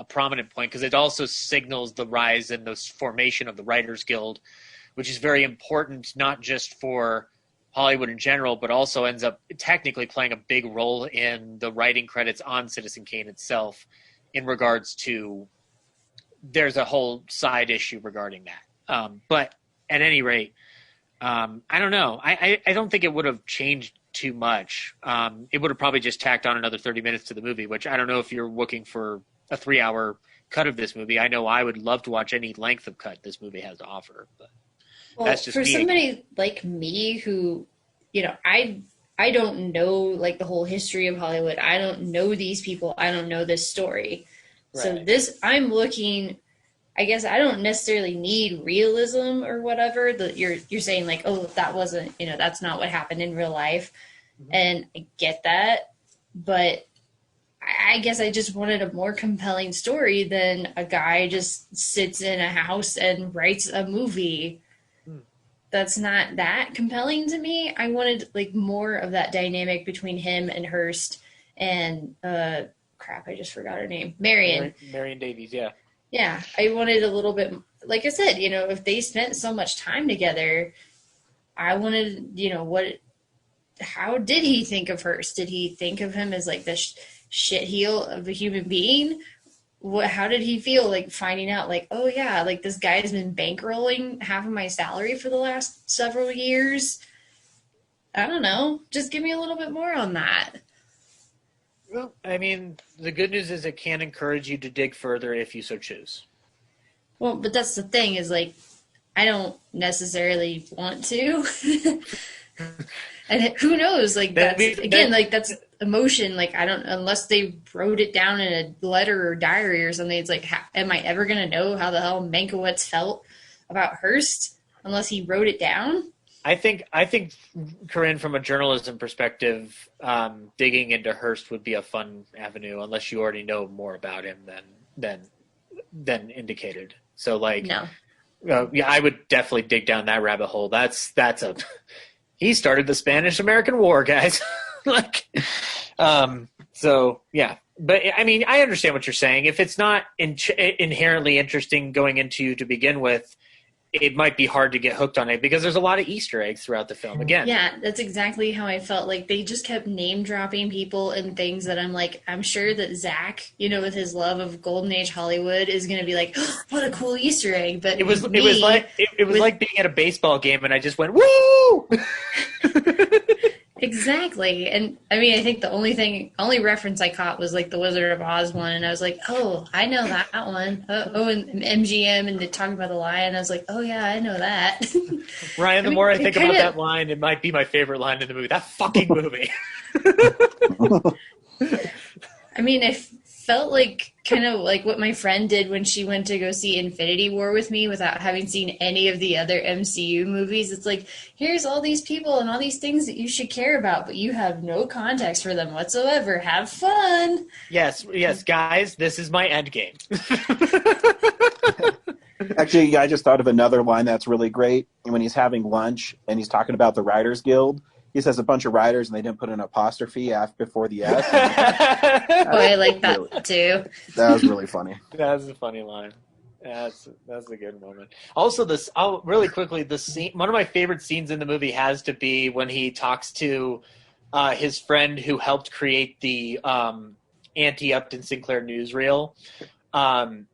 prominent point, because it also signals the rise and the formation of the Writers Guild, which is very important, not just for Hollywood in general, but also ends up technically playing a big role in the writing credits on Citizen Kane itself, in regards to, there's a whole side issue regarding that. But at any rate, I don't know. I don't think it would have changed too much. It would have probably just tacked on another 30 minutes to the movie, which I don't know if you're looking for a 3-hour cut of this movie. I know I would love to watch any length of cut this movie has to offer, but that's just for me. somebody like me who, you know, I don't know like the whole history of Hollywood. I don't know these people. I don't know this story. So I'm looking, I guess I don't necessarily need realism or whatever that you're saying, like, oh, that wasn't, you know, that's not what happened in real life. Mm-hmm. And I get that, but I guess I just wanted a more compelling story than a guy just sits in a house and writes a movie. That's not that compelling to me. I wanted like more of that dynamic between him and Hearst and crap, I just forgot her name. Marion. Marion Davies, yeah. Yeah, I wanted a little bit, like I said, if they spent so much time together, I wanted, how did he think of Hearst? Did he think of him as like this shitheel of a human being? How did he feel like finding out, like, oh yeah, like this guy has been bankrolling half of my salary for the last several years? I don't know. Just give me a little bit more on that. Well, I mean, the good news is it can encourage you to dig further if you so choose. Well, but that's the thing is, like, I don't necessarily want to. And who knows? Like, that's emotion. Like, I don't, unless they wrote it down in a letter or diary or something, it's like, am I ever going to know how the hell Mankiewicz felt about Hearst unless he wrote it down? I think, Corinne, from a journalism perspective, digging into Hearst would be a fun avenue, unless you already know more about him than indicated. So, like, no. Yeah, I would definitely dig down that rabbit hole. He started the Spanish-American War, guys. So yeah. But I mean, I understand what you're saying. If it's not inherently interesting going into you to begin with, it might be hard to get hooked on it because there's a lot of Easter eggs throughout the film. Again, yeah, that's exactly how I felt. Like, they just kept name dropping people and things that I'm like, I'm sure that Zach, with his love of Golden Age Hollywood, is going to be like, oh, what a cool Easter egg. But it was like being at a baseball game and I just went, woo! Exactly. And I mean, I think the only reference I caught was like the Wizard of Oz one. And I was like, oh, I know that one. And MGM and they talk about the lion. I was like, oh yeah, I know that. Ryan, the more I think about that line, it might be my favorite line in the movie. That fucking movie. I mean, it felt like kind of like what my friend did when she went to go see Infinity War with me without having seen any of the other MCU movies. It's like, here's all these people and all these things that you should care about, but you have no context for them whatsoever. Have fun. Yes, guys, this is my end game. Actually, I just thought of another line that's really great. When he's having lunch and he's talking about the Writers Guild, he says a bunch of writers and they didn't put an apostrophe before the S. I like that too. That was really funny. That's a funny line. That's a good moment. Also, really quickly, the scene, one of my favorite scenes in the movie has to be when he talks to his friend who helped create the anti-Upton Sinclair newsreel, and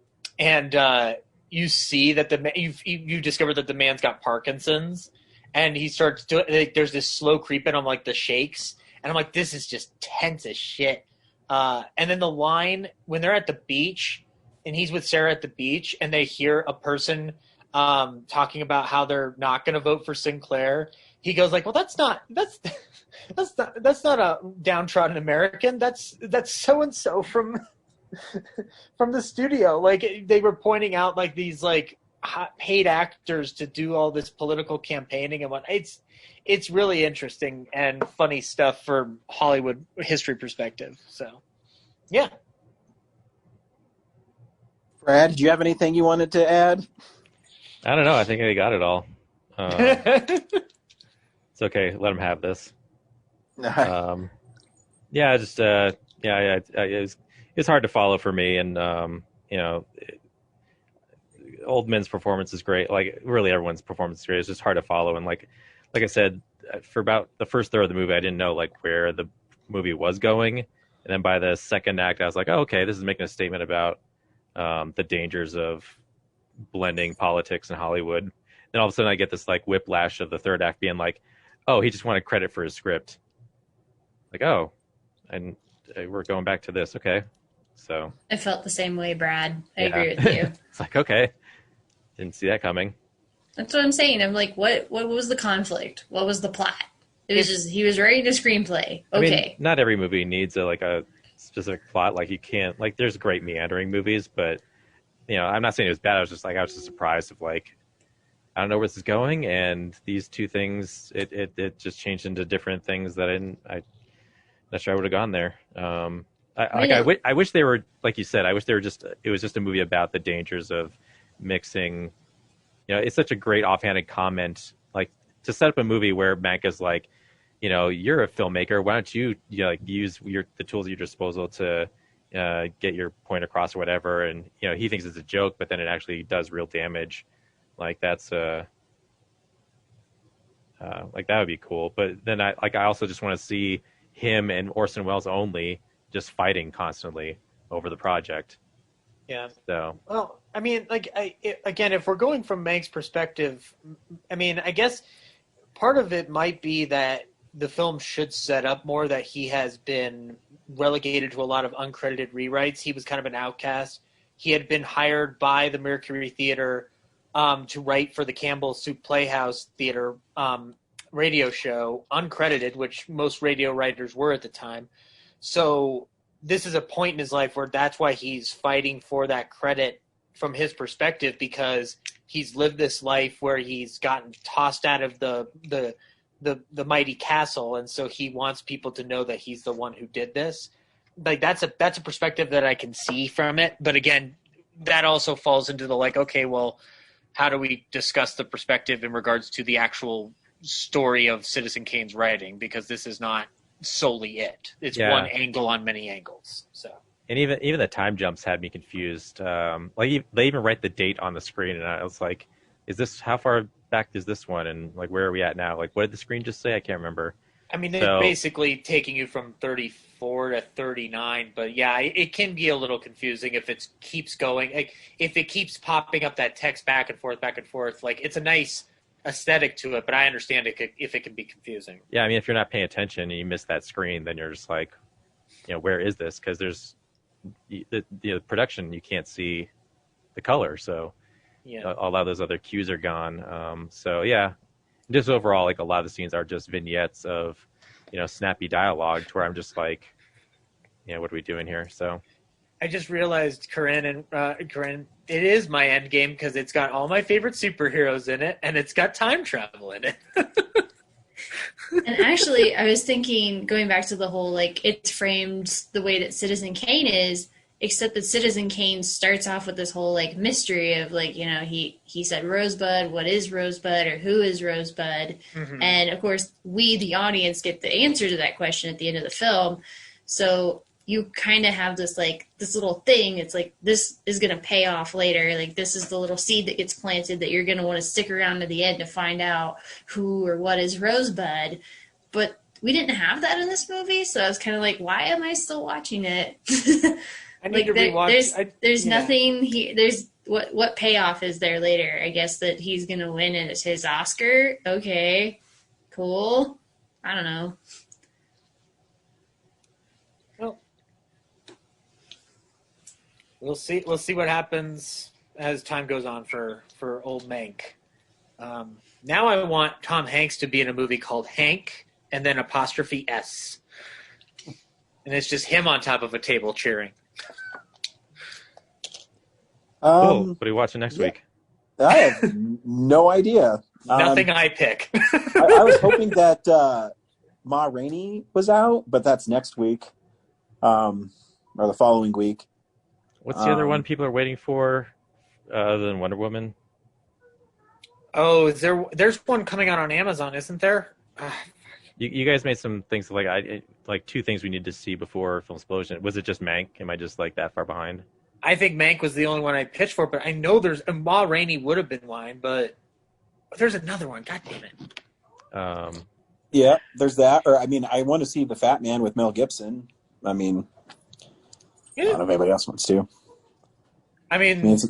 you see that you discover that the man's got Parkinson's. And he starts doing, like, there's this slow creep in on, like, the shakes. And I'm like, this is just tense as shit. And then the line, when they're at the beach, and he's with Sarah at the beach, and they hear a person talking about how they're not going to vote for Sinclair, he goes like, well, that's not a downtrodden American. That's so-and-so from the studio. Like, they were pointing out, like, these, like, paid actors to do all this political campaigning and whatnot. It's really interesting and funny stuff for Hollywood history perspective. So, yeah. Brad, did you have anything you wanted to add? I don't know. I think I got it all. It's okay. Let him have this. Yeah, just it's hard to follow for me, and Oldman's performance is great. Like, really everyone's performance is great. It's just hard to follow. And like I said, for about the first third of the movie, I didn't know like where the movie was going. And then by the second act, I was like, oh, okay, this is making a statement about the dangers of blending politics and Hollywood. Then all of a sudden I get this like whiplash of the third act being like, oh, he just wanted credit for his script. Like, oh, and we're going back to this. Okay. So I felt the same way, Brad. I agree with you. It's like, okay. Didn't see that coming. That's what I'm saying. I'm like, what was the conflict? What was the plot? It was just, he was writing a screenplay. Okay. I mean, not every movie needs a specific plot. Like, you can't, like, there's great meandering movies, but, I'm not saying it was bad. I was just surprised of, like, I don't know where this is going. And these two things, it just changed into different things that I'm not sure I would have gone there. I wish they were, like you said, it was just a movie about the dangers of mixing. It's such a great offhanded comment, like, to set up a movie where Mank is like, you're a filmmaker. Why don't you use the tools at your disposal to, get your point across or whatever, and he thinks it's a joke, but then it actually does real damage. Like that's like that would be cool. But then I also just want to see him and Orson Welles only just fighting constantly over the project. Yeah. So. Well, I mean, again, if we're going from Mank's perspective, I mean, I guess part of it might be that the film should set up more that he has been relegated to a lot of uncredited rewrites. He was kind of an outcast. He had been hired by the Mercury Theater to write for the Campbell Soup Playhouse Theater radio show, uncredited, which most radio writers were at the time. So this is a point in his life where that's why he's fighting for that credit from his perspective, because he's lived this life where he's gotten tossed out of the mighty castle, and so he wants people to know that he's the one who did this. Like that's a perspective that I can see from it. But again, that also falls into the okay, well, how do we discuss the perspective in regards to the actual story of Citizen Kane's writing? Because this is not solely it. It's one angle on many angles. So. And even the time jumps had me confused. They even write the date on the screen, and I was like, how far back is this one? And where are we at now? What did the screen just say? I can't remember. I mean, it's basically taking you from 34 to 39, but yeah, it can be a little confusing if it keeps going. If it keeps popping up that text back and forth, it's a nice aesthetic to it, but I understand if it can be confusing. Yeah, I mean, if you're not paying attention and you miss that screen, then you're just where is this? Because there's the production, you can't see the color, so a lot of those other cues are gone. So yeah, just overall, a lot of the scenes are just vignettes of snappy dialogue to where I'm just what are we doing here? So I just realized, Corinne, it is my end game because it's got all my favorite superheroes in it, and it's got time travel in it. And actually, I was thinking, going back to the whole, it's framed the way that Citizen Kane is, except that Citizen Kane starts off with this whole, mystery of, he said Rosebud, what is Rosebud, or who is Rosebud? Mm-hmm. And, of course, we, the audience, get the answer to that question at the end of the film. So you kind of have this, this little thing. It's this is going to pay off later. This is the little seed that gets planted that you're going to want to stick around to the end to find out who or what is Rosebud. But we didn't have that in this movie, so I was kind of why am I still watching it? I need to rewatch. There's nothing here. There's what payoff is there later? I guess that he's going to win and it's his Oscar. Okay, cool. I don't know. We'll see what happens as time goes on for old Mank. Now I want Tom Hanks to be in a movie called Hank and then apostrophe S. And it's just him on top of a table cheering. What are you watching next week? I have no idea. Nothing I pick. I was hoping that Ma Rainey was out, but that's next week or the following week. What's the other one people are waiting for other than Wonder Woman? Oh, there's one coming out on Amazon, isn't there? You guys made some things two things we need to see before Film Explosion. Was it just Mank? Am I just that far behind? I think Mank was the only one I pitched for, but I know Ma Rainey would have been mine, but there's another one. God damn it. Yeah, there's that. Or I want to see The Fat Man with Mel Gibson. I don't know if anybody else wants to. It's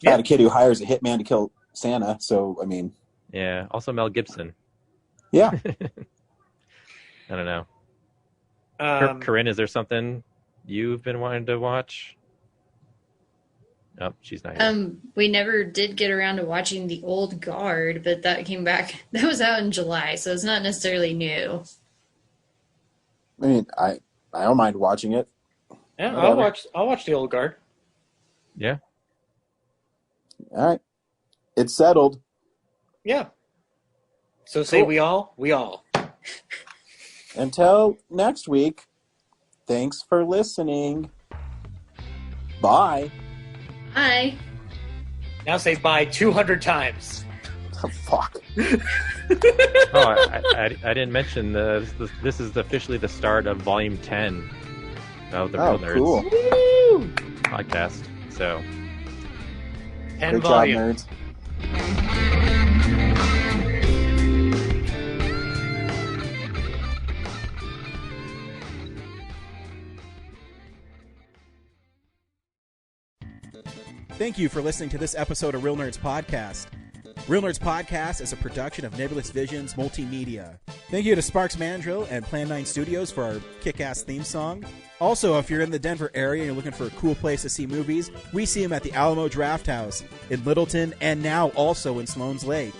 about a kid who hires a hitman to kill Santa, so Yeah, also Mel Gibson. Yeah. I don't know. Corinne, is there something you've been wanting to watch? Oh, she's not here. We never did get around to watching The Old Guard, but that came back. That was out in July, so it's not necessarily new. I don't mind watching it. Yeah, I'll watch The Old Guard. Yeah. All right. It's settled. Yeah. So say we all. Until next week, thanks for listening. Bye. Bye. Now say bye 200 times. Oh, fuck. I didn't mention this is officially the start of Volume 10 of the Real Nerds cool. podcast. So, And Great job, volume. nerds. Thank you for listening to this episode of Real Nerds Podcast. Real Nerds Podcast is a production of Nebulous Visions Multimedia. Thank you to Sparks Mandrill and Plan 9 Studios for our kick-ass theme song. Also, if you're in the Denver area and you're looking for a cool place to see movies, we see them at the Alamo Draft House in Littleton and now also in Sloan's Lake.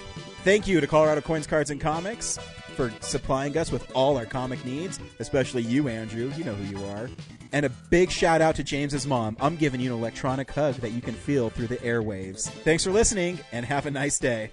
Thank you to Colorado Coins, Cards, and Comics for supplying us with all our comic needs, especially you, Andrew. You know who you are. And a big shout out to James's mom. I'm giving you an electronic hug that you can feel through the airwaves. Thanks for listening, and have a nice day.